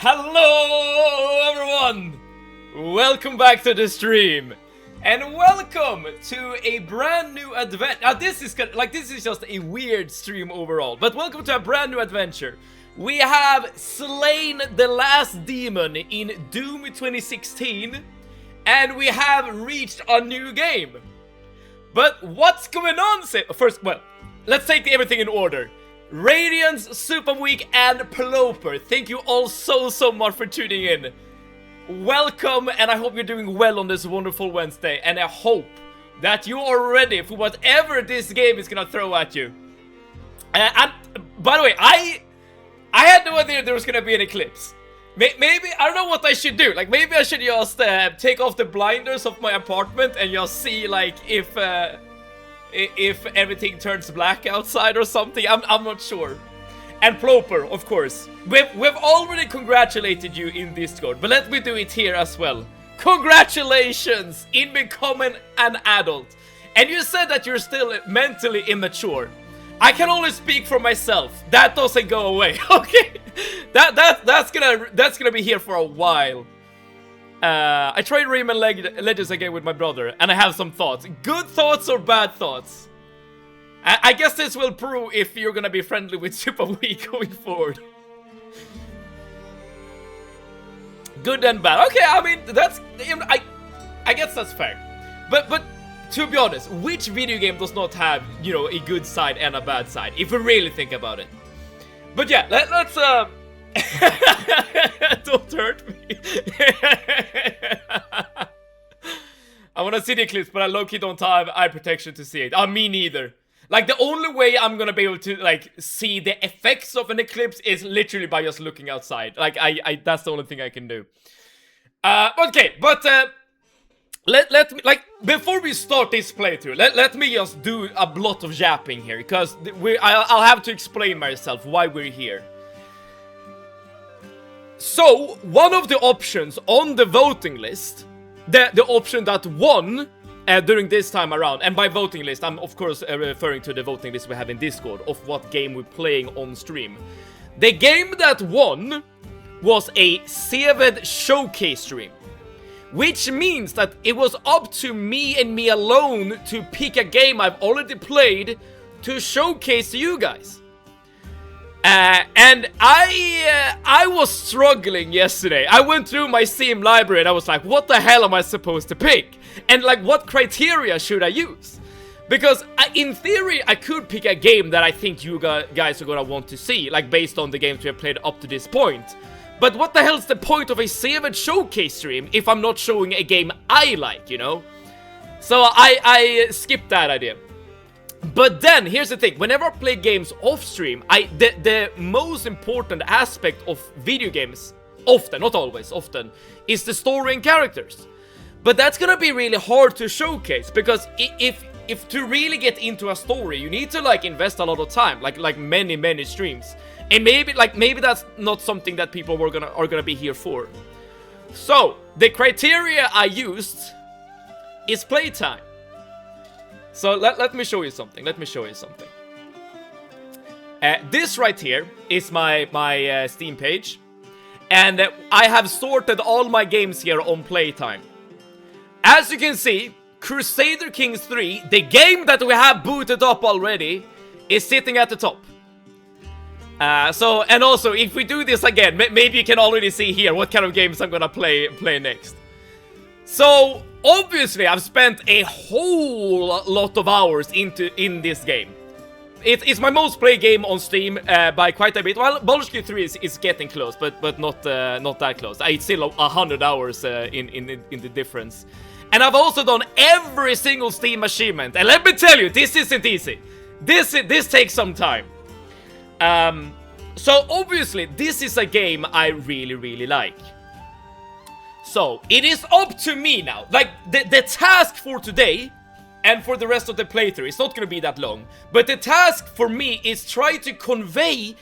Hello everyone! Welcome back to the stream, and welcome to a brand new adventure. Now this is just a weird stream overall, but welcome to a brand new adventure. We have slain the last demon in Doom 2016, and we have reached a new game. But what's going on? First, well, let's take everything in order. Radiance, Super Week, and Ploper, thank you all so much for tuning in. Welcome, and I hope you're doing well on this wonderful Wednesday, and I hope that you are ready for whatever this game is gonna throw at you. And by the way, I had no idea there was gonna be an eclipse. Maybe, I don't know what I should do. Like, maybe I should just take off the blinders of my apartment and just see, like, if everything turns black outside or something. I'm not sure. And Ploper, of course. We've already congratulated you in Discord, but let me do it here as well. Congratulations in becoming an adult. And you said that you're still mentally immature. I can only speak for myself. That doesn't go away, okay? That's gonna be here for a while. I tried Rayman Legends again with my brother, and I have some thoughts. Good thoughts or bad thoughts? I guess this will prove if you're gonna be friendly with Super Week going forward. Good and bad. Okay, I mean, that's... I guess that's fair. But to be honest, which video game does not have, you know, a good side and a bad side, if we really think about it? But yeah, let's don't hurt me. I wanna see the eclipse, but I low-key don't have eye protection to see it. Me neither. Like, the only way I'm gonna be able to, like, see the effects of an eclipse is literally by just looking outside. Like, that's the only thing I can do. Okay, but let me, like, before we start this playthrough, let me just do a lot of yapping here, because I'll have to explain myself why we're here. So, one of the options on the voting list, the option that won during this time around, and by voting list, I'm of course referring to the voting list we have in Discord of what game we're playing on stream. The game that won was a Crusader showcase stream, which means that it was up to me and me alone to pick a game I've already played to showcase to you guys. And I was struggling yesterday. I went through my Steam library and I was like, what the hell am I supposed to pick? And like, what criteria should I use? Because in theory, I could pick a game that I think you guys are gonna want to see, like based on the games we have played up to this point. But what the hell's the point of a Savage Showcase stream if I'm not showing a game I like, you know? So I skipped that idea. But then, here's the thing, whenever I play games off-stream, the most important aspect of video games, often, not always, often, is the story and characters. But that's gonna be really hard to showcase, because if to really get into a story, you need to, like, invest a lot of time, like many streams. And maybe that's not something that people are gonna be here for. So, the criteria I used is playtime. So let me show you something. This right here is my Steam page, and I have sorted all my games here on playtime. As you can see, Crusader Kings 3, the game that we have booted up already, is sitting at the top. And also, if we do this again, maybe you can already see here what kind of games I'm gonna play next. So, obviously, I've spent a whole lot of hours in this game. It's my most played game on Steam by quite a bit. Well, Baldur's Gate 3 is getting close, but not that close. It's still 100 hours in the difference. And I've also done every single Steam achievement. And let me tell you, this isn't easy. This takes some time. So obviously, this is a game I really, really like. So, it is up to me now. Like, the task for today, and for the rest of the playthrough, it's not gonna be that long. But the task for me is try to convey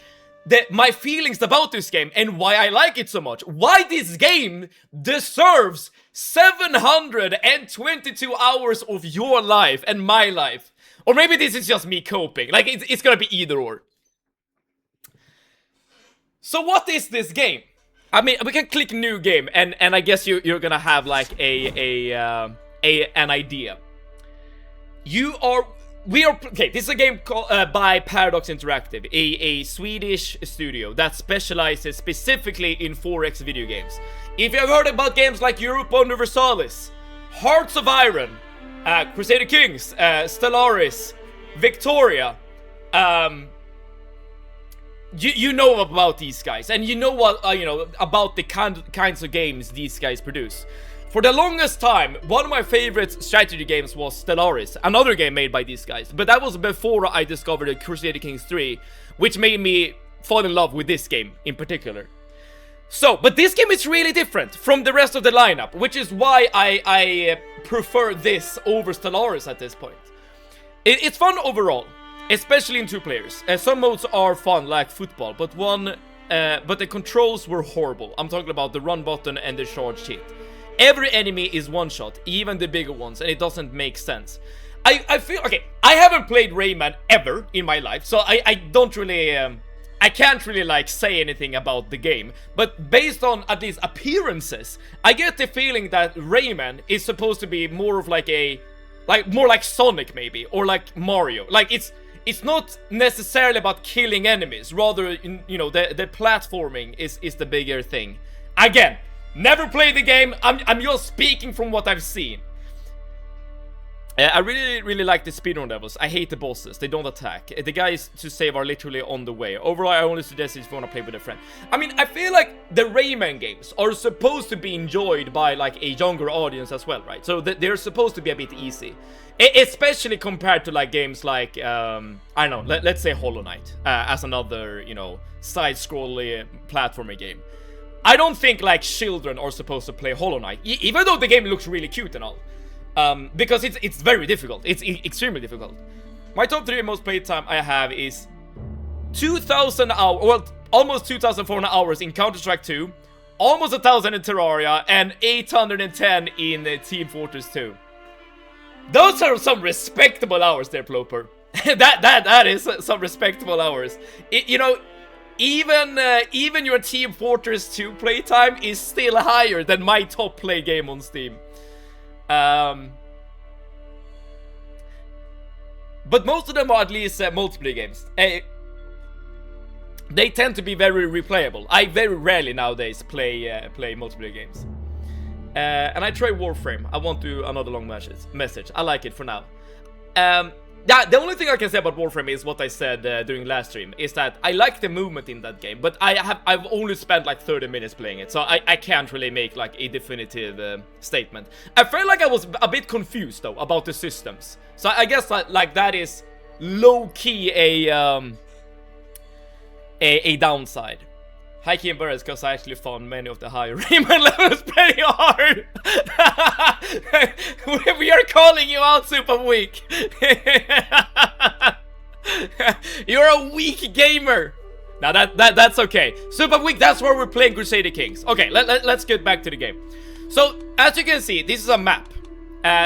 my feelings about this game, and why I like it so much. Why this game deserves 722 hours of your life, and my life. Or maybe this is just me coping. Like, it's gonna be either or. So what is this game? I mean, we can click new game, and I guess you're gonna have like an idea. Okay, this is a game called by Paradox Interactive, a Swedish studio that specializes specifically in 4X video games. If you have heard about games like Europa Universalis, Hearts of Iron, Crusader Kings, Stellaris, Victoria, you know about these guys, and you know what about the kinds of games these guys produce. For the longest time, one of my favorite strategy games was Stellaris, another game made by these guys. But that was before I discovered Crusader Kings 3, which made me fall in love with this game in particular. So, but this game is really different from the rest of the lineup, which is why I prefer this over Stellaris at this point. It's fun overall. Especially in 2 players. Some modes are fun, like football, but the controls were horrible. I'm talking about the run button and the charge hit. Every enemy is one shot, even the bigger ones, and it doesn't make sense. I feel, okay, I haven't played Rayman ever in my life, so I don't really, I can't really like say anything about the game. But based on at least appearances, I get the feeling that Rayman is supposed to be more of like more like Sonic maybe, or like Mario. Like it's not necessarily about killing enemies, rather, the platforming is the bigger thing. Again, never played the game, I'm just speaking from what I've seen. I really, really like the speedrun levels. I hate the bosses, they don't attack. The guys to save are literally on the way. Overall, I only suggest if you want to play with a friend. I mean, I feel like the Rayman games are supposed to be enjoyed by like a younger audience as well, right? So they're supposed to be a bit easy. Especially compared to like games like, I don't know, let's say Hollow Knight, as another, side-scrolling platformer game. I don't think like children are supposed to play Hollow Knight, even though the game looks really cute and all. Because it's very difficult. It's extremely difficult. My top 3 most played time I have is 2,000 hours, well, almost 2,400 hours in Counter-Strike 2, almost 1,000 in Terraria, and 810 in Team Fortress 2. Those are some respectable hours there, Ploper. that is some respectable hours. Even your Team Fortress 2 playtime is still higher than my top play game on Steam. But most of them are at least multiplayer games. They tend to be very replayable. I very rarely nowadays play multiplayer games. And I try Warframe. I won't do another long message. I like it for now. Yeah, the only thing I can say about Warframe is what I said during last stream, is that I like the movement in that game, but I've only spent like 30 minutes playing it, so I can't really make like a definitive statement. I felt like I was a bit confused though about the systems, so I guess like that is low-key a downside. High key embarrassed because I actually found many of the higher Rayman levels pretty hard. We are calling you out, Super Weak. You're a weak gamer. Now that's okay. Super Weak, that's where we're playing Crusader Kings. Okay, let's get back to the game. So, as you can see, this is a map.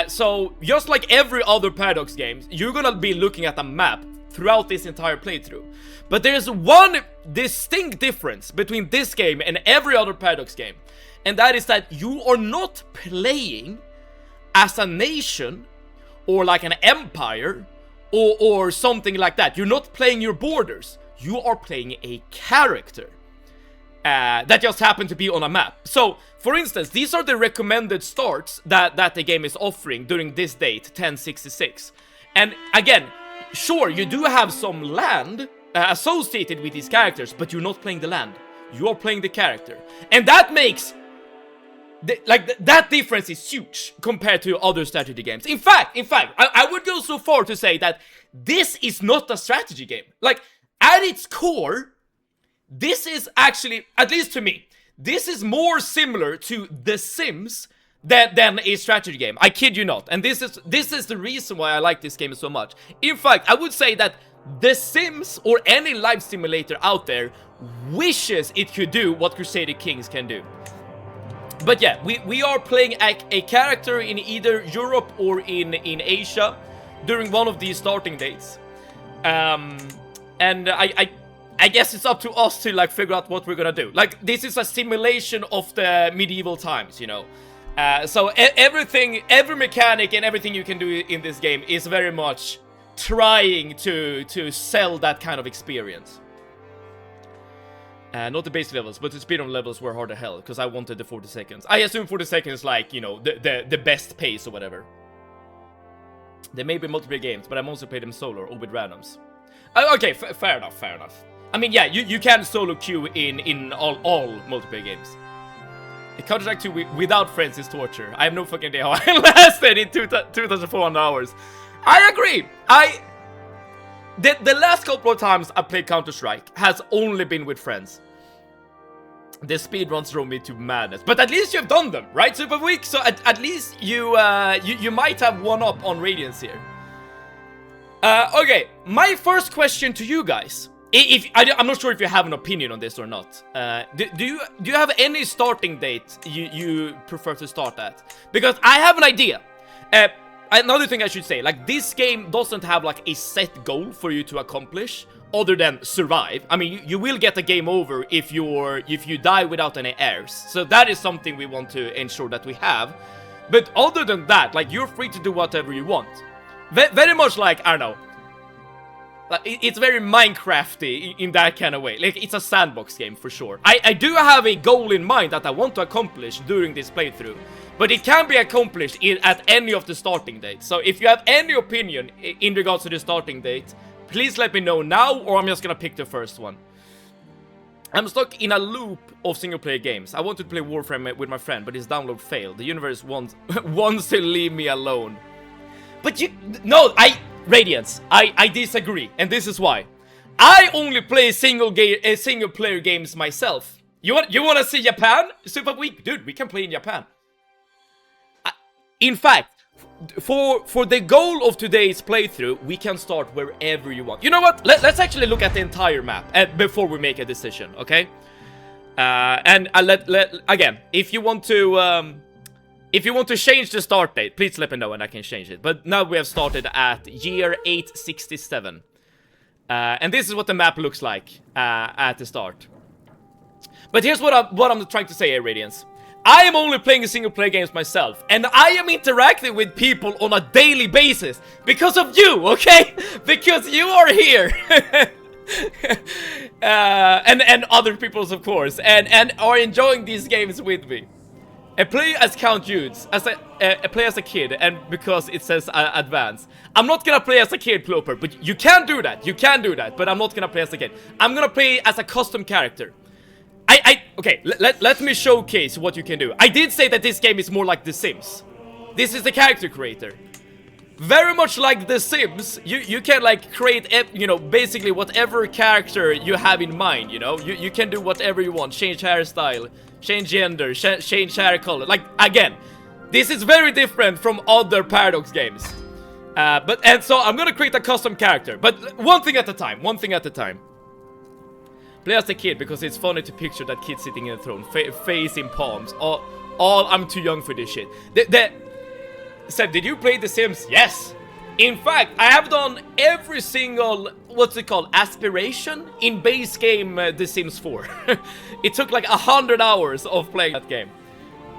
So, just like every other Paradox game, you're gonna be looking at a map throughout this entire playthrough. But there's one distinct difference between this game and every other Paradox game, and that is that you are not playing as a nation, or like an empire, or something like that. You're not playing your borders. You are playing a character that just happen to be on a map. So, for instance, these are the recommended starts that the game is offering during this date, 1066. And again, sure, you do have some land associated with these characters, but you're not playing the land. You are playing the character. And that makes... that difference is huge compared to other strategy games. In fact, I would go so far to say that this is not a strategy game. Like, at its core, this is actually, at least to me, this is more similar to The Sims than a strategy game. I kid you not. And this is the reason why I like this game so much. In fact, I would say that The Sims, or any life simulator out there, wishes it could do what Crusader Kings can do. But yeah, we are playing a character in either Europe or in Asia during one of these starting dates. And I guess it's up to us to like figure out what we're gonna do. Like, this is a simulation of the medieval times, you know. So every mechanic and everything you can do in this game is very much trying to sell that kind of experience. Not the base levels, but the speedrun levels were hard to hell, because I wanted the 40 seconds. I assume 40 seconds, like, you know, the best pace or whatever. There may be multiplayer games, but I mostly play them solo or with randoms. Okay, fair enough. I mean, yeah, you can solo queue in all multiplayer games. Counter-Strike 2 without friends is torture. I have no fucking idea how I lasted in 2,400 hours. I agree! The last couple of times I played Counter-Strike has only been with friends. The speedruns drove me to madness. But at least you've done them, right, Super Weak? So at least you might have one up on Radiance here. Okay, my first question to you guys. I'm not sure if you have an opinion on this or not. Do you have any starting date you prefer to start at? Because I have an idea. Another thing I should say, like, this game doesn't have like a set goal for you to accomplish other than survive. I mean, you will get a game over if you die without any heirs. So that is something we want to ensure that we have. But other than that, like, you're free to do whatever you want. Very much like, I don't know, like, it's very Minecrafty in that kind of way. Like, it's a sandbox game for sure. I do have a goal in mind that I want to accomplish during this playthrough, but it can be accomplished at any of the starting dates. So if you have any opinion in regards to the starting date, please let me know now, or I'm just gonna pick the first one. I'm stuck in a loop of single-player games. I wanted to play Warframe with my friend, but his download failed. The universe wants to leave me alone. But Radiance, I disagree, and this is why. I only play single-player games myself. You want to see Japan? Super Weak? Dude, we can play in Japan. In fact, for the goal of today's playthrough, we can start wherever you want. You know what? Let's actually look at the entire map before we make a decision, okay? And again, if you want to change the start date, please let me know and I can change it. But now we have started at year 867. And this is what the map looks like at the start. But here's what I'm trying to say here, Radiance. I am only playing single-player games myself, and I am interacting with people on a daily basis because of you, okay? Because you are here. And other peoples, of course, and are enjoying these games with me. I play as Count Judes, I play as a kid, and because it says advanced. I'm not gonna play as a kid, Ploper, but you can do that, but I'm not gonna play as a kid. I'm gonna play as a custom character. Okay, let me showcase what you can do. I did say that this game is more like The Sims. This is the character creator. Very much like The Sims, you can like create, you know, basically whatever character you have in mind, you know? You can do whatever you want, change hairstyle, change gender, change hair color. Like, again, this is very different from other Paradox games. So I'm gonna create a custom character, but one thing at a time. Play as a kid because it's funny to picture that kid sitting in a throne, face in palms. All I'm too young for this shit. Seb, did you play The Sims? Yes. In fact, I have done every single, what's it called, aspiration in base game The Sims 4. It took like 100 hours of playing that game.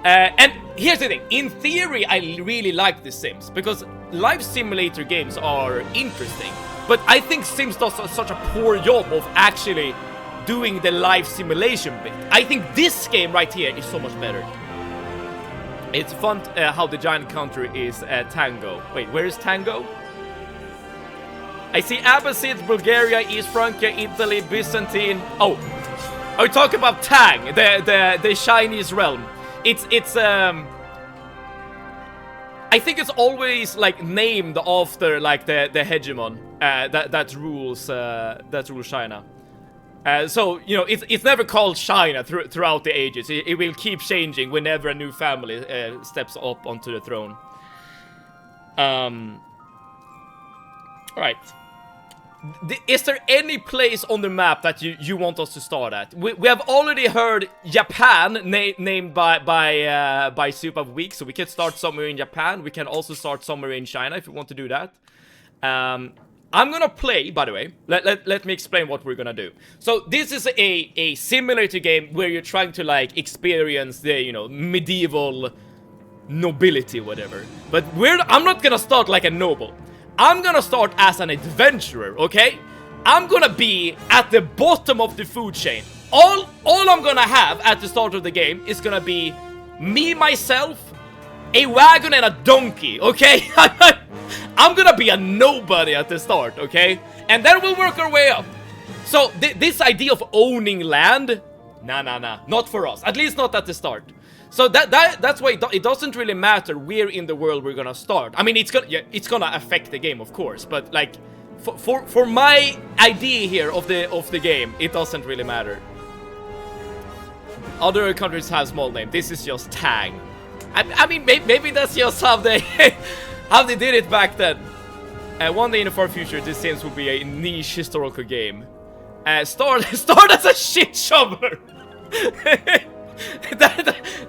And here's the thing, in theory I really like The Sims, because life simulator games are interesting, but I think Sims does such a poor job of actually doing the life simulation bit. I think this game right here is so much better. It's fun how the giant country is Tango. Wait, where is Tango? I see Abbasid, Bulgaria, East Francia, Italy, Byzantine. Oh, we talk about Tang, the Chinese realm. It's I think it's always like named after like the hegemon that rules China. So you know it's never called China throughout the ages. It will keep changing whenever a new family steps up onto the throne. All right. Is there any place on the map that you want us to start at? We have already heard Japan named by Soup of Week, so we can start somewhere in Japan. We can also start somewhere in China if we want to do that. I'm gonna play, by the way. Let me explain what we're gonna do. So this is a simulator game where you're trying to like experience the medieval nobility, whatever. But I'm not gonna start like a noble. I'm gonna start as an adventurer, okay? I'm gonna be at the bottom of the food chain. All I'm gonna have at the start of the game is gonna be me, myself, a wagon, and a donkey, okay? I'm gonna be a nobody at the start, okay? And then we'll work our way up. So this idea of owning land, nah, not for us. At least not at the start. So that's why it doesn't really matter where in the world we're gonna start. I mean, it's gonna affect the game, of course, but like for my idea here of the game, it doesn't really matter. Other countries have small names. This is just Tang. I mean, maybe that's just how they did it back then. One day in the far future, this Sims will be a niche historical game. Start as a shit shoveler.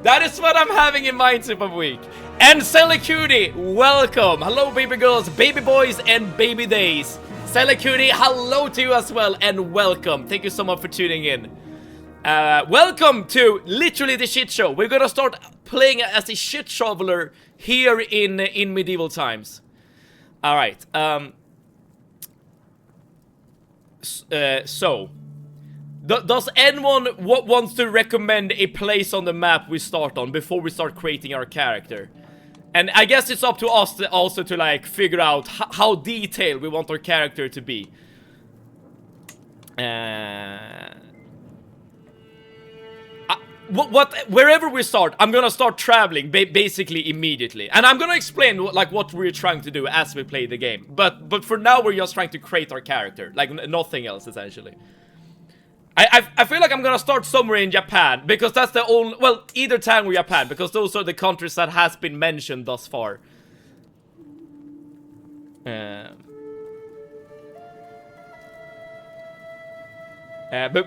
That is what I'm having in mind, Soup of Week. And Selicuti, welcome. Hello, baby girls, baby boys, and baby days. Selicuti, hello to you as well, and welcome. Thank you so much for tuning in. Welcome to literally the shit show. We're gonna start playing as a shit shoveler here in medieval times. All right. So. Does anyone wants to recommend a place on the map we start on before we start creating our character? And I guess it's up to us also to like figure out how detailed we want our character to be. Wherever we start, I'm gonna start traveling basically immediately, and I'm gonna explain like what we're trying to do as we play the game. But for now, we're just trying to create our character, like nothing else essentially. I feel like I'm gonna start somewhere in Japan, because that's the only... Well, either Tang or Japan, because those are the countries that has been mentioned thus far. But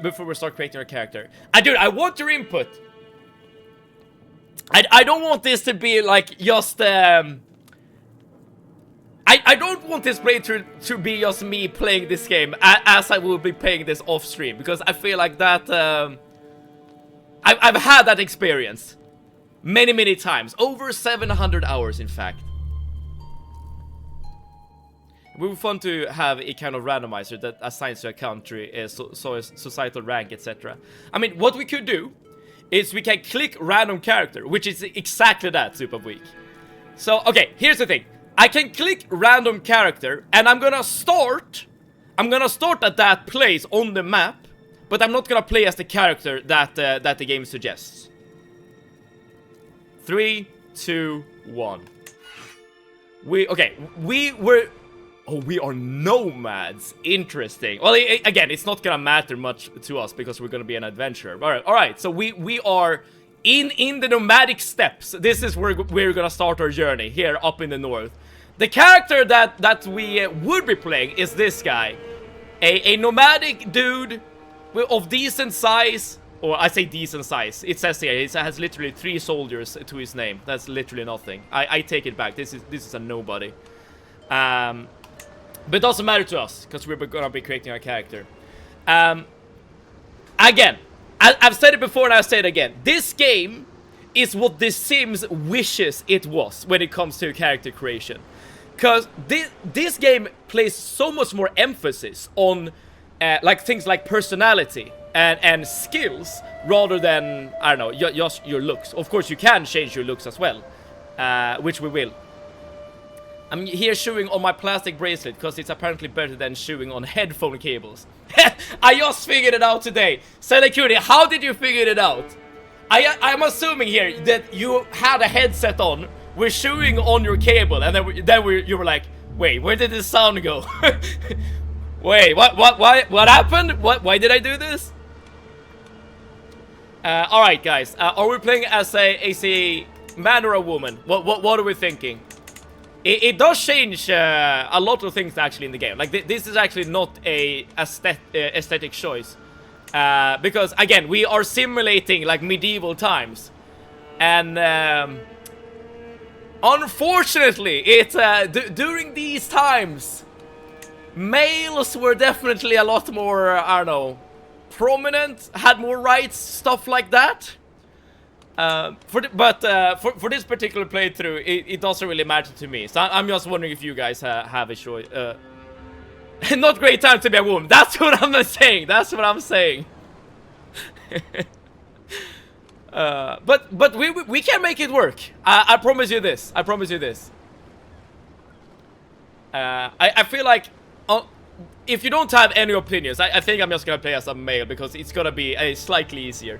before we start creating our character... Dude, I want your input! I don't want this to be like just... I don't want this playthrough to be just me playing this game as I will be playing this off stream, because I feel like that I've had that experience many times, over 700 hours in fact. It would be fun to have a kind of randomizer that assigns to a country, societal rank, etc. I mean, what we could do is we can click random character, which is exactly that, Soup of Week. So okay, here's the thing. I can click random character, and I'm gonna start at that place on the map, but I'm not gonna play as the character that the game suggests. 3, 2, 1. We are nomads. Interesting. Well, again, it's not gonna matter much to us because we're gonna be an adventurer. All right. So we are in the nomadic steppes. This is where we're gonna start our journey here up in the north. The character that we would be playing is this guy, a nomadic dude of decent size, or I say decent size. It says here it has literally 3 soldiers to his name. That's literally nothing. I take it back. This is a nobody. But it doesn't matter to us because we're gonna be creating our character. Again, I've said it before and I'll say it again. This game is what The Sims wishes it was when it comes to character creation. Because this game places so much more emphasis on like things like personality and skills rather than, I don't know, just your looks. Of course, you can change your looks as well, which we will. I'm here chewing on my plastic bracelet because it's apparently better than chewing on headphone cables. I just figured it out today. Selekuni, how did you figure it out? I'm assuming here that you had a headset on, were chewing on your cable, and you were like, wait, where did this sound go? Wait, what happened? Why did I do this? Alright guys, are we playing as a man or a woman? What are we thinking? It does change a lot of things actually in the game. Like this is actually not a aesthetic choice, because again we are simulating like medieval times, and unfortunately during these times males were definitely a lot more I don't know, prominent, had more rights, stuff like that. For this particular playthrough, it doesn't really matter to me. So I'm just wondering if you guys have a choice. Not great time to be a woman. That's what I'm saying. That's what I'm saying. But we can make it work. I promise you this. I promise you this. I feel like if you don't have any opinions, I think I'm just gonna play as a male because it's gonna be slightly easier.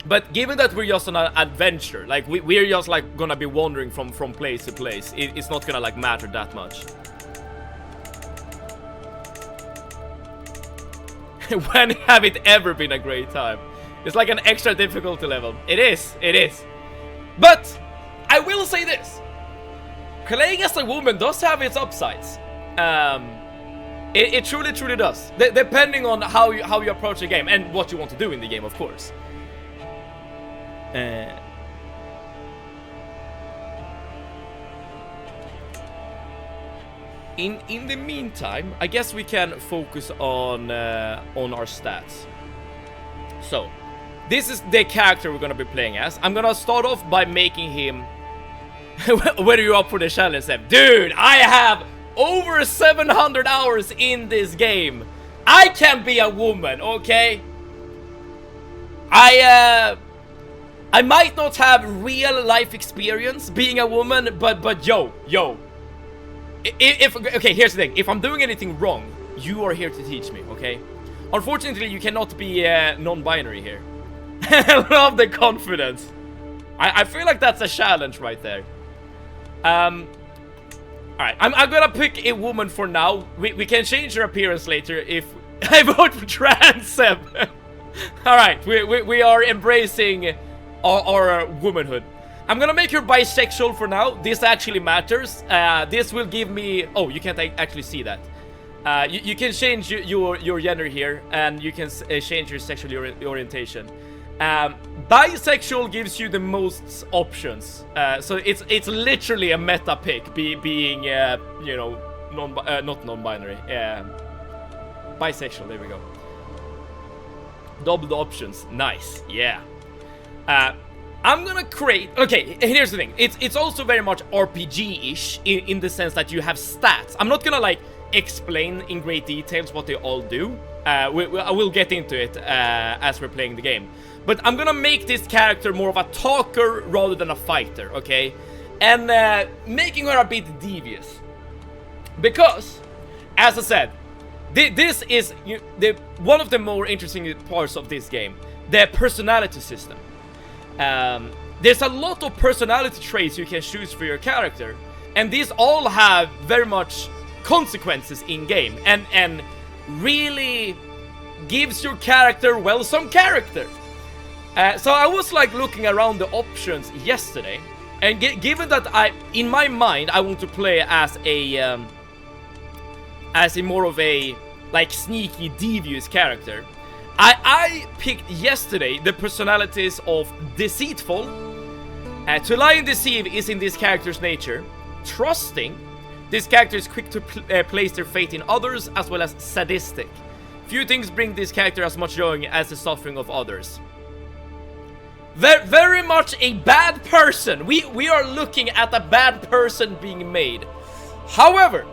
But given that we're just on an adventure, like we're just like gonna be wandering from place to place, it's not gonna like matter that much. When have it ever been a great time? It's like an extra difficulty level. It is. But I will say this: playing as a woman does have its upsides. It truly does. Depending on how you approach the game and what you want to do in the game, of course. In the meantime, I guess we can focus on our stats. So, this is the character we're gonna be playing as. I'm gonna start off by making him. Whether you're up for the challenge, Seb. Dude, I have over 700 hours in this game. I can be a woman, okay? I might not have real life experience being a woman, but yo. Okay, here's the thing. If I'm doing anything wrong, you are here to teach me, okay? Unfortunately, you cannot be non-binary here. I love the confidence. I feel like that's a challenge right there. Alright, I'm gonna pick a woman for now. We can change her appearance later if I vote for trans, Seb. Alright, we are embracing our womanhood. I'm gonna make her bisexual for now. This actually matters. This will give me... Oh, you can't actually see that. You can change your gender here, and you can change your sexual orientation. Bisexual gives you the most options. So it's literally a meta pick, being you know, not non-binary. Bisexual. There we go. Double the options. Nice. Yeah. I'm gonna create... Okay, here's the thing. It's also very much RPG-ish in the sense that you have stats. I'm not gonna like explain in great details what they all do. I will get into it as we're playing the game. But I'm gonna make this character more of a talker rather than a fighter, okay? And making her a bit devious. Because, as I said, this is one of the more interesting parts of this game. The personality system. There's a lot of personality traits you can choose for your character. And these all have very much consequences in-game. And really gives your character, well, some character. So I was like looking around the options yesterday, and given that in my mind, I want to play as a more of a like sneaky, devious character, I picked yesterday the personalities of deceitful. To lie and deceive is in this character's nature. Trusting, this character is quick to place their faith in others, as well as sadistic. Few things bring this character as much joy as the suffering of others. very much a bad person. We are looking at a bad person being made. However,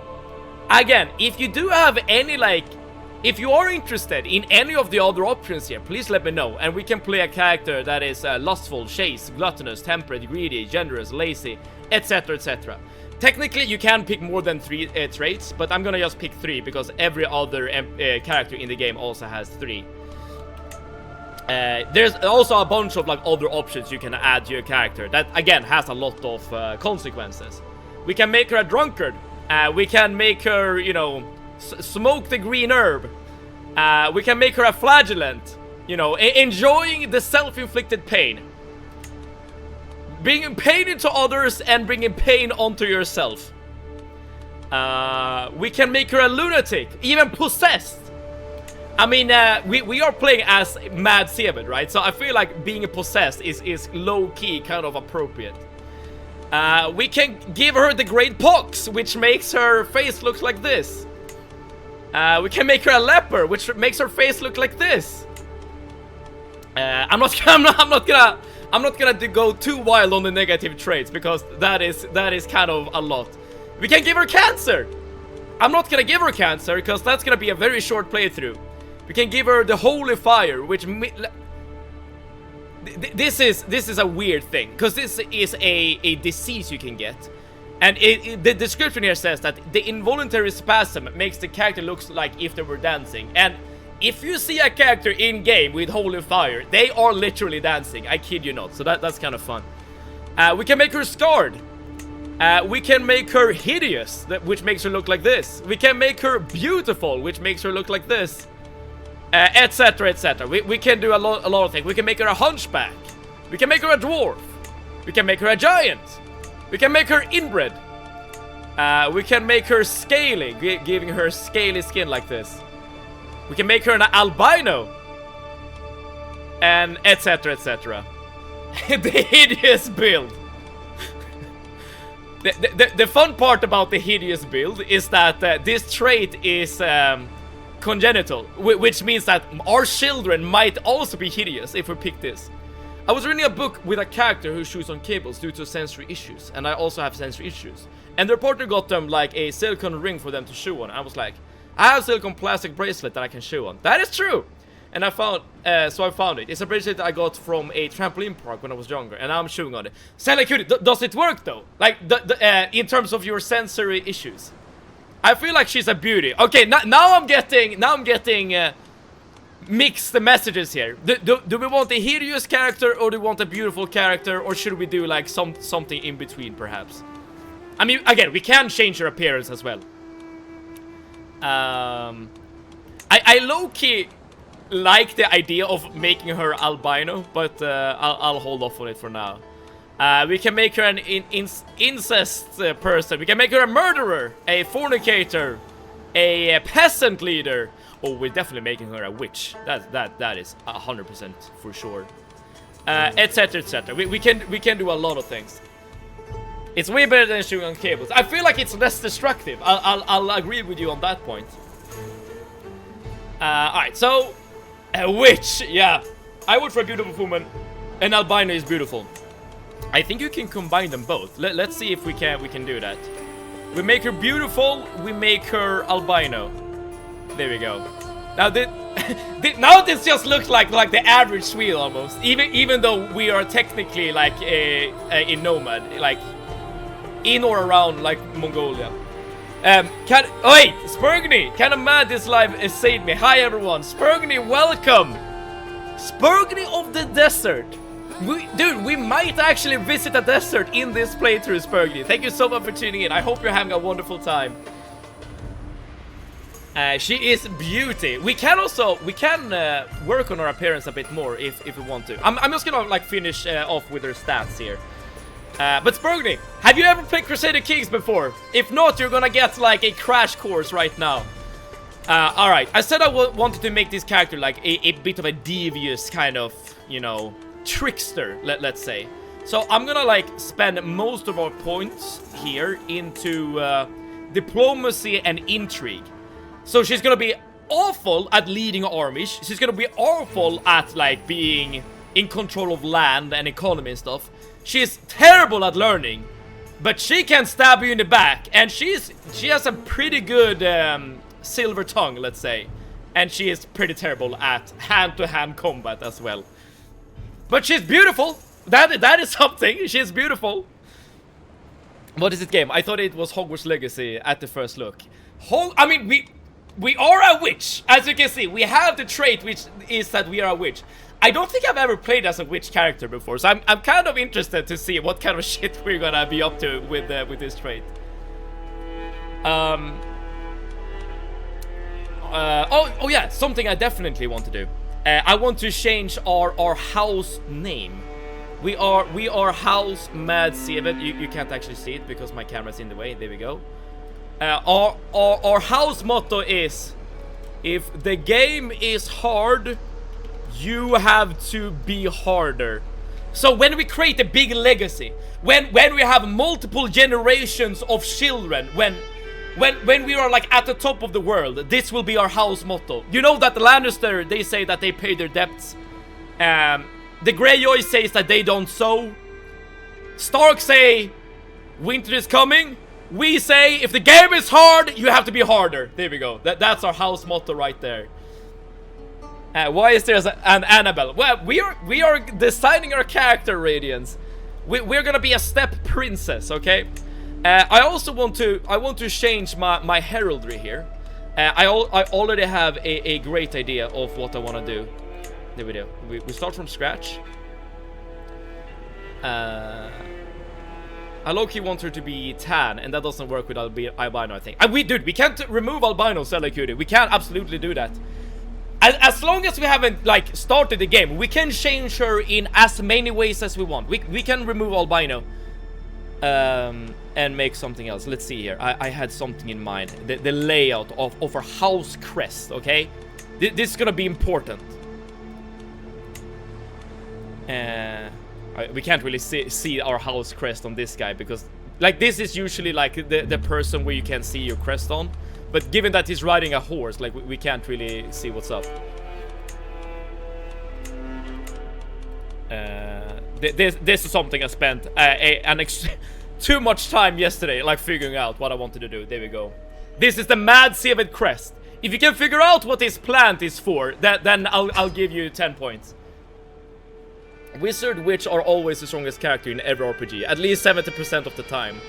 again, if you do have any, like, if you are interested in any of the other options here, please let me know, and we can play a character that is lustful, chaste, gluttonous, temperate, greedy, generous, lazy, etc, etc. Technically, you can pick more than 3 traits, but I'm gonna just pick 3 because every other character in the game also has 3. There's also a bunch of like other options you can add to your character that again has a lot of consequences. We can make her a drunkard. We can make her, you know, smoke the green herb. We can make her a flagellant, you know, enjoying the self-inflicted pain. Bringing pain into others and bringing pain onto yourself. We can make her a lunatic, even possessed. I mean, we are playing as Mad Seven, right? So I feel like being possessed is low-key kind of appropriate. We can give her the Great Pox, which makes her face look like this. We can make her a leper, which makes her face look like this. I'm not gonna go too wild on the negative traits because that is kind of a lot. We can give her cancer. I'm not gonna give her cancer because that's gonna be a very short playthrough. We can give her the holy fire, which this is a weird thing because this is a disease you can get, and the description here says that the involuntary spasm makes the character look like if they were dancing. And if you see a character in game with holy fire, they are literally dancing. I kid you not. So that's kind of fun. We can make her scarred. We can make her hideous, which makes her look like this. We can make her beautiful, which makes her look like this. Etc, etc. We can do a lot of things. We can make her a hunchback. We can make her a dwarf. We can make her a giant. We can make her inbred. We can make her scaly, giving her scaly skin like this. We can make her an albino. And etc, etc. The hideous build. The fun part about the hideous build is that this trait is congenital, which means that our children might also be hideous if we pick this. I was reading a book with a character who chews on cables due to sensory issues, and I also have sensory issues. And their partner got them like a silicone ring for them to chew on. I was like, I have a silicone plastic bracelet that I can chew on. That is true. And I found, so I found it. It's a bracelet I got from a trampoline park when I was younger, and now I'm chewing on it. Sally Cutie, does it work though? Like, in terms of your sensory issues? I feel like she's a beauty. Okay, now I'm getting mixed messages here. Do we want a hideous character, or do we want a beautiful character, or should we do like something in between, perhaps? I mean, again, we can change her appearance as well. I low-key like the idea of making her albino, but I'll hold off on it for now. We can make her an incest person. We can make her a murderer, a fornicator, a peasant leader. Oh, we're definitely making her a witch. That is 100% for sure. Etc, etc. We can do a lot of things. It's way better than shooting on cables. I feel like it's less destructive. I'll agree with you on that point. Alright, so a witch, yeah. I would for a beautiful woman. An albino is beautiful. I think you can combine them both. Let's see if we can do that. We make her beautiful, we make her albino. There we go. Now now this just looks like the average Swede almost. Even though we are technically like a nomad, like in or around like Mongolia. Wait, Spurgny, kind of mad this live saved me. Hi everyone, Spurgny, welcome. Spurgny of the desert. Dude, we might actually visit a desert in this playthrough, Spurgny. Thank you so much for tuning in. I hope you're having a wonderful time. She is beauty. We can work on her appearance a bit more if we want to. I'm just gonna like finish off with her stats here. But Spurgny, have you ever played Crusader Kings before? If not, you're gonna get like a crash course right now. Alright, I said I wanted to make this character like a bit of a devious kind of, you know, trickster, let's say. So I'm gonna like spend most of our points here into diplomacy and intrigue. So she's gonna be awful at leading armies. She's gonna be awful at like being in control of land and economy and stuff. She's terrible at learning, but she can stab you in the back, and she has a pretty good silver tongue, let's say, and she is pretty terrible at hand-to-hand combat as well. But she's beautiful. That is something. She's beautiful. What is it game? I thought it was Hogwarts Legacy at the first look. I mean, we are a witch, as you can see. We have the trait, which is that we are a witch. I don't think I've ever played as a witch character before, so I'm kind of interested to see what kind of shit we're gonna be up to with this trait. Oh yeah, something I definitely want to do. I want to change our house name. We are House Mad Seven. You can't actually see it because my camera's in the way. There we go. Our house motto is: if the game is hard, you have to be harder. So when we create a big legacy, when we have multiple generations of children, when we are like at the top of the world, this will be our house motto. You know that the Lannister, they say that they pay their debts. The Greyjoy says that they don't sow. Stark say winter is coming. We say if the game is hard, you have to be harder. There we go. That's our house motto right there. Why is there an Annabelle? Well, we are designing our character, Radiance. We're gonna be a step princess, okay? I also want to change my heraldry here. I already have a great idea of what I want to do. There we do. We start from scratch. I low-key want her to be tan, and that doesn't work with albino, I think. We can't remove albino, Selekuti. We can absolutely do that. As long as we haven't, like, started the game, we can change her in as many ways as we want. We can remove albino. And make something else. Let's see here. I had something in mind. The layout of our house crest, okay? This is gonna be important. We can't really see our house crest on this guy because, like, this is usually like the person where you can see your crest on. But given that he's riding a horse, like, we can't really see what's up. This is something I spent too much time yesterday, like, figuring out what I wanted to do. There we go. This is the Mad Seven crest. If you can figure out what this plant is for, then I'll give you 10 points. Wizard Witch are always the strongest character in every RPG, at least 70% of the time.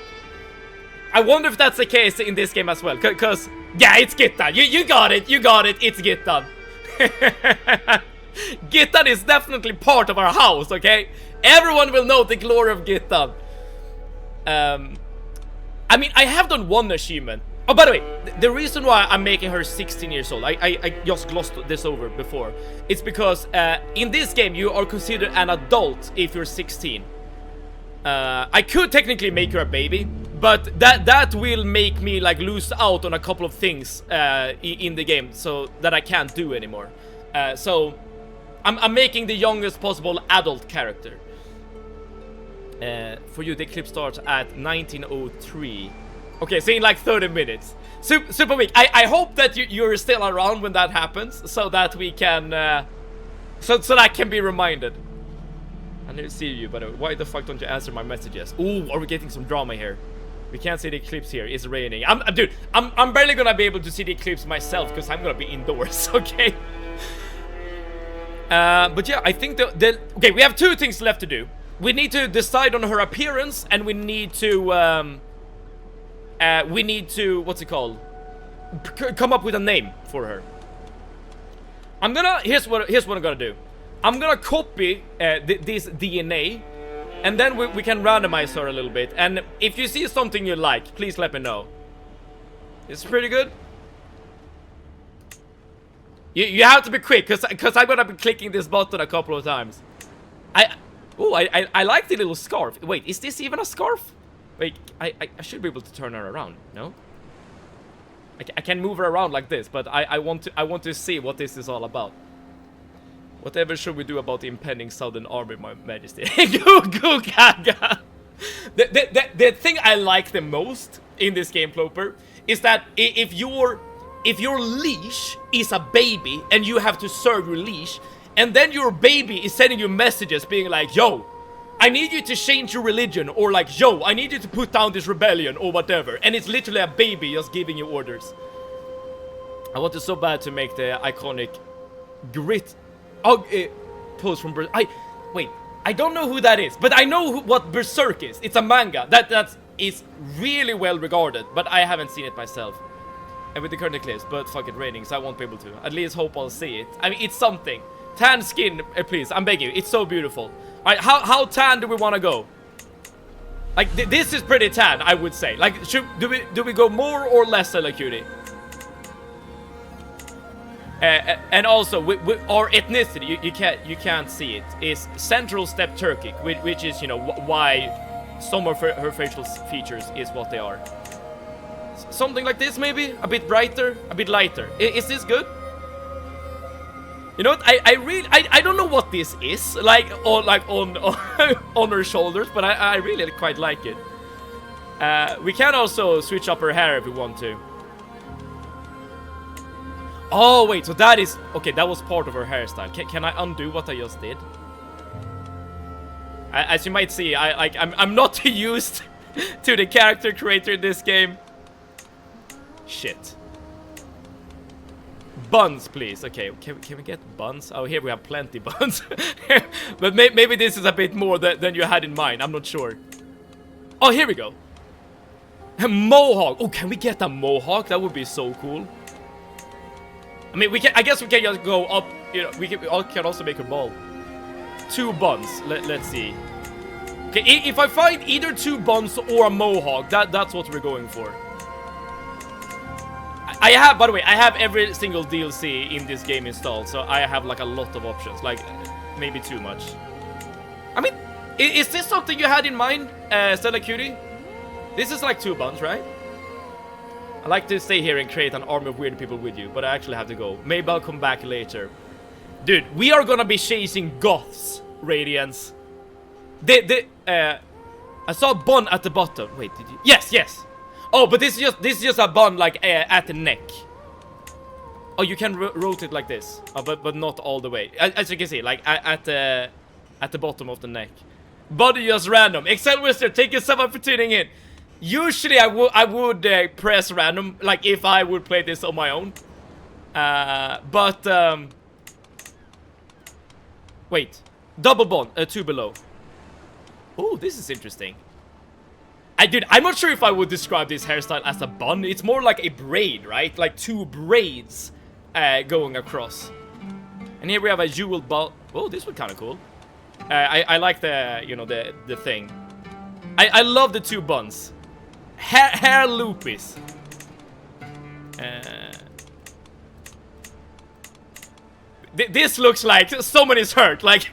I wonder if that's the case in this game as well, cause yeah, it's Gittan. You got it, it's Gittan. Gittan is definitely part of our house, okay? Everyone will know the glory of Gittan. I mean, I have done one achievement. Oh, by the way, the reason why I'm making her 16 years old, I just glossed this over before. It's because in this game you are considered an adult if you're 16. I could technically make her a baby, but that will make me, like, lose out on a couple of things in the game, so that I can't do anymore. So I'm making the youngest possible adult character. For you, the clip starts at 1903. Okay, so in like 30 minutes. Super weak. I hope that you're still around when that happens, so that we can, so that I can be reminded. I need to see you, but why the fuck don't you answer my messages? Ooh, are we getting some drama here? We can't see the eclipse here. It's raining. Dude, I'm barely gonna be able to see the eclipse myself because I'm gonna be indoors. Okay. But yeah, I think okay, we have two things left to do. We need to decide on her appearance, and we need to, what's it called? Come up with a name for her. Here's what I'm gonna do. I'm gonna copy this DNA, and then we can randomize her a little bit. And if you see something you like, please let me know. It's pretty good. You have to be quick, cause I'm gonna be clicking this button a couple of times. I like the little scarf. Wait, is this even a scarf? Wait, I should be able to turn her around. No? I can move her around like this, but I want to see what this is all about. Whatever should we do about the impending Southern Army, my Majesty? Goo gaga. The thing I like the most in this game, Floper, is that if your leash is a baby and you have to serve your leash, and then your baby is sending you messages being like, yo, I need you to change your religion, or like, yo, I need you to put down this rebellion, or whatever. And it's literally a baby just giving you orders. I wanted so bad to make the iconic grit pose from wait, I don't know who that is, but I know what Berserk is. It's a manga that is really well regarded, but I haven't seen it myself. And with the current eclipse, but fuck it, raining, so I won't be able to. At least hope I'll see it. I mean, it's something. Tan skin, please, I'm begging you. It's so beautiful. Alright, how tan do we want to go? Like, this is pretty tan, I would say. Like, do we go more or less Cutie? And also, our ethnicity, you can't see it, is Central Steppe Turkic, which is, you know, why some of her facial features is what they are. Something like this, maybe? A bit brighter, a bit lighter. Is this good? You know what? I don't know what this is, like on on her shoulders, but I really quite like it. We can also switch up her hair if we want to. Oh wait, so that is okay. That was part of her hairstyle. Can I undo what I just did? As you might see, I'm not used to the character creator in this game. Shit. Buns, please. Okay, can we get buns? Oh, here we have plenty buns. But maybe this is a bit more than you had in mind. I'm not sure. Oh, here we go. A mohawk. Oh, can we get a mohawk? That would be so cool. I mean, I guess we can just go up. You know, we can also make a ball. 2 buns. Let's see. Okay, if I find either 2 buns or a mohawk, that's what we're going for. I have, by the way, I have every single DLC in this game installed, so I have like a lot of options, like maybe too much. I mean, is this something you had in mind, Stella Cutie? This is like 2 buns, right? I like to stay here and create an army of weird people with you, but I actually have to go. Maybe I'll come back later. Dude, we are gonna be chasing Goths, Radiance. I saw a bun at the bottom. Wait, did you? Yes. Oh, but this is just a bun like at the neck. Oh, you can rotate like this. Oh, but not all the way. As you can see, like at the bottom of the neck. Body just random. Excel Wizard, thank you so much for tuning in. Usually I would press random, like if I would play this on my own. Wait, double bond, 2 below. Oh, this is interesting. Dude, I'm not sure if I would describe this hairstyle as a bun. It's more like a braid, right? Like 2 braids going across. And here we have a jewel ball. Oh, this was kind of cool. I like the, you know, the thing. I love the 2 buns. Hair loopies. This looks like someone is hurt. Like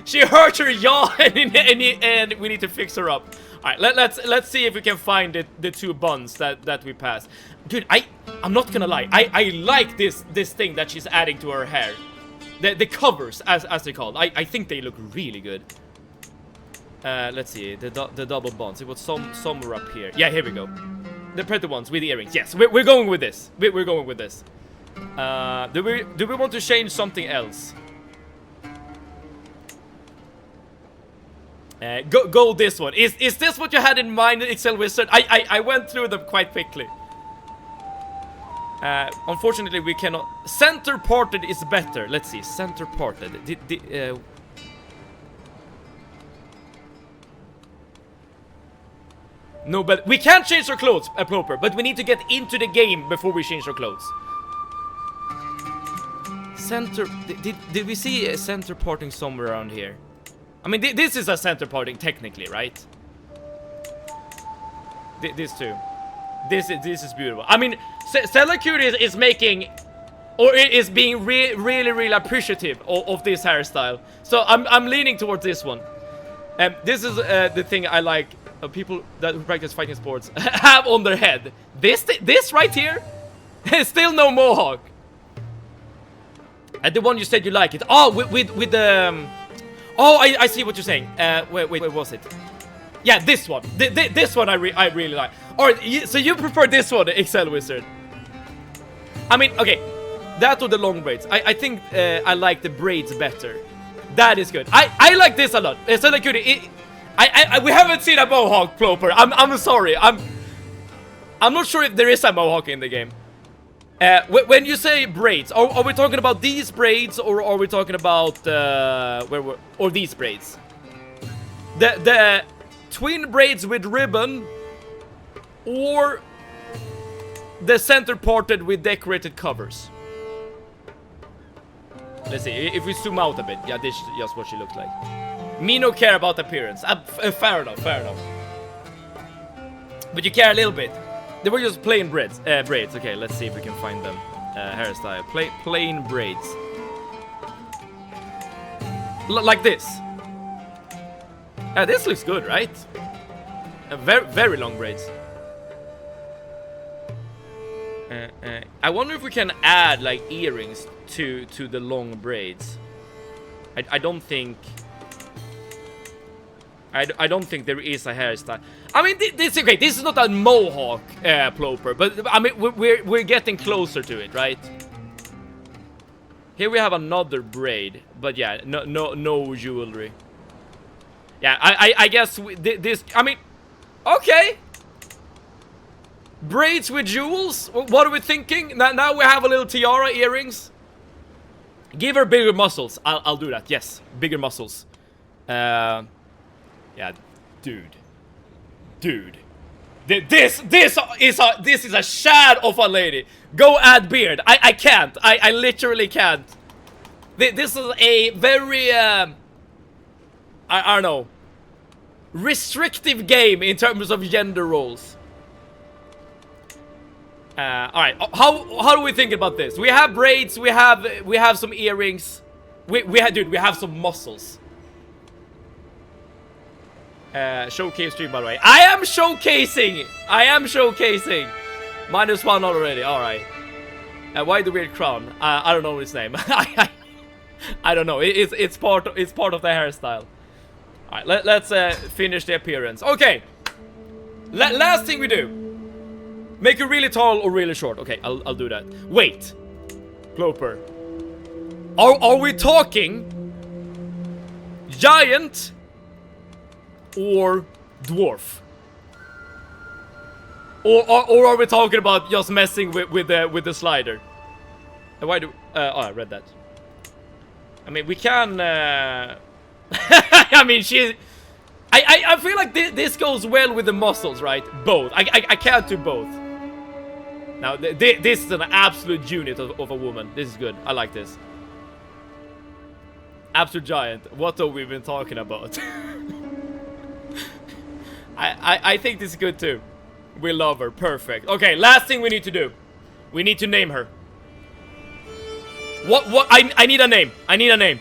she hurt her jaw, and we need to fix her up. All right, let's see if we can find the 2 buns that we passed. Dude, I'm not gonna lie. I like this thing that she's adding to her hair. The covers, as they're called. I think they look really good. Let's see, the double bonds. It was somewhere up here. Yeah, here we go. The pretty ones with the earrings. Yes, we're going with this. We're going with this. Do we want to change something else? Go this one. Is this what you had in mind, Excel Wizard? I went through them quite quickly. Unfortunately, we cannot. Center ported is better. Let's see. Center ported. No, but we can't change our clothes, proper. But we need to get into the game before we change our clothes. Center. Did we see a center porting somewhere around here? I mean, this is a center porting technically, right? This too. This is beautiful. I mean, Stella Curie is making, or is being really appreciative of this hairstyle. So I'm leaning towards this one. This is the thing I like. People who practice fighting sports have on their head. This right here, still no mohawk. And the one you said you like it. Oh, with the. Oh, I see what you're saying. Wait, what was it? Yeah, this one. This one I really like. Alright, so you prefer this one, Excel Wizard? I mean, okay. That or the long braids. I think I like the braids better. That is good. I like this a lot. It's so good. We haven't seen a mohawk, Ploper. I'm sorry. I'm not sure if there is a mohawk in the game. When you say braids, are we talking about these braids, or are we talking about or these braids? The twin braids with ribbon, or the center parted with decorated covers? Let's see, if we zoom out a bit. Yeah, this is just what she looks like. Me no care about appearance. Fair enough, fair enough. But you care a little bit. They were just plain braids. Okay, let's see if we can find them. Hairstyle. Plain braids. Like this. This looks good, right? Very long braids. I wonder if we can add like earrings to the long braids. I don't think there is a hairstyle. I mean, this okay. This is not a mohawk, Ploper, but I mean we're getting closer to it, right? Here we have another braid, but yeah, no jewelry. Yeah, I guess this. I mean, okay. Braids with jewels? What are we thinking? Now we have a little tiara, earrings. Give her bigger muscles. I'll do that. Yes, bigger muscles. Yeah, dude. This is a shad of a lady. Go add beard. I can't. I literally can't. This is a very I don't know, restrictive game in terms of gender roles. Alright, how do we think about this? We have braids, we have some earrings. We have some muscles. Showcase stream, by the way. I am showcasing! -1 already, alright. Why the weird crown? I don't know his name. I don't know. It's part of the hairstyle. Alright, let's finish the appearance. Okay. Last thing we do. Make it really tall or really short. Okay, I'll do that. Wait. Ploper. Are we talking giant or dwarf? Or are we talking about just messing with the slider? Why do oh, I read that. I mean, we can I mean, I feel like this goes well with the muscles, right? Both. I can't do both. Now, this is an absolute unit of a woman. This is good. I like this. Absolute giant. What have we been talking about? I think this is good too. We love her. Perfect. Okay, last thing we need to do. We need to name her. What? I need a name. I need a name.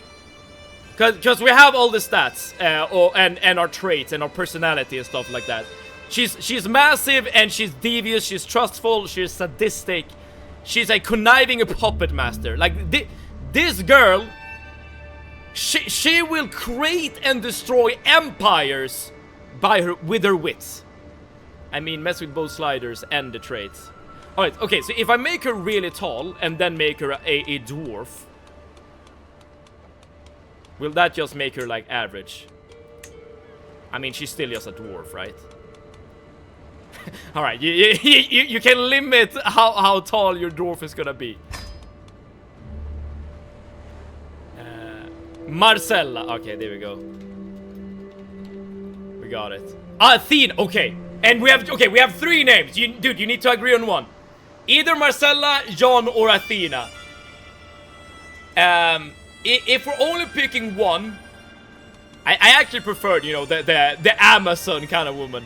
Because we have all the stats and our traits and our personality and stuff like that. She's massive and she's devious, she's trustful, she's sadistic. She's a conniving puppet master. Like this girl, she will create and destroy empires with her wits. I mean, mess with both sliders and the traits. Alright, okay, so if I make her really tall and then make her a dwarf, will that just make her like average? I mean, she's still just a dwarf, right? Alright, you can limit how tall your dwarf is gonna be. Marcella. Okay, there we go. We got it. Athena. Okay. And we have 3 names. Dude, you need to agree on one. Either Marcella, John, or Athena. If we're only picking one, I actually preferred, you know, the Amazon kind of woman.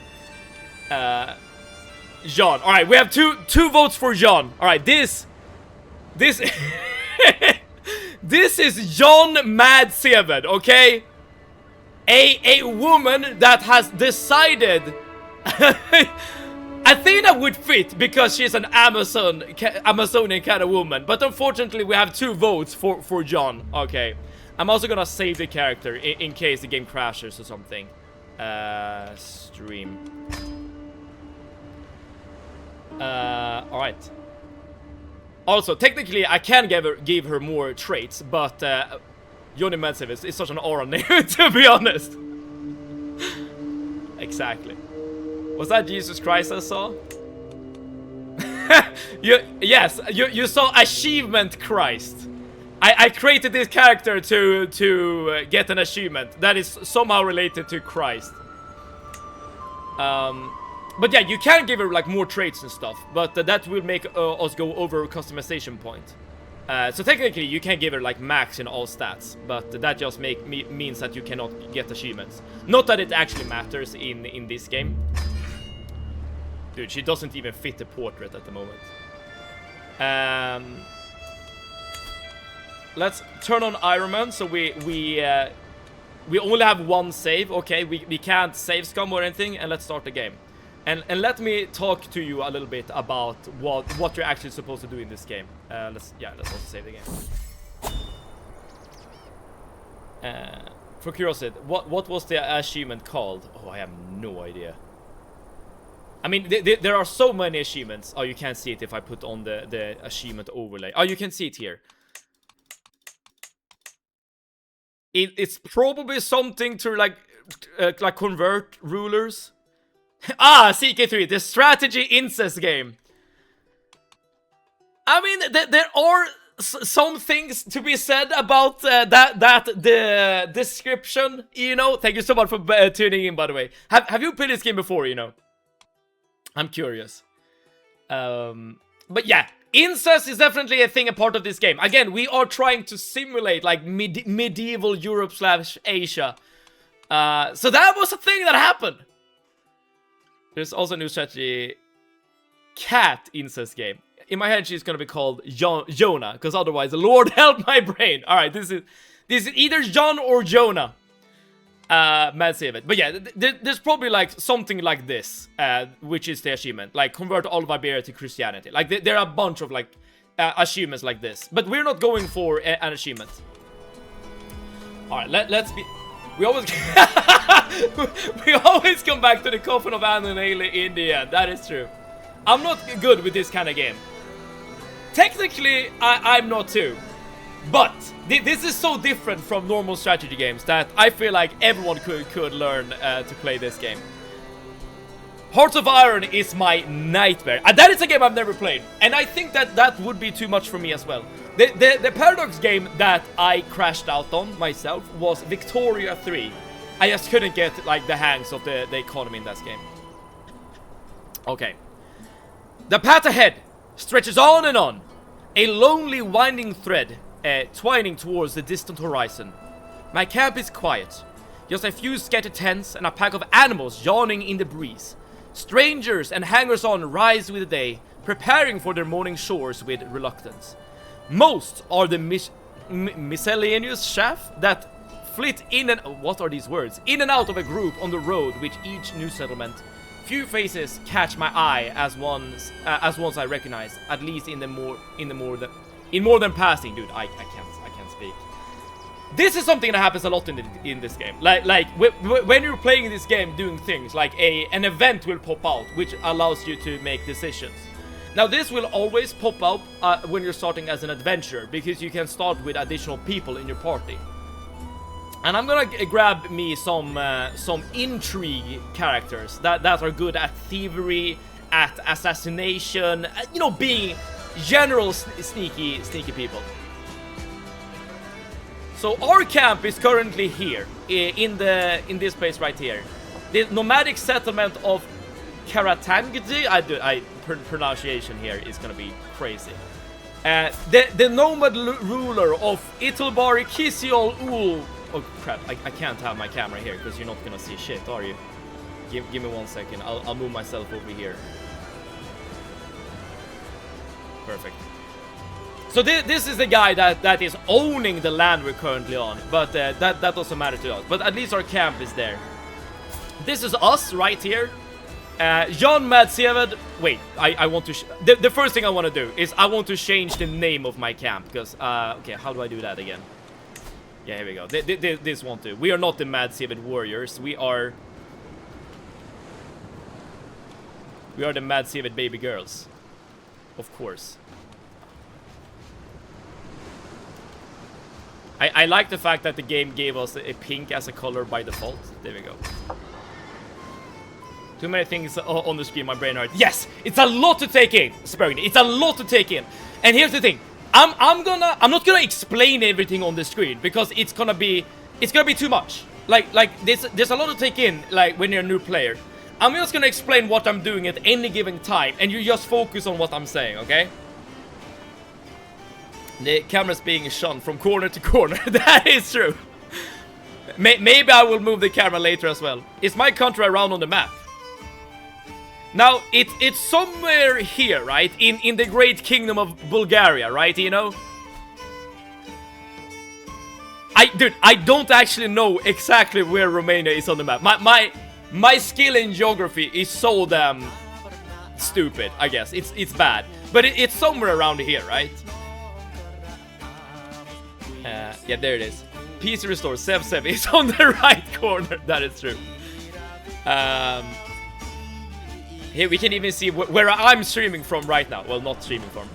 John. All right, we have two votes for John. All right, this this is John Mad 7, okay? A woman that has decided Athena would fit because she's an Amazonian kind of woman, but unfortunately we have 2 votes for John. Okay, I'm also gonna save the character in case the game crashes or something. Stream. Alright. Also, technically, I can give her more traits, but Johnny Madsev is such an aura name, to be honest. Exactly. Was that Jesus Christ I saw? Yes, you saw Achievement Christ. I created this character to get an achievement that is somehow related to Christ. But yeah, you can give her like more traits and stuff, but that will make us go over customization point. So technically you can give her like max in all stats, but that just means that you cannot get achievements. Not that it actually matters in this game. Dude, she doesn't even fit the portrait at the moment. Let's turn on Iron Man, so we only have one save. Okay, we can't save scum or anything, and let's start the game. And let me talk to you a little bit about what you're actually supposed to do in this game. Let's also save the game. For curiosity, what was the achievement called? Oh, I have no idea. I mean, there are so many achievements. Oh, you can't see it if I put on the achievement overlay. Oh, you can see it here. It's probably something to like convert rulers. Ah, CK3, the strategy incest game. I mean, there are some things to be said about the description. You know, thank you so much for tuning in. By the way, have you played this game before? You know, I'm curious. But yeah, incest is definitely a thing, a part of this game. Again, we are trying to simulate like medieval Europe/Asia. So that was a thing that happened. There's also a new strategy cat incest game. In my head, she's gonna be called Jonah, because otherwise, Lord help my brain. All right, this is either John or Jonah. Mad save it. But yeah, there's probably like something like this, which is the achievement, like convert all of Iberia to Christianity. Like there are a bunch of like achievements like this, but we're not going for an achievement. All right, let's be. We always we always come back to the coffin of Anne and Haley in the end. That is true. I'm not good with this kind of game. Technically, I'm not too. But this is so different from normal strategy games that I feel like everyone could learn to play this game. Hearts of Iron is my nightmare. And that is a game I've never played. And I think that would be too much for me as well. The Paradox game that I crashed out on myself was Victoria 3. I just couldn't get like the hangs of the economy in that game. Okay. The path ahead stretches on and on. A lonely winding thread twining towards the distant horizon. My camp is quiet. Just a few scattered tents and a pack of animals yawning in the breeze. Strangers and hangers-on rise with the day, preparing for their morning chores with reluctance. Most are the miscellaneous chaff that flit in and... What are these words? In and out of a group on the road with each new settlement. Few faces catch my eye as ones I recognize, at least in more than passing. Dude, I can't speak. This is something that happens a lot in this game. Like when you're playing this game, doing things like an event will pop out, which allows you to make decisions. Now this will always pop up when you're starting as an adventurer, because you can start with additional people in your party. And I'm gonna grab me some intrigue characters that are good at thievery, at assassination, you know, being general sneaky people. So our camp is currently here in this place right here, the nomadic settlement of Karatangdi. Pronunciation here is gonna be crazy. The nomad ruler of Italbari Kisiol Ul. Oh crap! I can't have my camera here because you're not gonna see shit, are you? Give me 1 second. I'll move myself over here. Perfect. So this is the guy that is owning the land we're currently on, but that doesn't matter to us. But at least our camp is there. This is us right here. John Madseved. Wait, I want to. The first thing I want to do is I want to change the name of my camp because okay, how do I do that again? Yeah, here we go. This won't do. We are not the Madseved warriors. We are the Madseved baby girls, of course. I like the fact that the game gave us a pink as a color by default. There we go. Too many things on the screen, my brain hurts. Yes, it's a lot to take in, Spurgny. It's a lot to take in. And here's the thing. I'm not gonna explain everything on the screen because it's gonna be too much. Like there's a lot to take in, like when you're a new player. I'm just gonna explain what I'm doing at any given time, and you just focus on what I'm saying, okay? The camera's being shone from corner to corner. That is true. Maybe I will move the camera later as well. Is my country around on the map? Now, it's somewhere here, right? In the great kingdom of Bulgaria, right, you know? Dude, I don't actually know exactly where Romania is on the map. My skill in geography is so damn stupid, I guess. It's bad. But it's somewhere around here, right? Yeah, there it is. PC restore, Sev is on the right corner. That is true. Here we can even see where I'm streaming from right now. Well, not streaming from.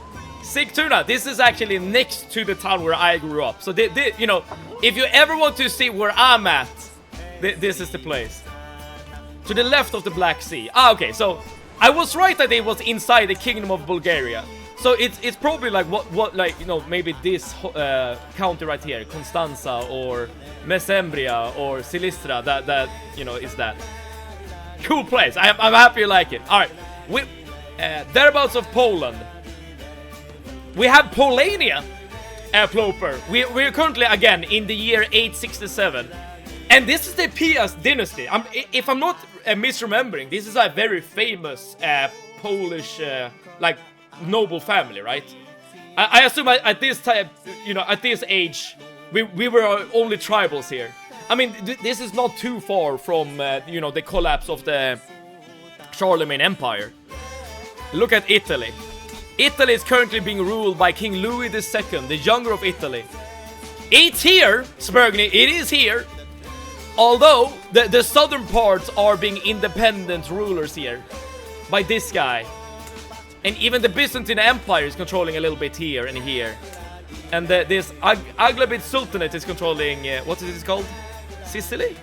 Sigtuna, this is actually next to the town where I grew up. So, you know, if you ever want to see where I'm at, this is the place. To the left of the Black Sea. Ah, okay, so I was right that it was inside the Kingdom of Bulgaria. So it's probably like what like, you know, maybe this county right here, Constanza or Mesembria or Silistra, that you know, is that. Cool place. I'm happy you like it. All right, we thereabouts of Poland. We have Polania, Ploper. We're currently again in the year 867, and this is the Piast dynasty. If I'm not misremembering, this is a very famous Polish like noble family, right? I assume at this time, you know, at this age, we were only tribals here. I mean, this is not too far from, you know, the collapse of the Charlemagne Empire. Look at Italy. Italy is currently being ruled by King Louis II, the younger of Italy. It's here, Spurgny, it is here. Although, the southern parts are being independent rulers here by this guy. And even the Byzantine Empire is controlling a little bit here and here. And this Aghlabid Sultanate is controlling, what is it called? Sicily?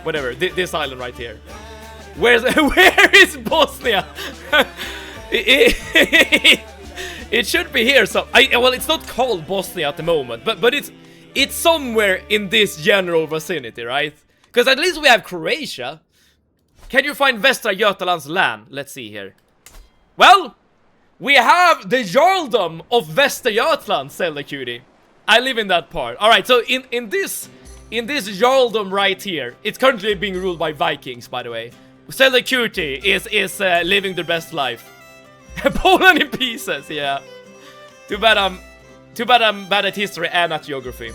Whatever, this island right here. Where is Bosnia? It should be here. So, well, it's not called Bosnia at the moment, but it's somewhere in this general vicinity, right? Because at least we have Croatia. Can you find Västra Götaland's land? Let's see here. Well, we have the Jarldom of Västra Götaland, Zelda Cutie. I live in that part. Alright, so in this Jarldom right here, it's currently being ruled by Vikings, by the way. Zelda Cutie is living their best life. Poland in pieces, yeah. Too bad I'm bad at history and at geography.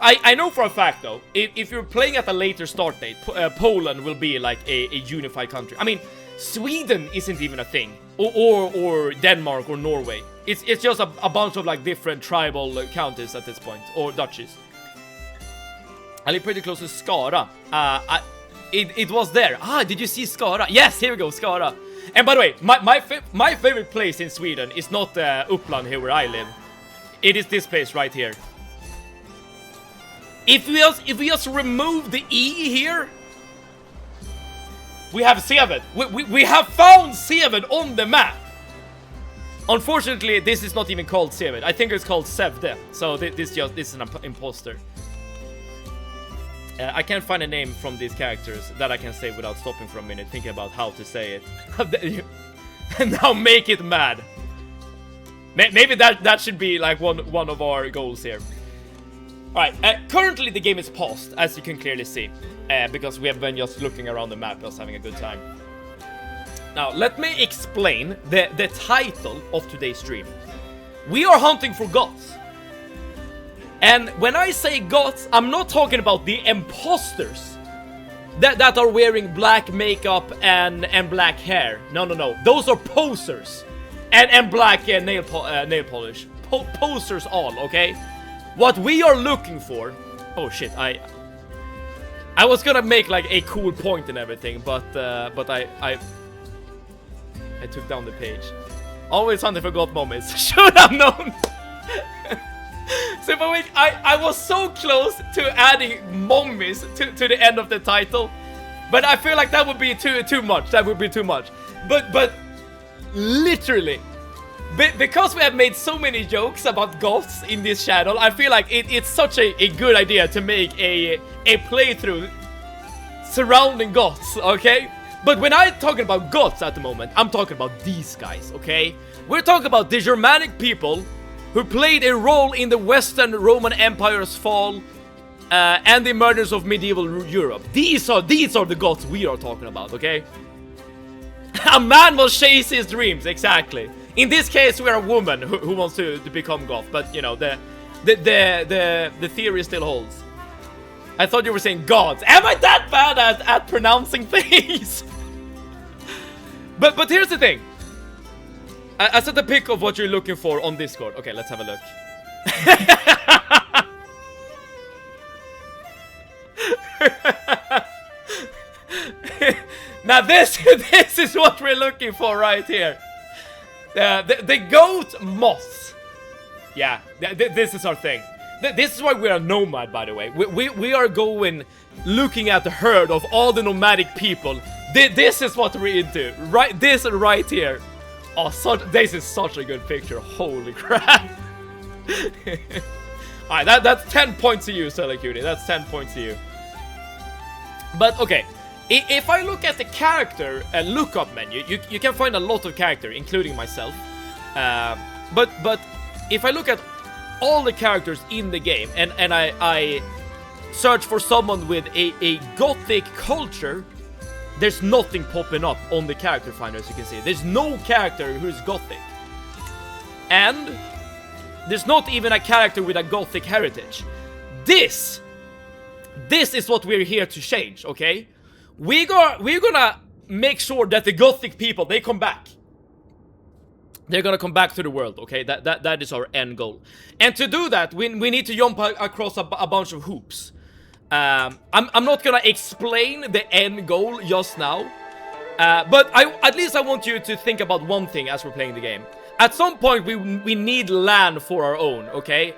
I know for a fact though, if you're playing at a later start date, Poland will be like a unified country. I mean, Sweden isn't even a thing, or Denmark or Norway. It's just a bunch of like different tribal counties at this point, or duchies. I live pretty close to Skara. It was there. Ah, did you see Skara? Yes, here we go, Skara. And by the way, my favorite place in Sweden is not Uppland here where I live. It is this place right here. If we just remove the E here, we have Seven. We have found Seven on the map. Unfortunately, this is not even called Seven. I think it's called Sevde. So this is an imposter. I can't find a name from these characters that I can say without stopping for a minute, thinking about how to say it. And now make it mad. Maybe that should be like one of our goals here. Alright, currently the game is paused, as you can clearly see, because we have been just looking around the map, just having a good time. Now, let me explain the title of today's stream. We are hunting for Goths. And when I say Goths, I'm not talking about the imposters that are wearing black makeup and black hair. No. Those are posers. And black nail polish. Posers all, okay? What we are looking for... Oh shit, I was gonna make like a cool point and everything, but I took down the page. Always hunting for God moments. Should have known. So, but wait, I was so close to adding mummies to the end of the title, but I feel like that would be too much. That would be too much. But literally, because we have made so many jokes about Goths in this channel, I feel like it's such a good idea to make a playthrough surrounding Goths, okay? But when I'm talking about Goths at the moment, I'm talking about these guys, okay? We're talking about the Germanic people who played a role in the Western Roman Empire's fall and the emergence of medieval Europe. These are the Goths we are talking about, okay? A man will chase his dreams, exactly. In this case, we're a woman who wants to become Goth, but you know, the theory still holds. I thought you were saying gods. Am I that bad at pronouncing things? But here's the thing. I set a pic of what you're looking for on Discord. Okay, let's have a look. Now this is what we're looking for right here. The goat moths. Yeah, this is our thing. This is why we are nomad, by the way. We are going looking at the herd of all the nomadic people. This is what we're into. Right, this right here. Oh, this is such a good picture. Holy crap. Alright, that's 10 points to you, Cutie. That's 10 points to you. But, okay. If I look at the character lookup menu, you can find a lot of character, including myself. But if I look at all the characters in the game and I search for someone with a gothic culture, there's nothing popping up on the character finder, as you can see. There's no character who's gothic. And there's not even a character with a gothic heritage. This is what we're here to change, okay? We're gonna make sure that the gothic people, they come back. They're gonna come back to the world, okay? That is our end goal. And to do that, we need to jump across a bunch of hoops. I'm not gonna explain the end goal just now. But at least I want you to think about one thing as we're playing the game. At some point, we need land for our own, okay?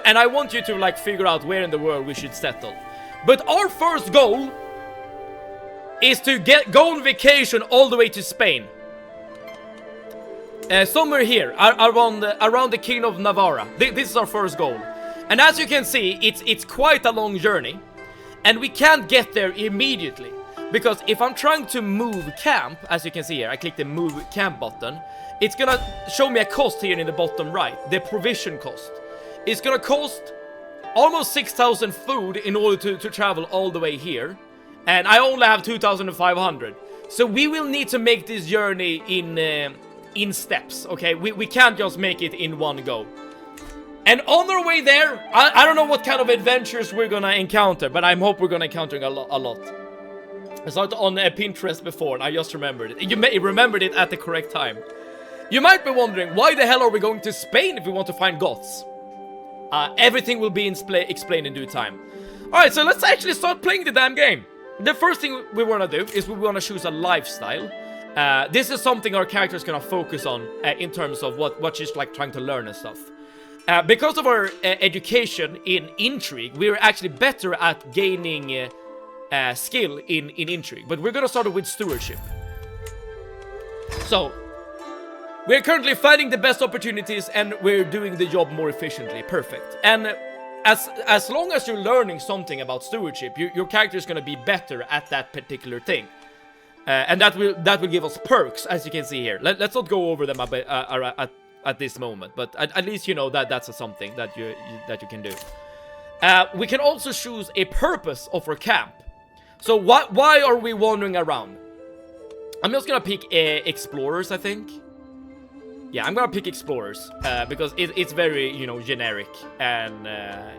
And I want you to, like, figure out where in the world we should settle. But our first goal is to go on vacation all the way to Spain. Somewhere here, around the King of Navarra. This is our first goal. And as you can see, it's quite a long journey. And we can't get there immediately. Because if I'm trying to move camp, as you can see here, I click the move camp button. It's gonna show me a cost here in the bottom right. The provision cost. It's gonna cost almost 6,000 food in order to travel all the way here. And I only have 2,500. So we will need to make this journey in steps, okay? We can't just make it in one go. And on our way there, I don't know what kind of adventures we're gonna encounter, but I hope we're gonna encounter a lot. I saw it on Pinterest before, and I just remembered it. You remembered it at the correct time. You might be wondering, why the hell are we going to Spain if we want to find Goths? Everything will be explained in due time. Alright, so let's actually start playing the damn game. The first thing we want to do is we want to choose a lifestyle. This is something our character is going to focus on in terms of what she's like trying to learn and stuff. Because of our education in intrigue, we're actually better at gaining skill in intrigue. But we're going to start with stewardship. So, we're currently finding the best opportunities and we're doing the job more efficiently. Perfect. And as long as you're learning something about stewardship, your character is going to be better at that particular thing. And that will give us perks, as you can see here. Let's not go over them at this moment, but at least you know that's something that you can do. We can also choose a purpose of our camp. So why are we wandering around? I'm just gonna pick explorers, I think. Yeah, I'm gonna pick explorers because it's very, you know, generic and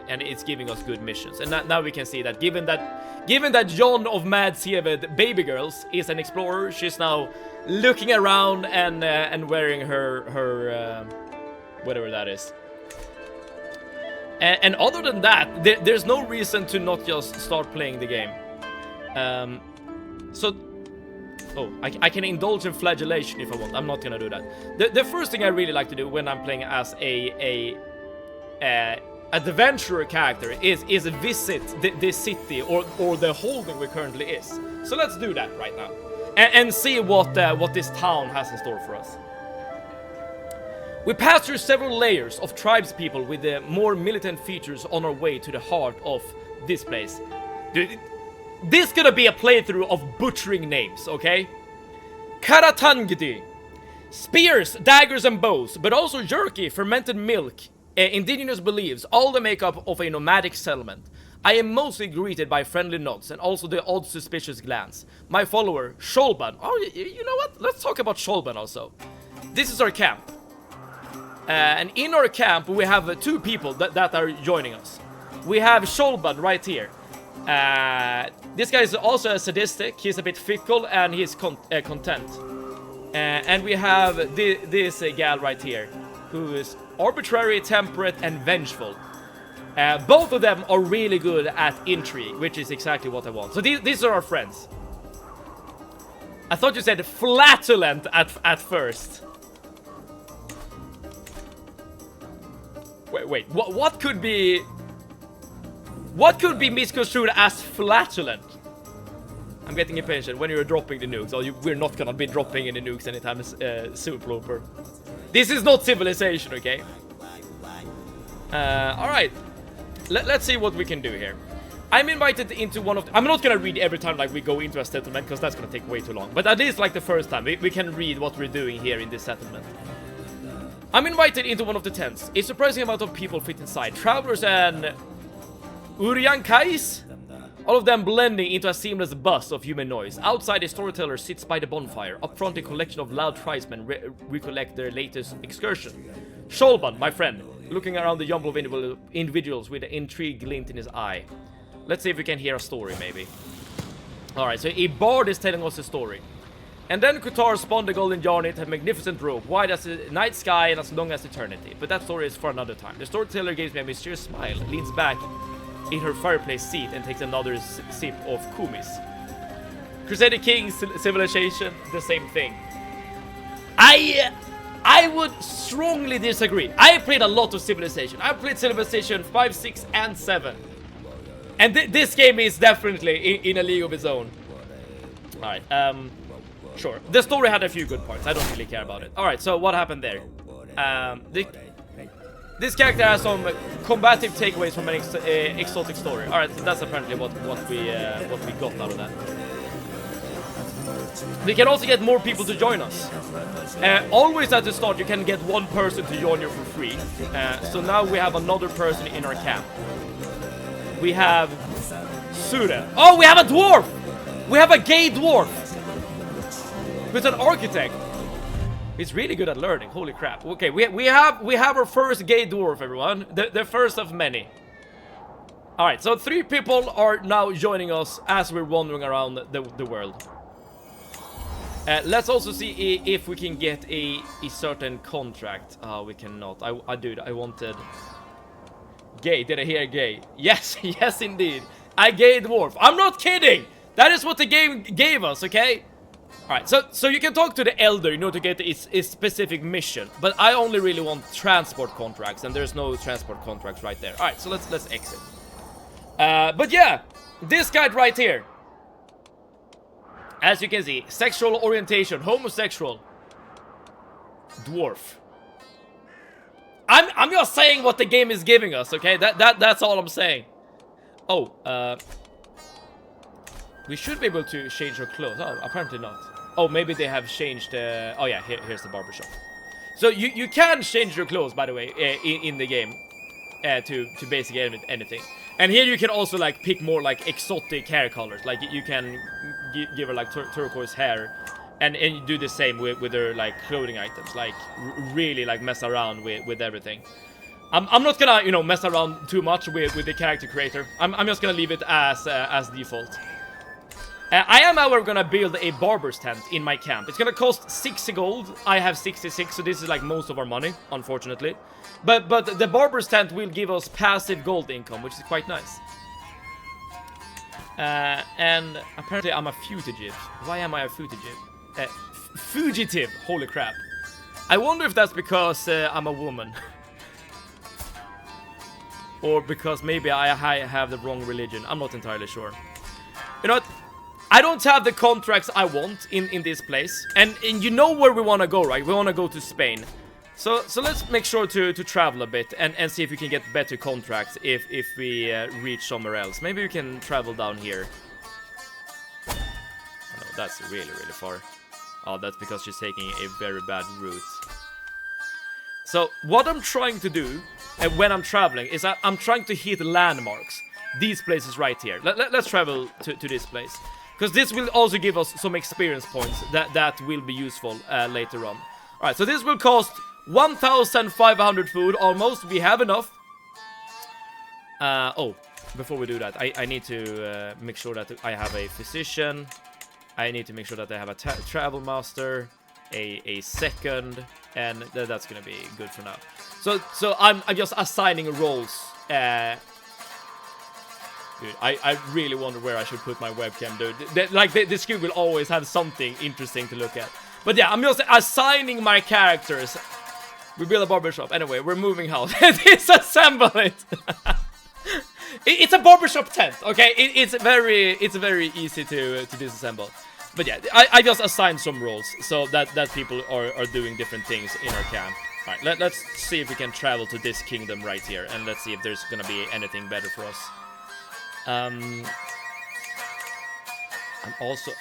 it's giving us good missions. And now we can see that given that John of Mad Seved Baby Girls is an explorer, she's now looking around and wearing her whatever that is. And other than that, there's no reason to not just start playing the game. Oh, I can indulge in flagellation if I want. I'm not gonna do that. The first thing I really like to do when I'm playing as a adventurer character is visit this city or the holding we currently is. So let's do that right now and see what this town has in store for us. We pass through several layers of tribespeople with the more militant features on our way to the heart of this place. Dude, this is gonna be a playthrough of butchering names, okay? Karatangdi. Spears, daggers and bows, but also jerky, fermented milk, indigenous beliefs, all the makeup of a nomadic settlement. I am mostly greeted by friendly nods and also the odd suspicious glance. My follower, Sholban. Oh, you know what? Let's talk about Sholban also. This is our camp. And in our camp, we have two people that are joining us. We have Sholban right here. This guy is also sadistic, he's a bit fickle, and he's content. And we have this gal right here, who is arbitrary, temperate, and vengeful. Both of them are really good at intrigue, which is exactly what I want. So these are our friends. I thought you said flatulent at first. Wait, what could be... What could be misconstrued as flatulent? I'm getting impatient when you're dropping the nukes. Oh, we're not gonna be dropping any nukes anytime soon, Plooper. This is not Civilization, okay? Alright. Let's see what we can do here. I'm invited into one of the... I'm not gonna read every time like we go into a settlement, because that's gonna take way too long. But at least like the first time, we can read what we're doing here in this settlement. I'm invited into one of the tents. A surprising amount of people fit inside. Travelers and... Uryankais? All of them blending into a seamless buzz of human noise. Outside, a storyteller sits by the bonfire. Up front, a collection of loud tribesmen recollect their latest excursion. Sholban, my friend, looking around the jumble of individuals with an intrigue glint in his eye. Let's see if we can hear a story, maybe. Alright, so a bard is telling us a story. And then Kutar spawned the golden yarnet, a magnificent robe, wide as the night sky and as long as eternity. But that story is for another time. The storyteller gives me a mysterious smile, leans back in her fireplace seat and takes another sip of kumis. Crusader Kings, Civilization, the same thing. I would strongly disagree. I played a lot of Civilization. I played Civilization 5, 6, and 7. And this game is definitely in a league of its own. Alright, sure. The story had a few good parts. I don't really care about it. Alright, so what happened there? This character has some combative takeaways from an exotic story. Alright, so that's apparently what we got out of that. We can also get more people to join us. Always at the start you can get one person to join you for free. So now we have another person in our camp. We have Sura. Oh, we have a dwarf! We have a gay dwarf! Who's an architect. He's really good at learning, holy crap. Okay, we have our first gay dwarf, everyone. The first of many. Alright, so 3 people are now joining us as we're wandering around the world. Let's also see if we can get a certain contract. We cannot. I wanted... Gay, did I hear gay? Yes, yes indeed. A gay dwarf. I'm not kidding! That is what the game gave us, okay? Alright, so you can talk to the elder, to get a specific mission. But I only really want transport contracts, and there's no transport contracts right there. Alright, so let's exit. But yeah, this guy right here. As you can see, sexual orientation, homosexual. Dwarf. I'm just saying what the game is giving us, okay? That's all I'm saying. Oh, we should be able to change our clothes. Oh, apparently not. Oh, maybe they have changed... oh yeah, here's the barbershop. So you can change your clothes, by the way, in the game. To basically anything. And here you can also like pick more like exotic hair colors. Like you can give her like turquoise hair. And you do the same with their like clothing items. Like really like mess around with everything. I'm not gonna mess around too much with the character creator. I'm just gonna leave it as default. I am, however, gonna build a barber's tent in my camp. It's gonna cost 60 gold. I have 66, so this is like most of our money, unfortunately. But the barber's tent will give us passive gold income, which is quite nice. And apparently I'm a fugitive. Why am I a fugitive? Fugitive, holy crap. I wonder if that's because I'm a woman. or because maybe I have the wrong religion. I'm not entirely sure. You know what? I don't have the contracts I want in this place. And you know where we want to go, right? We want to go to Spain. So let's make sure to travel a bit and see if we can get better contracts if we reach somewhere else. Maybe we can travel down here. Oh, no, that's really, really far. Oh, that's because she's taking a very bad route. So what I'm trying to do when I'm traveling is that I'm trying to hit landmarks. These places right here. Let's travel to this place. Because this will also give us some experience points that will be useful later on. Alright, so this will cost 1,500 food almost. We have enough. Oh, before we do that, I need to make sure that I have a physician. I need to make sure that I have a travel master, a second, and that's gonna be good for now. So I'm just assigning roles. Dude, I really wonder where I should put my webcam, dude. This screen will always have something interesting to look at. But yeah, I'm just assigning my characters. We build a barbershop. Anyway, we're moving house. Disassemble it. It's a barbershop tent, okay? It's very easy to disassemble. But yeah, I just assigned some roles so that people are doing different things in our camp. Alright, let's see if we can travel to this kingdom right here. And let's see if there's gonna be anything better for us. I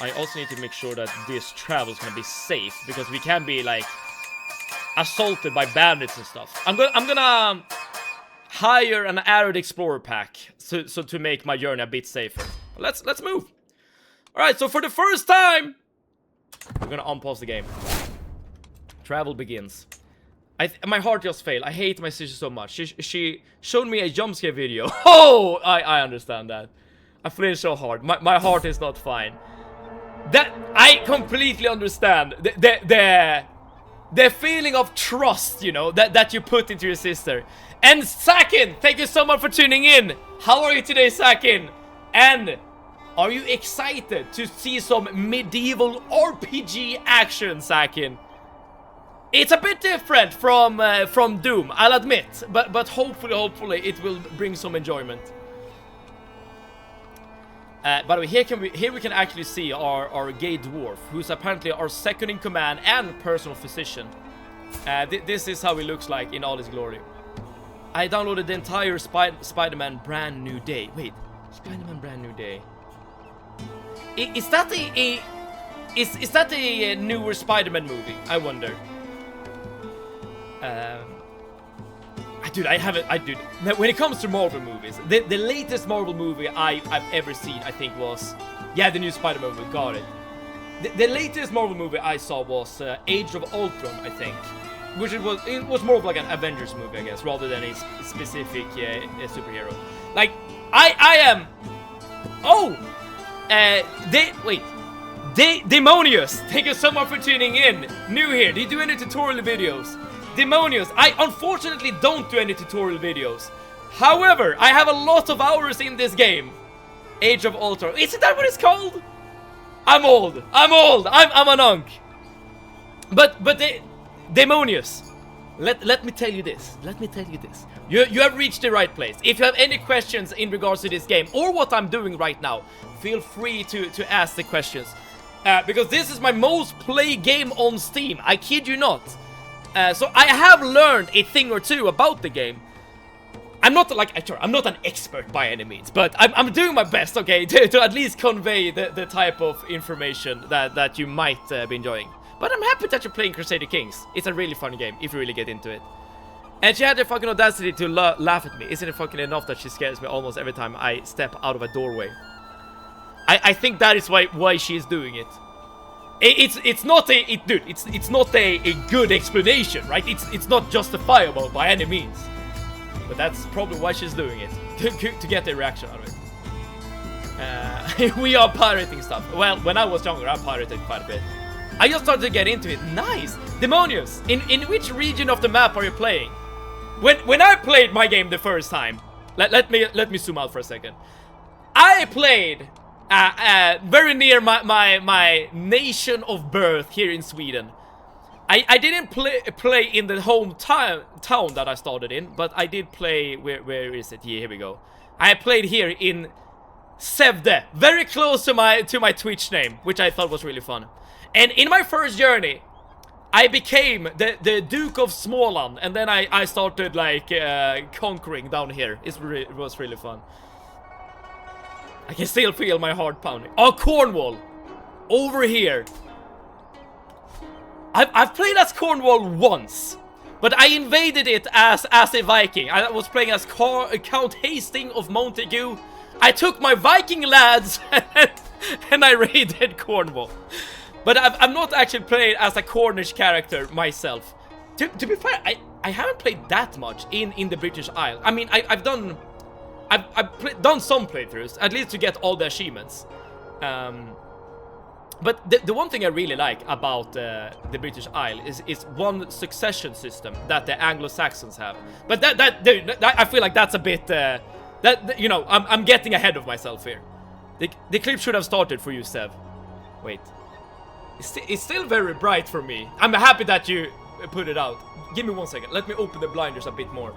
also need to make sure that this travel is gonna be safe, because we can be like assaulted by bandits and stuff. I'm gonna hire an Arid Explorer pack so to make my journey a bit safer. Let's move. All right, so for the first time, we're gonna unpause the game. Travel begins. My heart just failed. I hate my sister so much. She showed me a jump scare video. Oh, I understand that. I flinched so hard. My heart is not fine. That I completely understand. The feeling of trust, you know, that you put into your sister. And Sakin, thank you so much for tuning in. How are you today, Sakin? And are you excited to see some medieval RPG action, Sakin? It's a bit different from Doom, I'll admit, but hopefully it will bring some enjoyment. By the way, here we can actually see our gay dwarf, who's apparently our second in command and personal physician. This is how he looks like in all his glory. I downloaded the entire Spider-Man Brand New Day. Wait, Spider-Man Brand New Day. Is that a newer Spider-Man movie? I wonder. Dude, dude, when it comes to Marvel movies, the latest Marvel movie I've ever seen, I think was, yeah, the new Spider-Man movie, got it. The latest Marvel movie I saw was Age of Ultron, I think, which it was more of like an Avengers movie, I guess, rather than a specific superhero. Like, I am, Demonius, thank you so much for tuning in. New here, do you do any tutorial videos? Demonius, I unfortunately don't do any tutorial videos. However, I have a lot of hours in this game. Age of Ultron. Isn't that what it's called? I'm old. I'm an unk. But Demonius, let me tell you this. You have reached the right place. If you have any questions in regards to this game or what I'm doing right now, feel free to ask the questions. Because this is my most played game on Steam. I kid you not. So I have learned a thing or two about the game. I'm not an expert by any means, but I'm doing my best, okay, to at least convey the type of information that you might be enjoying. But I'm happy that you're playing Crusader Kings. It's a really fun game if you really get into it. And she had the fucking audacity to laugh at me. Isn't it fucking enough that she scares me almost every time I step out of a doorway? I think that is why she is doing it. It's not a good explanation, right? It's not justifiable by any means. But that's probably why she's doing it, to get a reaction out of it. We are pirating stuff. Well, when I was younger, I pirated quite a bit. I just started to get into it. Nice! Demonius, in which region of the map are you playing? When I played my game the first time, let me zoom out for a second. I played very near my nation of birth here in Sweden. I didn't play in the hometown that I started in, but I did play, where is it? Yeah, here we go. I played here in Sevde, very close to my Twitch name, which I thought was really fun. And in my first journey, I became the Duke of Småland, and then I started like conquering down here. It was really fun. I can still feel my heart pounding. Oh, Cornwall, over here. I've played as Cornwall once, but I invaded it as a Viking. I was playing as Count Hastings of Montague. I took my Viking lads and I raided Cornwall. But I've not actually played as a Cornish character myself. To be fair, I haven't played that much in the British Isle. I mean, I've done some playthroughs, at least to get all the achievements. But the one thing I really like about the British Isle is one succession system that the Anglo-Saxons have. But that I feel like that's a bit you know, I'm getting ahead of myself here. The clip should have started for you, Sev. Wait, it's still very bright for me. I'm happy that you put it out. Give me 1 second. Let me open the blinders a bit more.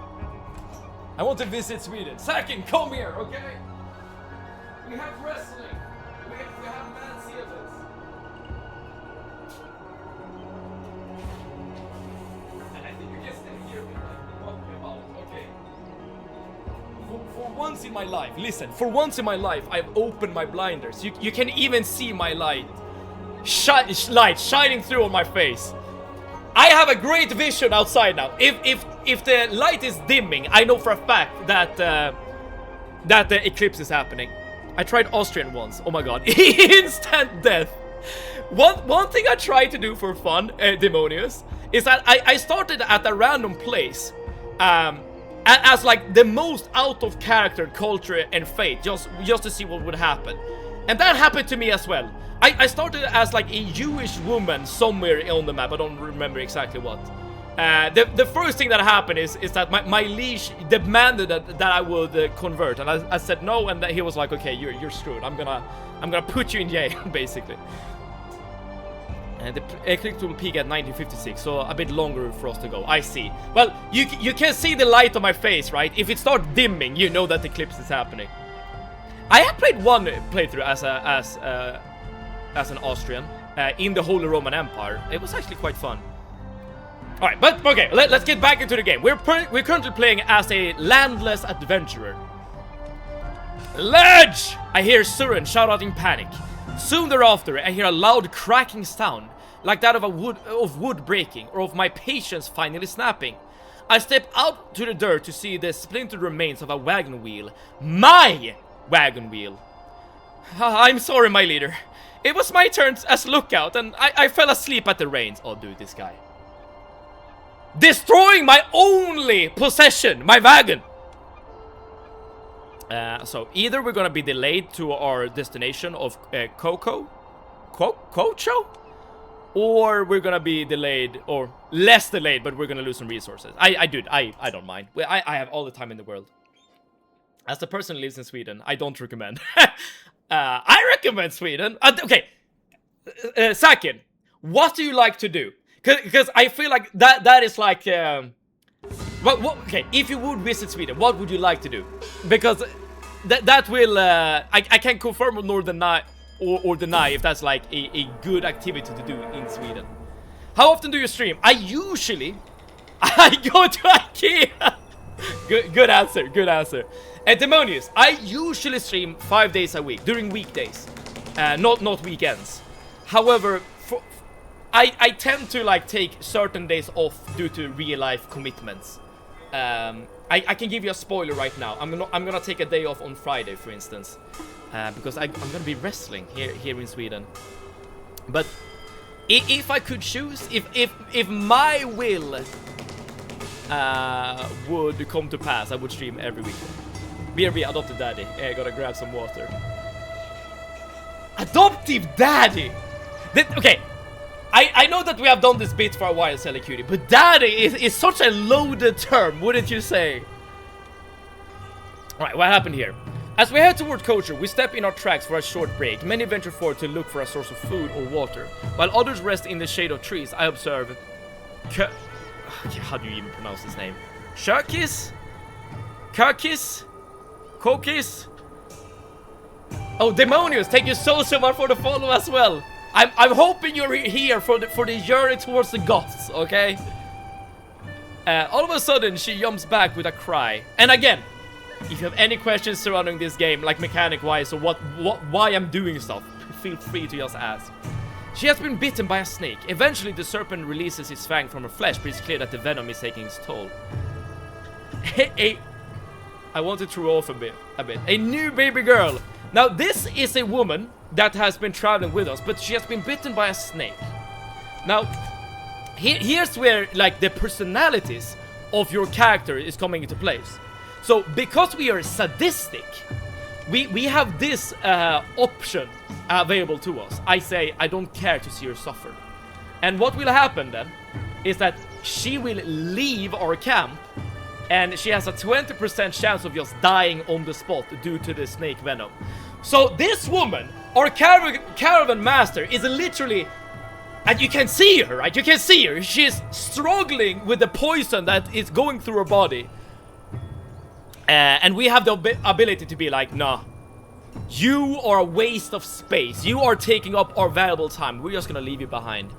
I want to visit Sweden. Sakin, come here, okay? We have wrestling. We have Man Sealers. And I think you can still hear me talking about it, okay? For once in my life, listen, for once in my life, I've opened my blinders. You can even see my light shining through on my face. I have a great vision outside now. If the light is dimming, I know for a fact that the eclipse is happening. I tried Austrian once. Oh my god, instant death. One thing I tried to do for fun, Demonius, is that I started at a random place, as like the most out of character culture and fate, just to see what would happen, and that happened to me as well. I started as like a Jewish woman somewhere on the map. I don't remember exactly what. The first thing that happened is that my liege demanded that I would convert, and I said no, and he was like, okay, you're screwed. I'm gonna put you in jail, basically. And the eclipse will peak at 1956, so a bit longer for us to go. I see. Well, you can see the light on my face, right? If it starts dimming, you know that the eclipse is happening. I have played one playthrough as an Austrian in the Holy Roman Empire. It was actually quite fun. Alright, but okay, let's get back into the game. We're currently playing as a landless adventurer. Ledge! I hear Surin shout out in panic. Soon thereafter, I hear a loud cracking sound, like that of wood breaking, or of my patience finally snapping. I step out to the dirt to see the splintered remains of a wagon wheel. My wagon wheel. I'm sorry, my leader. It was my turn as lookout, and I fell asleep at the reins. Oh, dude, this guy. Destroying my only possession, my wagon! So, either we're gonna be delayed to our destination of Kocho? Or we're gonna be delayed, or less delayed, but we're gonna lose some resources. I don't mind. I have all the time in the world. As the person who lives in Sweden, I don't recommend. I recommend Sweden. Okay, Sakin, what do you like to do? Because I feel like that is like, okay, if you would visit Sweden, what would you like to do? Because that will, I can't confirm nor deny, or deny if that's like a good activity to do in Sweden. How often do you stream? I go to IKEA. Good answer, good answer. Demonius, I usually stream 5 days a week, during weekdays, not weekends. However, I tend to like take certain days off due to real life commitments. I can give you a spoiler right now. I'm gonna take a day off on Friday, for instance, because I'm gonna be wrestling here in Sweden. But if I could choose, if my will would come to pass, I would stream every week. BRB, adopted daddy. I gotta grab some water. Adoptive daddy. Okay. I know that we have done this bit for a while, Sally Cutie, but daddy is such a loaded term, wouldn't you say? Alright, what happened here? As we head toward Kocho, we step in our tracks for a short break. Many venture forward to look for a source of food or water. While others rest in the shade of trees, I observe How do you even pronounce his name? Shirkis? Kirkis? Kokis? Oh, Demonius, thank you so much for the follow as well. I'm hoping you're here for the journey towards the Goths, okay? All of a sudden, she jumps back with a cry. And again, if you have any questions surrounding this game, like mechanic-wise or why I'm doing stuff, feel free to just ask. She has been bitten by a snake. Eventually, the serpent releases its fang from her flesh, but it's clear that the venom is taking its toll. I want to throw off a bit. A new baby girl. Now, this is a woman that has been traveling with us, but she has been bitten by a snake. Now, here's where, like, the personalities of your character is coming into place. So, because we are sadistic, we have this option available to us. I say, I don't care to see her suffer. And what will happen then is that she will leave our camp, and she has a 20% chance of just dying on the spot due to the snake venom. So this woman, our caravan master, is literally, and you can see her, right? You can see her. She's struggling with the poison that is going through her body. And we have the ability to be like, nah, you are a waste of space. You are taking up our valuable time. We're just gonna leave you behind.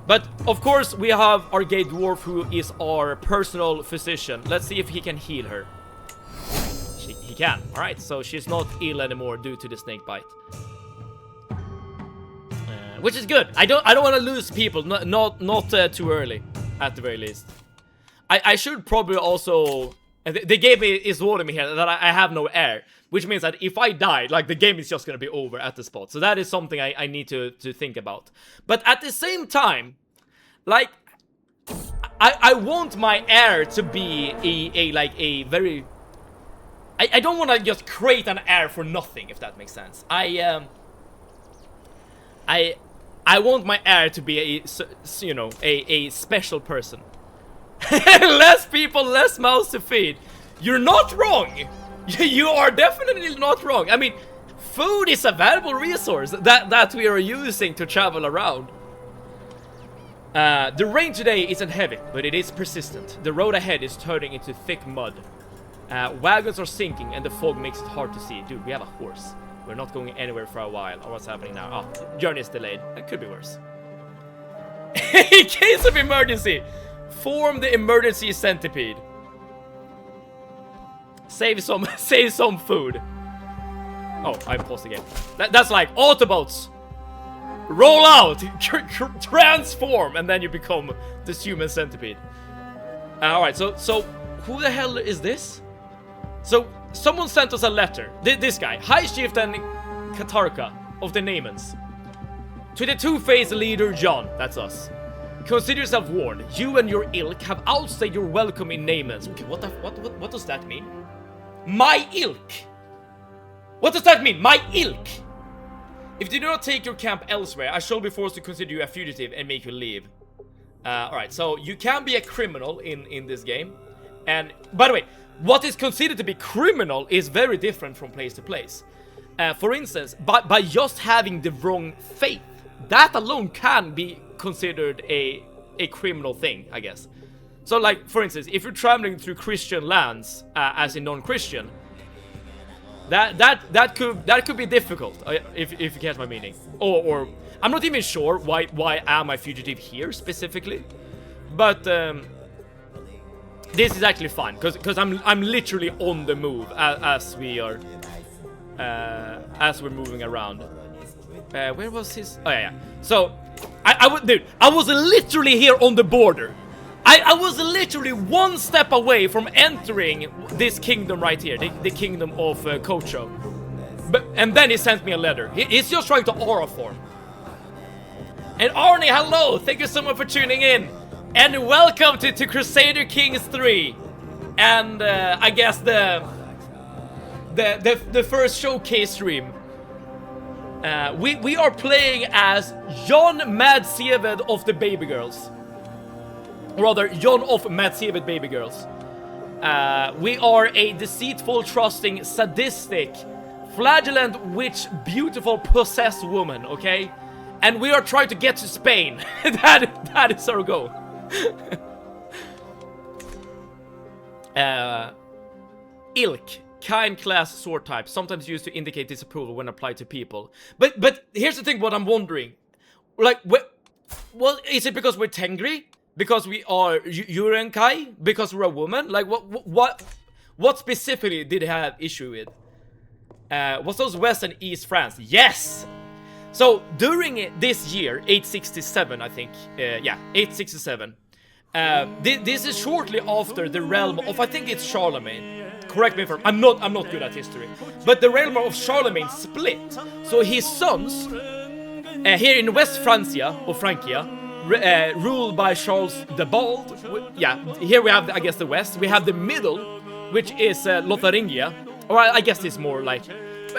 But, of course, we have our gay dwarf who is our personal physician. Let's see if he can heal her. He can. Alright, so she's not ill anymore due to the snake bite. Which is good. I don't want to lose people. Not too early, at the very least. I should probably also... The game is warning me here that I have no air. Which means that if I die, like, the game is just gonna be over at the spot. So that is something I need to think about. But at the same time, like, I want my air to be a very... I don't want to just create an air for nothing, if that makes sense. I want my heir to be a special person. Less people, less mouths to feed. You're not wrong. You are definitely not wrong. I mean, food is a valuable resource that we are using to travel around. The rain today isn't heavy, but it is persistent. The road ahead is turning into thick mud. Wagons are sinking and the fog makes it hard to see. Dude, we have a horse. We're not going anywhere for a while. Oh, what's happening now? Oh, journey is delayed. That could be worse. In case of emergency, form the emergency centipede. Save some food. Oh, I paused the game. That's like Autobots. Roll out, transform, and then you become this human centipede. Alright, so who the hell is this? So, someone sent us a letter. This guy, High Chieftain Katarka of the Naemans. To the two-faced leader John, that's us. Consider yourself warned. You and your ilk have outstayed your welcome in Naemans. Okay, what does that mean? My ilk. What does that mean? My ilk. If you do not take your camp elsewhere, I shall be forced to consider you a fugitive and make you leave. Alright, so you can be a criminal in this game. And, by the way, what is considered to be criminal is very different from place to place. For instance, by just having the wrong faith, that alone can be considered a criminal thing, I guess. So, like, for instance, if you're traveling through Christian lands as a non-Christian, that could be difficult, if you get my meaning. Or I'm not even sure why am I fugitive here specifically, but this is actually fine because I'm literally on the move as we're moving around. Where was his? Oh yeah. So I was literally here on the border. I was literally one step away from entering this kingdom right here, the kingdom of Kocho. And then he sent me a letter. He's just trying to aura form. And Arnie, hello! Thank you so much for tuning in. And welcome to Crusader Kings 3. And I guess the first showcase stream. We are playing as John Madseved of the Baby Girls. Rather, John of Madseved Baby Girls. We are a deceitful, trusting, sadistic, flagellant, witch, beautiful, possessed woman, okay? And we are trying to get to Spain. That is our goal. Ilk, kind, class, sword type, sometimes used to indicate disapproval when applied to people. But here's the thing, what I'm wondering. Like, well, is it because we're Tengri? Because we are Yurenkai? Because we're a woman? Like, what specifically did he have issue with? Was those West and East France? Yes! So, during this year, 867, I think, yeah, 867, this is shortly after the realm of, I think it's Charlemagne. Correct me if I'm not good at history. But the realm of Charlemagne split. So his sons, here in West Francia, or Francia, ruled by Charles the Bald. Yeah, here we have, I guess, the West. We have the middle, which is Lotharingia. Or I guess it's more like...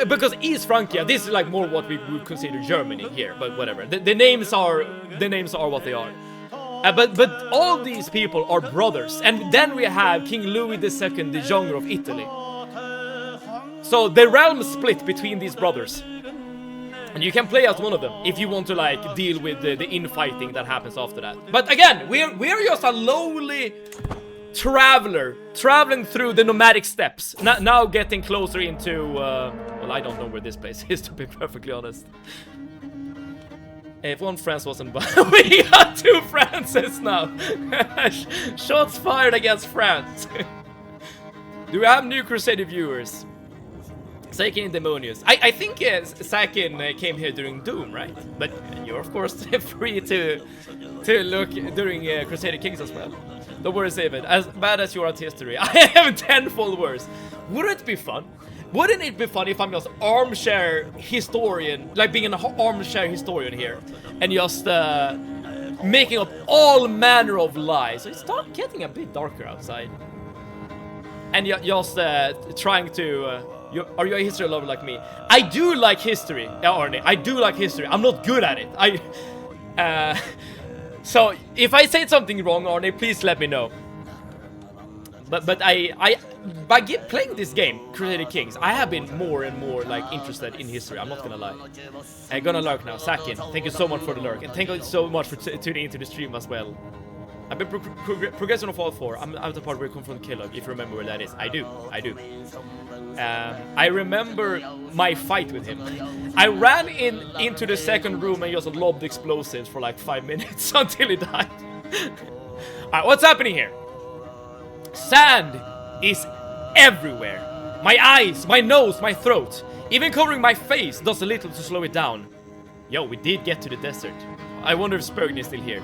Because East Francia, this is like more what we would consider Germany here, but whatever. The names are what they are. But all these people are brothers, and then we have King Louis II the Younger of Italy. So the realm split between these brothers, and you can play as one of them if you want to like deal with the infighting that happens after that. But again, we're just a lowly traveler traveling through the nomadic steppes. Now getting closer into well, I don't know where this place is, to be perfectly honest. If one France wasn't we got 2 Frances now. Shots fired against France. Do we have new Crusader viewers? Sakin Demonius. I think Sakin came here during Doom, right? But you're of course free to look during Crusader Kings as well. Don't worry, save it. As bad as your art history, I have 10-fold worse. Wouldn't it be fun? Wouldn't it be fun if I'm just armchair historian, like being an armchair historian here, and just making up all manner of lies? So it's getting a bit darker outside, and just trying to. Are you a history lover like me? I do like history, Arne. I do like history. I'm not good at it. So if I say something wrong, Arne, please let me know. But by playing this game, Crusader Kings, I have been more and more like interested in history. I'm not gonna lie. I'm gonna lurk now. Sakin, thank you so much for the lurk, and thank you so much for tuning into the stream as well. I've been progressing on Fallout 4. I'm at the part where you confront Kellogg, if you remember where that is. I do. I remember my fight with him. I ran into the second room and just lobbed explosives for like 5 minutes until he died. Alright, what's happening here? Sand is everywhere. My eyes, my nose, my throat. Even covering my face does a little to slow it down. Yo, we did get to the desert. I wonder if Spurgeon is still here.